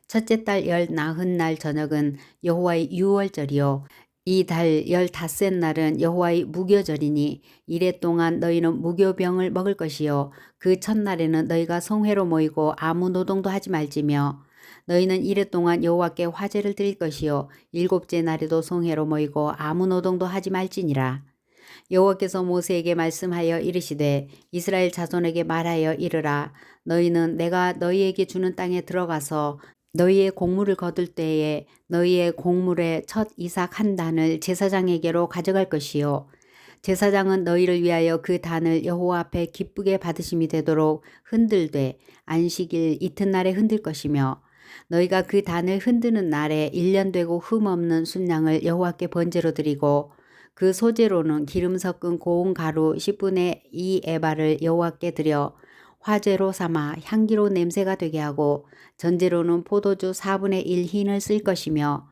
첫째 달 19날 저녁은 여호와의 유월절이요 이 달 15셋 날은 여호와의 무교절이니 이래 동안 너희는 무교병을 먹을 것이요 그 첫날에는 너희가 성회로 모이고 아무 노동도 하지 말지며 너희는 이래 동안 여호와께 화제를 드릴 것이요 7째 날에도 성회로 모이고 아무 노동도 하지 말지니라. 여호와께서 모세에게 말씀하여 이르시되 이스라엘 자손에게 말하여 이르라. 너희는 내가 너희에게 주는 땅에 들어가서 너희의 곡물을 거둘 때에 너희의 곡물의 첫 이삭 한 단을 제사장에게로 가져갈 것이요 제사장은 너희를 위하여 그 단을 여호와 앞에 기쁘게 받으심이 되도록 흔들되 안식일 이튿날에 흔들 것이며 너희가 그 단을 흔드는 날에 1년 되고 흠 없는 순양을 여호와께 번제로 드리고 그 소재로는 기름 섞은 고운 가루 10분의 2 에바를 여호와께 드려 화제로 삼아 향기로 냄새가 되게 하고 전제로는 포도주 4분의 1 흰을 쓸 것이며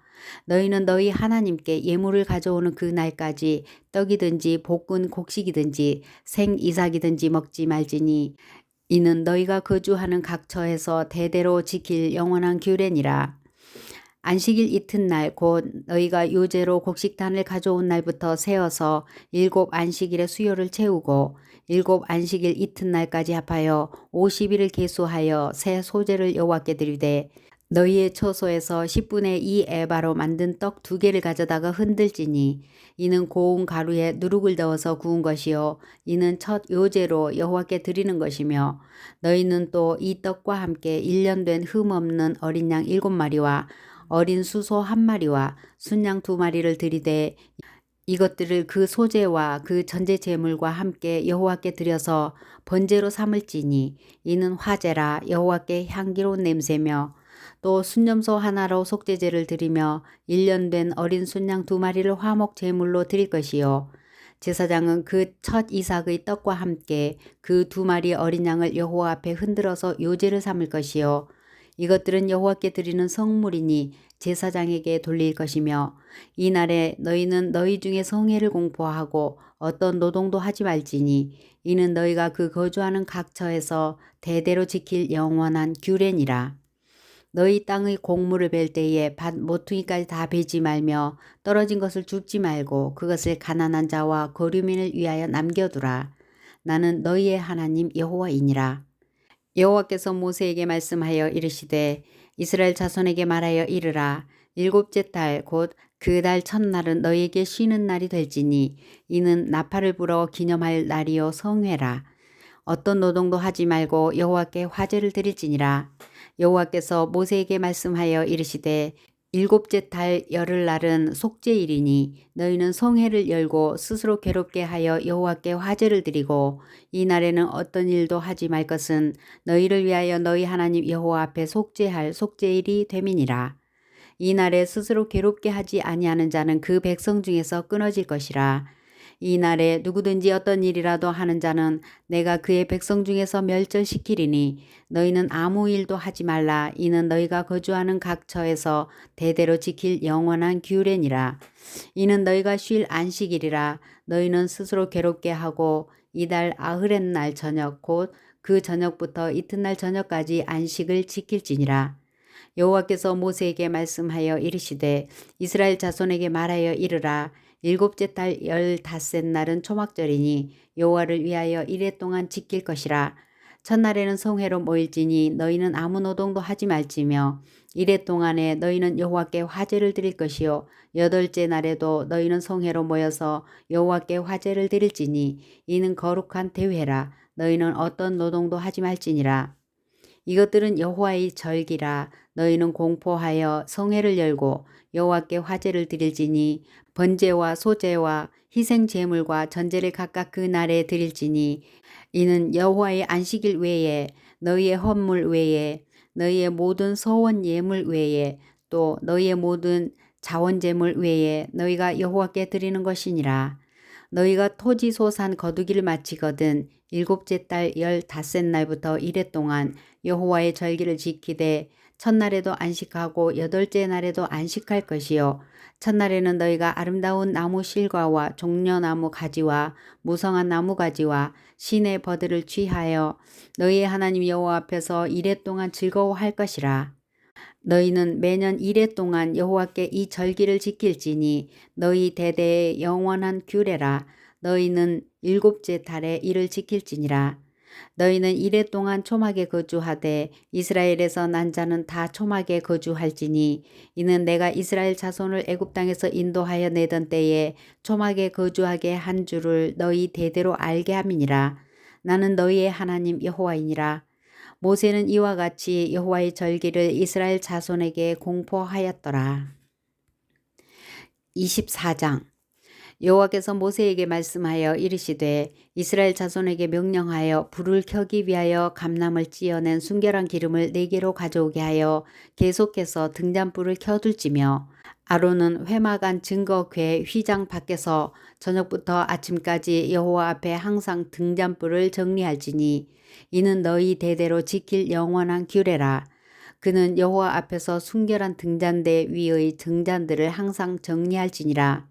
너희는 너희 하나님께 예물을 가져오는 그 날까지 떡이든지 볶은 곡식이든지 생 이삭이든지 먹지 말지니 이는 너희가 거주하는 각 처에서 대대로 지킬 영원한 규례니라. 안식일 이튿날 곧 너희가 요제로 곡식단을 가져온 날부터 세어서 7 안식일의 수요를 채우고 7 안식일 이튿날까지 합하여 50일을 계수하여 새 소제를 여호와께 드리되 너희의 처소에서 10분의 2 에바로 만든 떡 2개를 가져다가 흔들지니 이는 고운 가루에 누룩을 넣어서 구운 것이요 이는 첫 요제로 여호와께 드리는 것이며 너희는 또 이 떡과 함께 1년 된 흠 없는 어린 양 7마리와 어린 수소 1마리와 순양 2마리를 드리되 이것들을 그 소재와 그 전제 제물과 함께 여호와께 드려서 번제로 삼을지니 이는 화제라 여호와께 향기로운 냄새며 또 순념소 하나로 속죄제를 드리며 1년 된 어린 순양 2마리를 화목 제물로 드릴 것이요 제사장은 그 첫 이삭의 떡과 함께 그 2마리 어린 양을 여호와 앞에 흔들어서 요제를 삼을 것이요 이것들은 여호와께 드리는 성물이니 제사장에게 돌릴 것이며 이날에 너희는 너희 중에 성회를 공포하고 어떤 노동도 하지 말지니 이는 너희가 그 거주하는 각처에서 대대로 지킬 영원한 규례니라. 너희 땅의 곡물을 벨 때에 밭 모퉁이까지 다 베지 말며 떨어진 것을 줍지 말고 그것을 가난한 자와 거류민을 위하여 남겨두라. 나는 너희의 하나님 여호와이니라. 여호와께서 모세에게 말씀하여 이르시되 이스라엘 자손에게 말하여 이르라. 7째 달 곧 그 달 첫날은 너희에게 쉬는 날이 될지니 이는 나팔을 불어 기념할 날이요 성회라. 어떤 노동도 하지 말고 여호와께 화제를 드릴지니라. 여호와께서 모세에게 말씀하여 이르시되 7째 달 열흘날은 속죄일이니 너희는 성회를 열고 스스로 괴롭게 하여 여호와께 화제를 드리고 이 날에는 어떤 일도 하지 말 것은 너희를 위하여 너희 하나님 여호와 앞에 속죄할 속죄일이 됨이니라. 이 날에 스스로 괴롭게 하지 아니하는 자는 그 백성 중에서 끊어질 것이라. 이 날에 누구든지 어떤 일이라도 하는 자는 내가 그의 백성 중에서 멸절시키리니 너희는 아무 일도 하지 말라. 이는 너희가 거주하는 각처에서 대대로 지킬 영원한 규례니라. 이는 너희가 쉴 안식일이라. 너희는 스스로 괴롭게 하고 이달 아흐렛 날 저녁 곧 그 저녁부터 이튿날 저녁까지 안식을 지킬지니라. 여호와께서 모세에게 말씀하여 이르시되 이스라엘 자손에게 말하여 이르라. 7째 달 15날은 초막절이니 여호와를 위하여 이레 동안 지킬 것이라. 첫날에는 성회로 모일지니 너희는 아무 노동도 하지 말지며 이레 동안에 너희는 여호와께 화제를 드릴 것이요 8째 날에도 너희는 성회로 모여서 여호와께 화제를 드릴지니 이는 거룩한 대회라. 너희는 어떤 노동도 하지 말지니라. 이것들은 여호와의 절기라. 너희는 공포하여 성회를 열고 여호와께 화제를 드릴지니 번제와 소제와 희생 제물과 전제를 각각 그 날에 드릴지니 이는 여호와의 안식일 외에 너희의 헌물 외에 너희의 모든 서원 예물 외에 또 너희의 모든 자원 제물 외에 너희가 여호와께 드리는 것이니라. 너희가 토지 소산 거두기를 마치거든 7째 달 15날부터 이레 동안 여호와의 절기를 지키되 첫날에도 안식하고 8째 날에도 안식할 것이요 첫날에는 너희가 아름다운 나무 실과와 종려나무 가지와 무성한 나무 가지와 시내 버들을 취하여 너희의 하나님 여호와 앞에서 이레 동안 즐거워할 것이라. 너희는 매년 이레 동안 여호와께 이 절기를 지킬지니 너희 대대의 영원한 규례라. 너희는 7째 달에 이를 지킬지니라. 너희는 이레 동안 초막에 거주하되 이스라엘에서 난 자는 다 초막에 거주할지니 이는 내가 이스라엘 자손을 애굽 땅에서 인도하여 내던 때에 초막에 거주하게 한 줄을 너희 대대로 알게 함이니라. 나는 너희의 하나님 여호와이니라. 모세는 이와 같이 여호와의 절기를 이스라엘 자손에게 공포하였더라. 24장 여호와께서 모세에게 말씀하여 이르시되 이스라엘 자손에게 명령하여 불을 켜기 위하여 감람을 찌어낸 순결한 기름을 4개로 가져오게 하여 계속해서 등잔불을 켜둘지며 아론은 회막안 증거궤 휘장 밖에서 저녁부터 아침까지 여호와 앞에 항상 등잔불을 정리할지니 이는 너희 대대로 지킬 영원한 규례라. 그는 여호와 앞에서 순결한 등잔대 위의 등잔들을 항상 정리할지니라.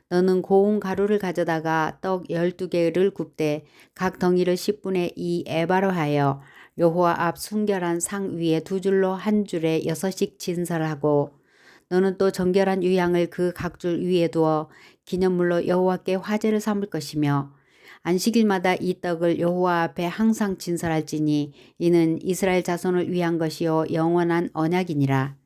너는 고운 가루를 가져다가 떡 12개를 굽되 각 덩이를 10분의 2 에바로 하여 여호와 앞 순결한 상 위에 2줄로 한 줄에 6씩 진설하고 너는 또 정결한 유향을 그 각 줄 위에 두어 기념물로 여호와께 화제를 삼을 것이며 안식일마다 이 떡을 여호와 앞에 항상 진설할지니 이는 이스라엘 자손을 위한 것이요 영원한 언약이니라.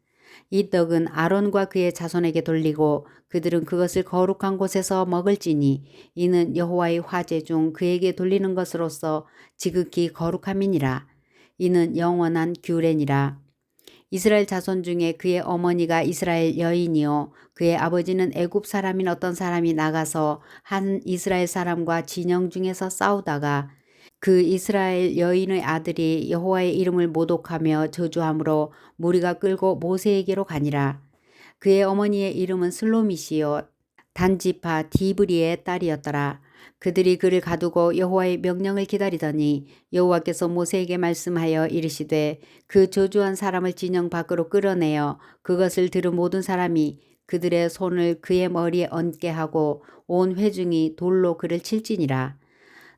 이 떡은 아론과 그의 자손에게 돌리고 그들은 그것을 거룩한 곳에서 먹을지니 이는 여호와의 화제 중 그에게 돌리는 것으로서 지극히 거룩함이니라. 이는 영원한 규례니라. 이스라엘 자손 중에 그의 어머니가 이스라엘 여인이요 그의 아버지는 애굽 사람인 어떤 사람이 나가서 한 이스라엘 사람과 진영 중에서 싸우다가 그 이스라엘 여인의 아들이 여호와의 이름을 모독하며 저주함으로 무리가 끌고 모세에게로 가니라. 그의 어머니의 이름은 슬로미시요 단지파 디브리의 딸이었더라. 그들이 그를 가두고 여호와의 명령을 기다리더니 여호와께서 모세에게 말씀하여 이르시되 그 저주한 사람을 진영 밖으로 끌어내어 그것을 들은 모든 사람이 그들의 손을 그의 머리에 얹게 하고 온 회중이 돌로 그를 칠지니라.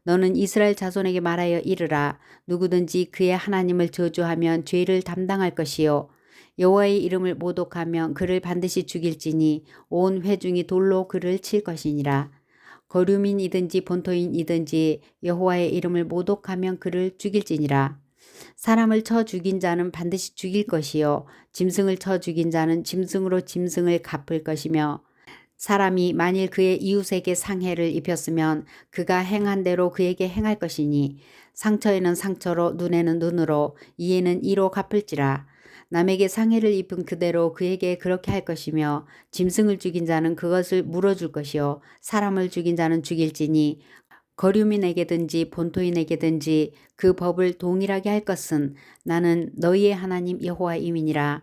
너는 이스라엘 자손에게 말하여 이르라. 누구든지 그의 하나님을 저주하면 죄를 담당할 것이요 여호와의 이름을 모독하면 그를 반드시 죽일지니 온 회중이 돌로 그를 칠 것이니라. 거류민이든지 본토인이든지 여호와의 이름을 모독하면 그를 죽일지니라. 사람을 쳐 죽인 자는 반드시 죽일 것이요 짐승을 쳐 죽인 자는 짐승으로 짐승을 갚을 것이며 사람이 만일 그의 이웃에게 상해를 입혔으면 그가 행한 대로 그에게 행할 것이니 상처에는 상처로 눈에는 눈으로 이에는 이로 갚을지라. 남에게 상해를 입은 그대로 그에게 그렇게 할 것이며 짐승을 죽인 자는 그것을 물어줄 것이요 사람을 죽인 자는 죽일지니 거류민에게든지 본토인에게든지 그 법을 동일하게 할 것은 나는 너희의 하나님 여호와임이니라.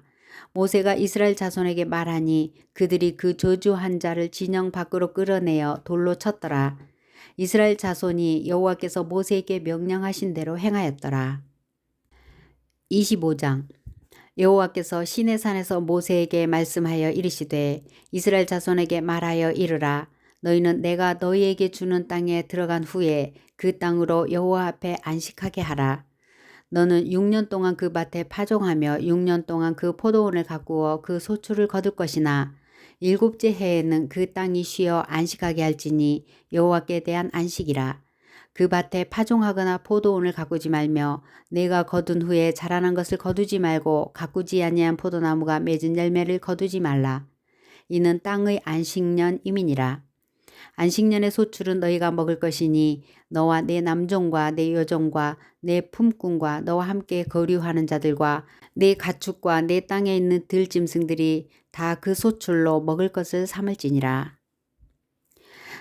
모세가 이스라엘 자손에게 말하니 그들이 그 저주한 자를 진영 밖으로 끌어내어 돌로 쳤더라. 이스라엘 자손이 여호와께서 모세에게 명령하신 대로 행하였더라. 25장 여호와께서 시내산에서 모세에게 말씀하여 이르시되 이스라엘 자손에게 말하여 이르라. 너희는 내가 너희에게 주는 땅에 들어간 후에 그 땅으로 여호와 앞에 안식하게 하라. 너는 6년 동안 그 밭에 파종하며 6년 동안 그 포도원을 가꾸어 그 소출을 거둘 것이나 일곱째 해에는 그 땅이 쉬어 안식하게 할지니 여호와께 대한 안식이라. 그 밭에 파종하거나 포도원을 가꾸지 말며 내가 거둔 후에 자라난 것을 거두지 말고 가꾸지 아니한 포도나무가 맺은 열매를 거두지 말라. 이는 땅의 안식년임이니라. 안식년의 소출은 너희가 먹을 것이니 너와 내 남종과 내 여종과 내 품꾼과 너와 함께 거류하는 자들과 내 가축과 내 땅에 있는 들짐승들이 다 그 소출로 먹을 것을 삼을지니라.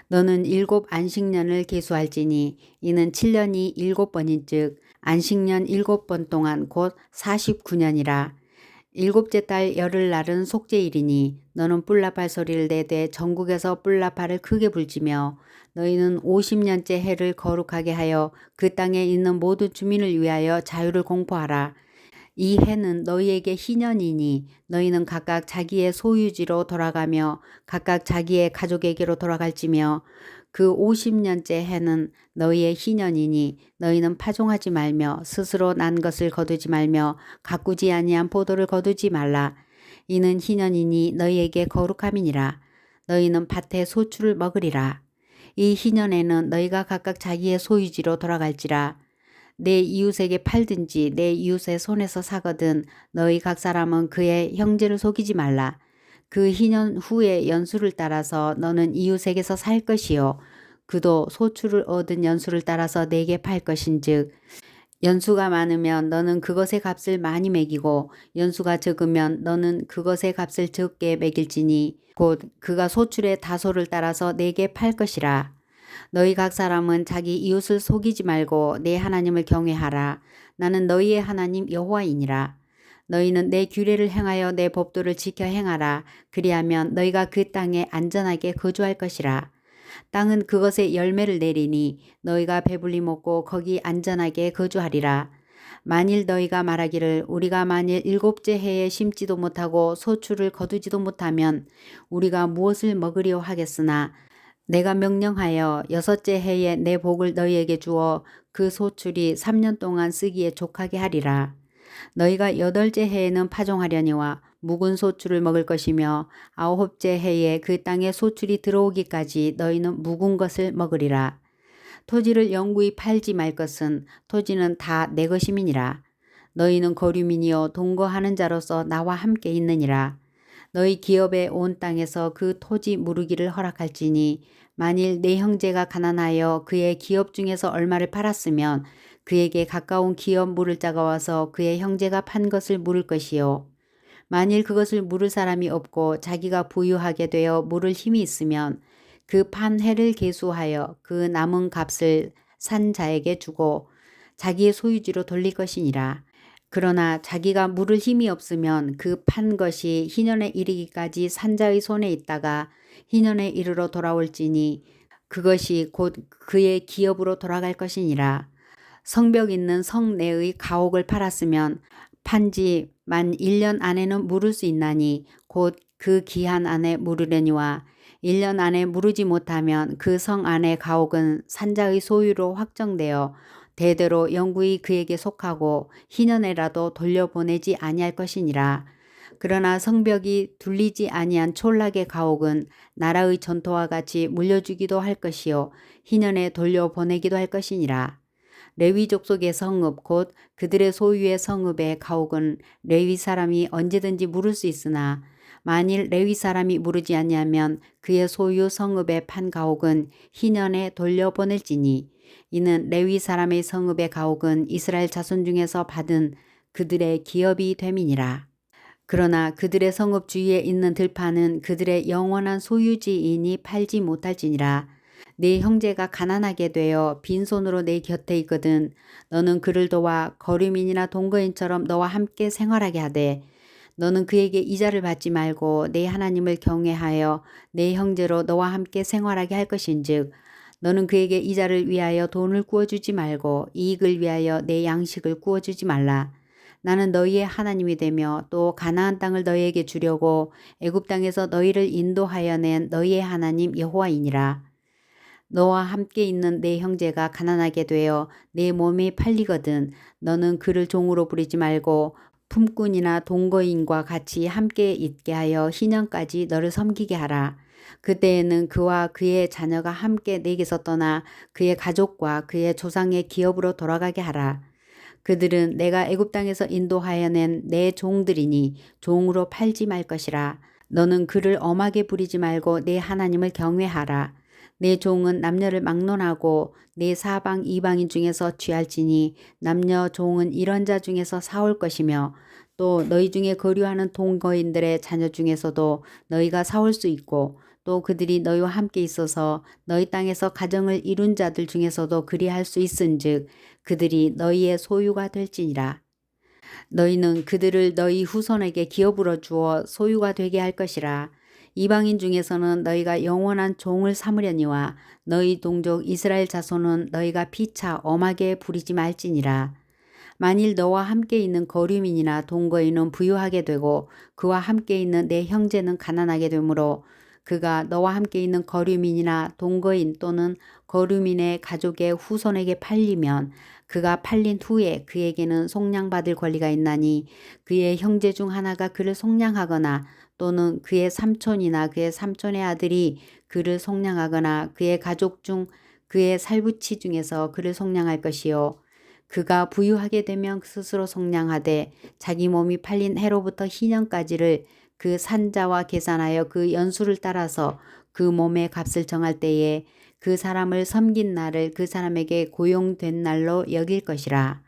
너는 7 안식년을 계수할지니 이는 7년이 7번인즉 안식년 7번 동안 곧 49년이라. 일곱째 달 열흘날은 속죄일이니 너는 뿔나팔 소리를 내되 전국에서 뿔나팔을 크게 불지며 너희는 50년째 해를 거룩하게 하여 그 땅에 있는 모든 주민을 위하여 자유를 공포하라. 이 해는 너희에게 희년이니 너희는 각각 자기의 소유지로 돌아가며 각각 자기의 가족에게로 돌아갈지며 그 50년째 해는 너희의 희년이니 너희는 파종하지 말며 스스로 난 것을 거두지 말며 가꾸지 아니한 포도를 거두지 말라. 이는 희년이니 너희에게 거룩함이니라. 너희는 밭의 소출을 먹으리라. 이 희년에는 너희가 각각 자기의 소유지로 돌아갈지라. 내 이웃에게 팔든지 내 이웃의 손에서 사거든 너희 각 사람은 그의 형제를 속이지 말라. 그 희년 후에 연수를 따라서 너는 이웃에게서 살 것이요 그도 소출을 얻은 연수를 따라서 내게 팔 것인즉 연수가 많으면 너는 그것의 값을 많이 매기고 연수가 적으면 너는 그것의 값을 적게 매길지니 곧 그가 소출의 다소를 따라서 내게 팔 것이라. 너희 각 사람은 자기 이웃을 속이지 말고 내 하나님을 경외하라. 나는 너희의 하나님 여호와이니라. 너희는 내 규례를 행하여 내 법도를 지켜 행하라. 그리하면 너희가 그 땅에 안전하게 거주할 것이라. 땅은 그것의 열매를 내리니 너희가 배불리 먹고 거기 안전하게 거주하리라. 만일 너희가 말하기를 우리가 만일 7째 해에 심지도 못하고 소출을 거두지도 못하면 우리가 무엇을 먹으려 하겠으나 내가 명령하여 6째 해에 내 복을 너희에게 주어 그 소출이 3년 동안 쓰기에 족하게 하리라. 너희가 8째 해에는 파종하려니와 묵은 소출을 먹을 것이며 9째 해에 그 땅에 소출이 들어오기까지 너희는 묵은 것을 먹으리라. 토지를 영구히 팔지 말 것은 토지는 다 내 것임이니라. 너희는 거류민이요 동거하는 자로서 나와 함께 있느니라. 너희 기업의 온 땅에서 그 토지 무르기를 허락할지니 만일 내 형제가 가난하여 그의 기업 중에서 얼마를 팔았으면 그에게 가까운 기업 물을 자가 와서 그의 형제가 판 것을 물을 것이요 만일 그것을 물을 사람이 없고 자기가 부유하게 되어 물을 힘이 있으면 그 판 해를 계수하여 그 남은 값을 산 자에게 주고 자기의 소유지로 돌릴 것이니라. 그러나 자기가 물을 힘이 없으면 그 판 것이 희년에 이르기까지 산자의 손에 있다가 희년에 이르러 돌아올지니 그것이 곧 그의 기업으로 돌아갈 것이니라. 성벽 있는 성 내의 가옥을 팔았으면 판지 만 1년 안에는 물을 수 있나니 곧 그 기한 안에 물으려니와 1년 안에 물으지 못하면 그 성 안의 가옥은 산자의 소유로 확정되어 대대로 영구히 그에게 속하고 희년에라도 돌려보내지 아니할 것이니라. 그러나 성벽이 둘리지 아니한 촌락의 가옥은 나라의 전토와 같이 물려주기도 할 것이요 희년에 돌려보내기도 할 것이니라. 레위 족속의 성읍 곧 그들의 소유의 성읍의 가옥은 레위 사람이 언제든지 물을 수 있으나 만일 레위 사람이 물으지 아니하면 그의 소유 성읍의 판 가옥은 희년에 돌려보낼지니 이는 레위 사람의 성읍의 가옥은 이스라엘 자손 중에서 받은 그들의 기업이 됨이니라. 그러나 그들의 성읍 주위에 있는 들판은 그들의 영원한 소유지이니 팔지 못할지니라. 네 형제가 가난하게 되어 빈손으로 내 곁에 있거든 너는 그를 도와 거류민이나 동거인처럼 너와 함께 생활하게 하되 너는 그에게 이자를 받지 말고 내 하나님을 경외하여 내 형제로 너와 함께 생활하게 할 것인즉 너는 그에게 이자를 위하여 돈을 구워주지 말고 이익을 위하여 내 양식을 구워주지 말라. 나는 너희의 하나님이 되며 또 가나안 땅을 너희에게 주려고 애굽 땅에서 너희를 인도하여 낸 너희의 하나님 여호와이니라. 너와 함께 있는 내 형제가 가난하게 되어 내 몸이 팔리거든 너는 그를 종으로 부리지 말고 품꾼이나 동거인과 같이 함께 있게 하여 희년까지 너를 섬기게 하라. 그때에는 그와 그의 자녀가 함께 내게서 떠나 그의 가족과 그의 조상의 기업으로 돌아가게 하라. 그들은 내가 애굽 땅에서 인도하여 낸 내 종들이니 종으로 팔지 말 것이라. 너는 그를 엄하게 부리지 말고 내 하나님을 경외하라. 내 종은 남녀를 막론하고 내 사방 이방인 중에서 취할지니 남녀 종은 이런 자 중에서 사올 것이며 또 너희 중에 거류하는 동거인들의 자녀 중에서도 너희가 사올 수 있고 또 그들이 너희와 함께 있어서 너희 땅에서 가정을 이룬 자들 중에서도 그리할 수 있은즉 그들이 너희의 소유가 될지니라. 너희는 그들을 너희 후손에게 기업으로 주어 소유가 되게 할 것이라. 이방인 중에서는 너희가 영원한 종을 삼으려니와 너희 동족 이스라엘 자손은 너희가 피차 엄하게 부리지 말지니라. 만일 너와 함께 있는 거류민이나 동거인은 부유하게 되고 그와 함께 있는 내 형제는 가난하게 되므로 그가 너와 함께 있는 거류민이나 동거인 또는 거류민의 가족의 후손에게 팔리면 그가 팔린 후에 그에게는 속량받을 권리가 있나니 그의 형제 중 하나가 그를 속량하거나 또는 그의 삼촌이나 그의 삼촌의 아들이 그를 속량하거나 그의 가족 중 그의 살부치 중에서 그를 속량할 것이요. 그가 부유하게 되면 스스로 속량하되 자기 몸이 팔린 해로부터 희년까지를 그 산자와 계산하여 그 연수를 따라서 그 몸의 값을 정할 때에 그 사람을 섬긴 날을 그 사람에게 고용된 날로 여길 것이라.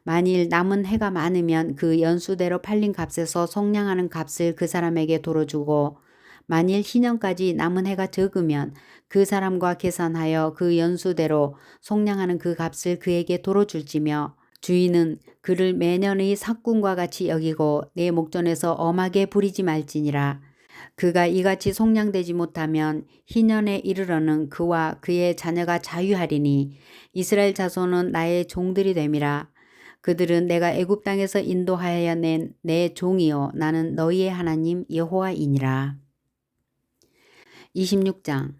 만일 남은 해가 많으면 그 연수대로 팔린 값에서 속량하는 값을 그 사람에게 도로 주고 만일 희년까지 남은 해가 적으면 그 사람과 계산하여 그 연수대로 속량하는 그 값을 그에게 도로 줄지며 주인은 그를 매년의 삭군과 같이 여기고 내 목전에서 엄하게 부리지 말지니라. 그가 이같이 속량되지 못하면 희년에 이르러는 그와 그의 자녀가 자유하리니 이스라엘 자손은 나의 종들이 됨이라. 그들은 내가 애굽 땅에서 인도하여 낸 내 종이요 나는 너희의 하나님 여호와이니라. 26장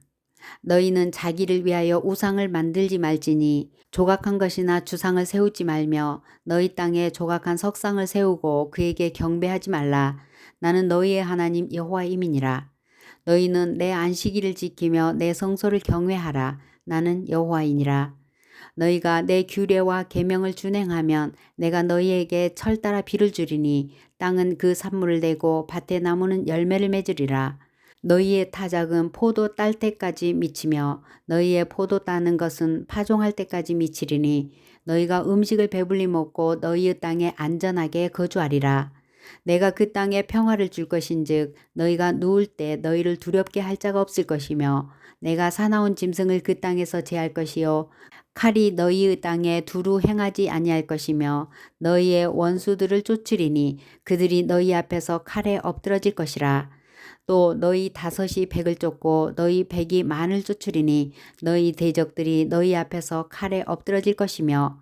너희는 자기를 위하여 우상을 만들지 말지니 조각한 것이나 주상을 세우지 말며 너희 땅에 조각한 석상을 세우고 그에게 경배하지 말라. 나는 너희의 하나님 여호와임이니라. 너희는 내 안식일을 지키며 내 성소를 경외하라. 나는 여호와이니라. 너희가 내 규례와 계명을 준행하면 내가 너희에게 철 따라 비를 주리니 땅은 그 산물을 내고 밭의 나무는 열매를 맺으리라. 너희의 타작은 포도 딸 때까지 미치며 너희의 포도 따는 것은 파종할 때까지 미치리니 너희가 음식을 배불리 먹고 너희의 땅에 안전하게 거주하리라. 내가 그 땅에 평화를 줄 것인즉 너희가 누울 때 너희를 두렵게 할 자가 없을 것이며 내가 사나운 짐승을 그 땅에서 제할 것이요 칼이 너희의 땅에 두루 행하지 아니할 것이며 너희의 원수들을 쫓으리니 그들이 너희 앞에서 칼에 엎드러질 것이라. 또 너희 다섯이 백을 쫓고 너희 백이 만을 쫓으리니 너희 대적들이 너희 앞에서 칼에 엎드러질 것이며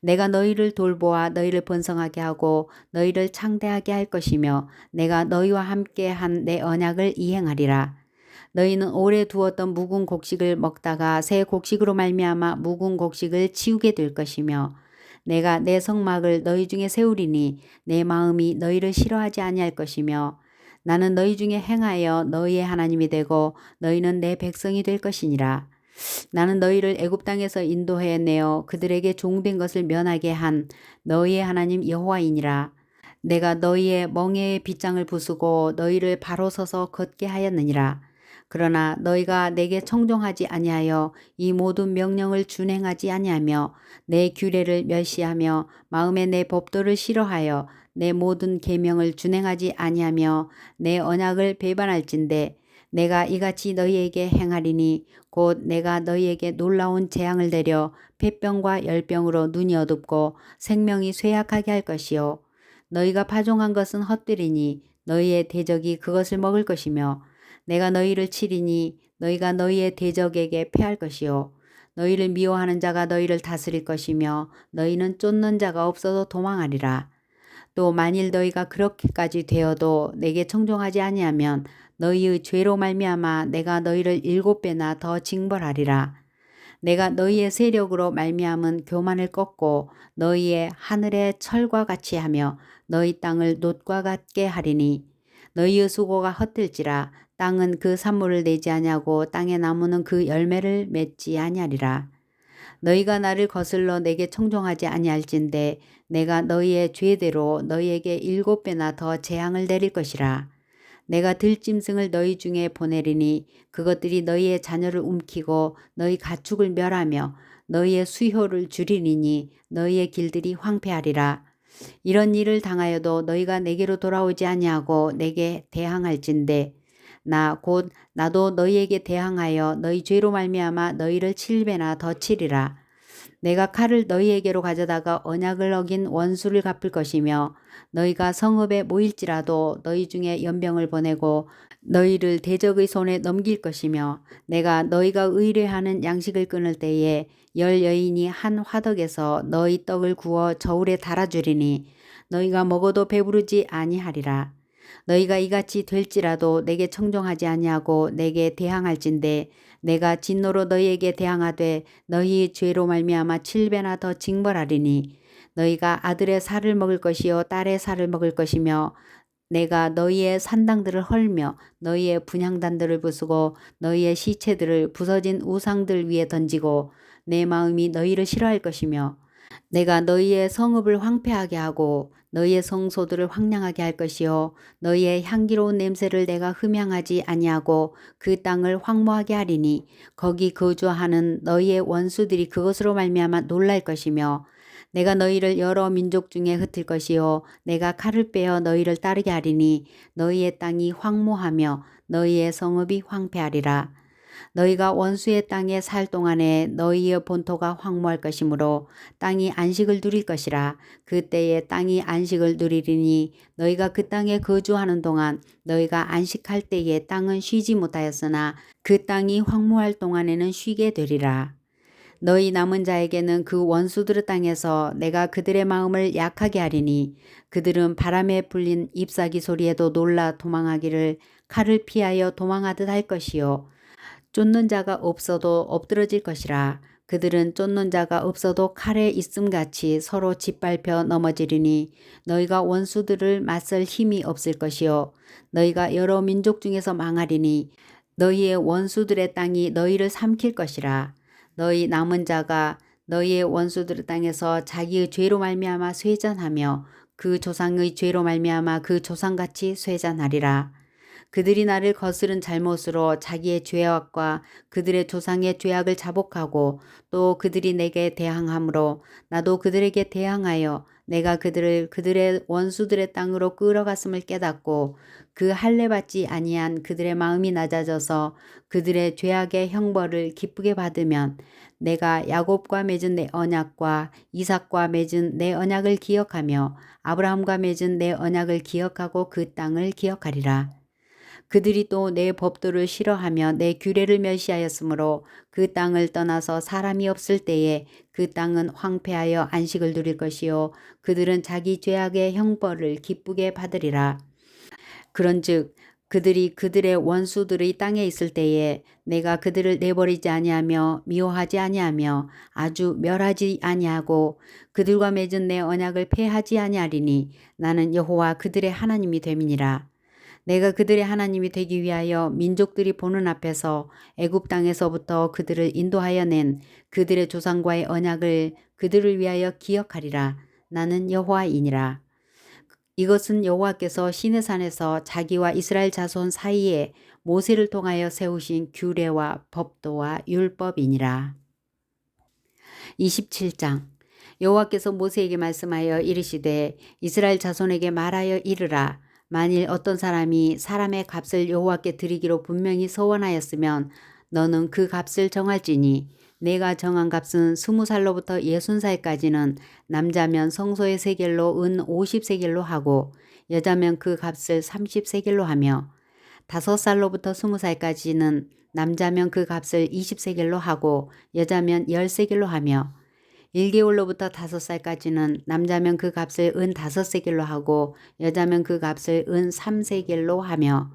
내가 너희를 돌보아 너희를 번성하게 하고 너희를 창대하게 할 것이며 내가 너희와 함께 한 내 언약을 이행하리라. 너희는 오래 두었던 묵은 곡식을 먹다가 새 곡식으로 말미암아 묵은 곡식을 치우게 될 것이며 내가 내 성막을 너희 중에 세우리니 내 마음이 너희를 싫어하지 아니할 것이며 나는 너희 중에 행하여 너희의 하나님이 되고 너희는 내 백성이 될 것이니라. 나는 너희를 애굽 땅에서 인도해 내어 그들에게 종된 것을 면하게 한 너희의 하나님 여호와이니라. 내가 너희의 멍에의 빗장을 부수고 너희를 바로 서서 걷게 하였느니라. 그러나 너희가 내게 청종하지 아니하여 이 모든 명령을 준행하지 아니하며 내 규례를 멸시하며 마음에 내 법도를 싫어하여 내 모든 계명을 준행하지 아니하며 내 언약을 배반할진대 내가 이같이 너희에게 행하리니 곧 내가 너희에게 놀라운 재앙을 내려 폐병과 열병으로 눈이 어둡고 생명이 쇠약하게 할 것이요 너희가 파종한 것은 헛되리니 너희의 대적이 그것을 먹을 것이며 내가 너희를 치리니 너희가 너희의 대적에게 패할 것이요 너희를 미워하는 자가 너희를 다스릴 것이며 너희는 쫓는 자가 없어도 도망하리라. 또 만일 너희가 그렇게까지 되어도 내게 청종하지 아니하면 너희의 죄로 말미암아 내가 너희를 7배나 더 징벌하리라. 내가 너희의 세력으로 말미암은 교만을 꺾고 너희의 하늘의 철과 같이 하며 너희 땅을 놋과 같게 하리니 너희의 수고가 헛될지라 땅은 그 산물을 내지 아니하고 땅의 나무는 그 열매를 맺지 아니하리라. 너희가 나를 거슬러 내게 청종하지 아니할진대 내가 너희의 죄대로 너희에게 7배나 더 재앙을 내릴 것이라. 내가 들짐승을 너희 중에 보내리니 그것들이 너희의 자녀를 움키고 너희 가축을 멸하며 너희의 수효를 줄이리니 너희의 길들이 황폐하리라. 이런 일을 당하여도 너희가 내게로 돌아오지 아니하고 내게 대항할진대 나 곧 나도 너희에게 대항하여 너희 죄로 말미암아 너희를 7배나 더 치리라. 내가 칼을 너희에게로 가져다가 언약을 어긴 원수를 갚을 것이며 너희가 성읍에 모일지라도 너희 중에 연병을 보내고 너희를 대적의 손에 넘길 것이며 내가 너희가 의뢰하는 양식을 끊을 때에 10여인이 한 화덕에서 너희 떡을 구워 저울에 달아주리니 너희가 먹어도 배부르지 아니하리라. 너희가 이같이 될지라도 내게 청종하지 아니하고 내게 대항할진대 내가 진노로 너희에게 대항하되 너희 죄로 말미암아 7배나 더 징벌하리니 너희가 아들의 살을 먹을 것이요 딸의 살을 먹을 것이며 내가 너희의 산당들을 헐며 너희의 분향단들을 부수고 너희의 시체들을 부서진 우상들 위에 던지고 내 마음이 너희를 싫어할 것이며 내가 너희의 성읍을 황폐하게 하고 너희의 성소들을 황량하게 할 것이요 너희의 향기로운 냄새를 내가 흠향하지 아니하고 그 땅을 황무하게 하리니 거기 거주하는 너희의 원수들이 그것으로 말미암아 놀랄 것이며 내가 너희를 여러 민족 중에 흩을 것이요 내가 칼을 빼어 너희를 따르게 하리니 너희의 땅이 황무하며 너희의 성읍이 황폐하리라. 너희가 원수의 땅에 살 동안에 너희의 본토가 황무할 것이므로 땅이 안식을 누릴 것이라. 그때에 땅이 안식을 누리리니 너희가 그 땅에 거주하는 동안 너희가 안식할 때에 땅은 쉬지 못하였으나 그 땅이 황무할 동안에는 쉬게 되리라. 너희 남은 자에게는 그 원수들의 땅에서 내가 그들의 마음을 약하게 하리니 그들은 바람에 불린 잎사귀 소리에도 놀라 도망하기를 칼을 피하여 도망하듯 할 것이요 쫓는 자가 없어도 엎드러질 것이라. 그들은 쫓는 자가 없어도 칼에 있음같이 서로 짓밟혀 넘어지리니 너희가 원수들을 맞설 힘이 없을 것이요 너희가 여러 민족 중에서 망하리니 너희의 원수들의 땅이 너희를 삼킬 것이라. 너희 남은 자가 너희의 원수들의 땅에서 자기의 죄로 말미암아 쇠잔하며 그 조상의 죄로 말미암아 그 조상같이 쇠잔하리라. 그들이 나를 거스른 잘못으로 자기의 죄악과 그들의 조상의 죄악을 자복하고 또 그들이 내게 대항함으로 나도 그들에게 대항하여 내가 그들을 그들의 원수들의 땅으로 끌어갔음을 깨닫고 그 할례 받지 아니한 그들의 마음이 낮아져서 그들의 죄악의 형벌을 기쁘게 받으면 내가 야곱과 맺은 내 언약과 이삭과 맺은 내 언약을 기억하며 아브라함과 맺은 내 언약을 기억하고 그 땅을 기억하리라. 그들이 또 내 법도를 싫어하며 내 규례를 멸시하였으므로 그 땅을 떠나서 사람이 없을 때에 그 땅은 황폐하여 안식을 누릴 것이요 그들은 자기 죄악의 형벌을 기쁘게 받으리라. 그런즉 그들이 그들의 원수들의 땅에 있을 때에 내가 그들을 내버리지 아니하며 미워하지 아니하며 아주 멸하지 아니하고 그들과 맺은 내 언약을 폐하지 아니하리니 나는 여호와 그들의 하나님이 됨이니라. 내가 그들의 하나님이 되기 위하여 민족들이 보는 앞에서 애굽 땅에서부터 그들을 인도하여 낸 그들의 조상과의 언약을 그들을 위하여 기억하리라. 나는 여호와이니라. 이것은 여호와께서 시내산에서 자기와 이스라엘 자손 사이에 모세를 통하여 세우신 규례와 법도와 율법이니라. 27장 여호와께서 모세에게 말씀하여 이르시되 이스라엘 자손에게 말하여 이르라. 만일 어떤 사람이 사람의 값을 여호와께 드리기로 분명히 서원하였으면 너는 그 값을 정할지니 내가 정한 값은 20살로부터 60살까지는 남자면 성소의 세겔로 은 50세겔로 하고 여자면 그 값을 30세겔로 하며 5살로부터 20살까지는 남자면 그 값을 20세겔로 하고 여자면 10세겔로 하며 1개월로부터 5살까지는 남자면 그 값을 은 5세겔로 하고 여자면 그 값을 은 3세겔로 하며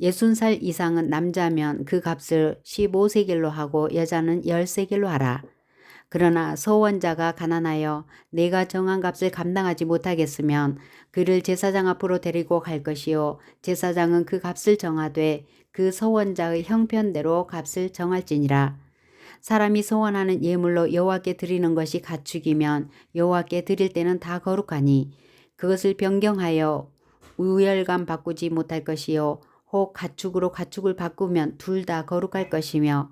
60살 이상은 남자면 그 값을 15세겔로 하고 여자는 10세겔로 하라. 그러나 서원자가 가난하여 내가 정한 값을 감당하지 못하겠으면 그를 제사장 앞으로 데리고 갈 것이요 제사장은 그 값을 정하되 그 서원자의 형편대로 값을 정할지니라. 사람이 서원하는 예물로 여호와께 드리는 것이 가축이면 여호와께 드릴 때는 다 거룩하니 그것을 변경하여 우열감 바꾸지 못할 것이요 혹 가축으로 가축을 바꾸면 둘 다 거룩할 것이며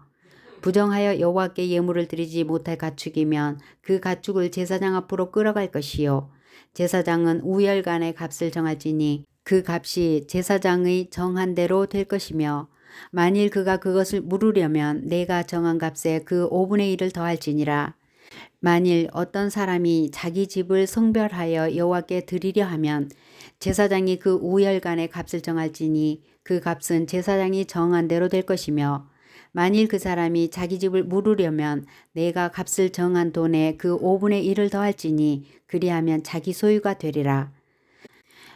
부정하여 여호와께 예물을 드리지 못할 가축이면 그 가축을 제사장 앞으로 끌어갈 것이요 제사장은 우열간의 값을 정할지니 그 값이 제사장의 정한 대로 될 것이며 만일 그가 그것을 물으려면 내가 정한 값에 그 5분의 1을 더할지니라. 만일 어떤 사람이 자기 집을 성별하여 여호와께 드리려 하면 제사장이 그 우열간의 값을 정할지니 그 값은 제사장이 정한 대로 될 것이며 만일 그 사람이 자기 집을 물으려면 내가 값을 정한 돈에 그 5분의 1을 더할지니 그리하면 자기 소유가 되리라.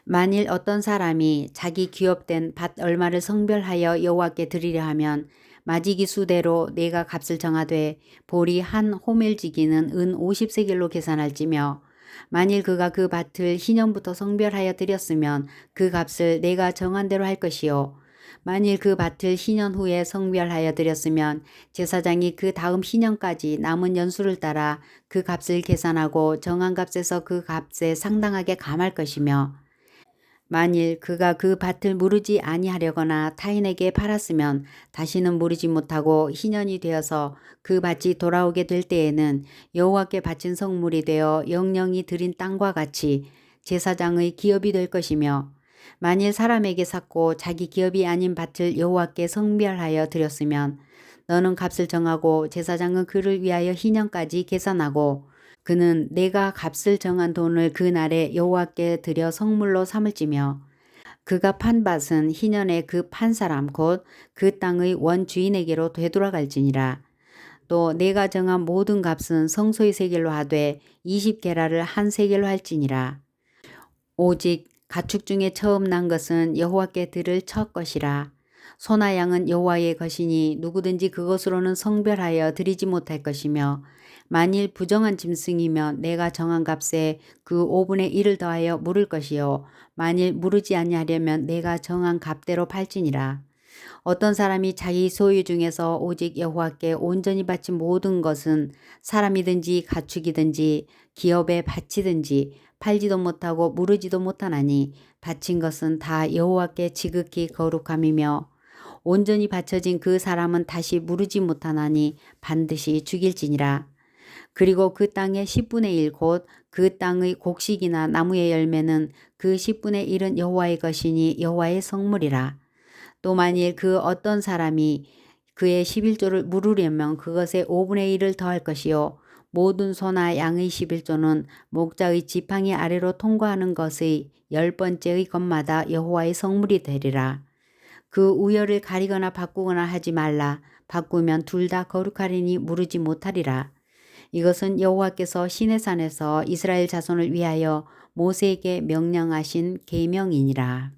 만일 어떤 사람이 자기 기업된 밭 얼마를 성별하여 여호와께 드리려 하면 마지기 수대로 내가 값을 정하되 보리 한 호멜지기는 은 50세겔로 계산할지며 만일 그가 그 밭을 희년부터 성별하여 드렸으면 그 값을 내가 정한 대로 할 것이요 만일 그 밭을 희년 후에 성별하여 드렸으면 제사장이 그 다음 희년까지 남은 연수를 따라 그 값을 계산하고 정한 값에서 그 값에 상당하게 감할 것이며 만일 그가 그 밭을 무르지 아니하려거나 타인에게 팔았으면 다시는 무르지 못하고 희년이 되어서 그 밭이 돌아오게 될 때에는 여호와께 바친 성물이 되어 영영이 드린 땅과 같이 제사장의 기업이 될 것이며 만일 사람에게 샀고 자기 기업이 아닌 밭을 여호와께 성별하여 드렸으면 너는 값을 정하고 제사장은 그를 위하여 희년까지 계산하고 그는 내가 값을 정한 돈을 그 날에 여호와께 드려 성물로 삼을지며 그가 판 밭은 희년에 그 판 사람 곧 그 땅의 원주인에게로 되돌아갈지니라. 또 내가 정한 모든 값은 성소의 세겔로 하되 20게라를 한 세겔로 할지니라. 오직 가축 중에 처음 난 것은 여호와께 드릴 첫 것이라. 소나 양은 여호와의 것이니 누구든지 그것으로는 성별하여 드리지 못할 것이며 만일 부정한 짐승이면 내가 정한 값에 그 5분의 1을 더하여 물을 것이요 만일 무르지 아니하려면 내가 정한 값대로 팔지니라. 어떤 사람이 자기 소유 중에서 오직 여호와께 온전히 바친 모든 것은 사람이든지 가축이든지 기업에 바치든지 팔지도 못하고 무르지도 못하나니 바친 것은 다 여호와께 지극히 거룩함이며 온전히 바쳐진 그 사람은 다시 무르지 못하나니 반드시 죽일지니라. 그리고 그 땅의 10분의 1 곧 그 땅의 곡식이나 나무의 열매는 그 10분의 1은 여호와의 것이니 여호와의 성물이라. 또 만일 그 어떤 사람이 그의 11조를 물으려면 그것의 5분의 1을 더할 것이요 모든 소나 양의 11조는 목자의 지팡이 아래로 통과하는 것의 10번째의 것마다 여호와의 성물이 되리라. 그 우열을 가리거나 바꾸거나 하지 말라. 바꾸면 둘 다 거룩하리니 무르지 못하리라. 이것은 여호와께서 시내산에서 이스라엘 자손을 위하여 모세에게 명령하신 계명이니라.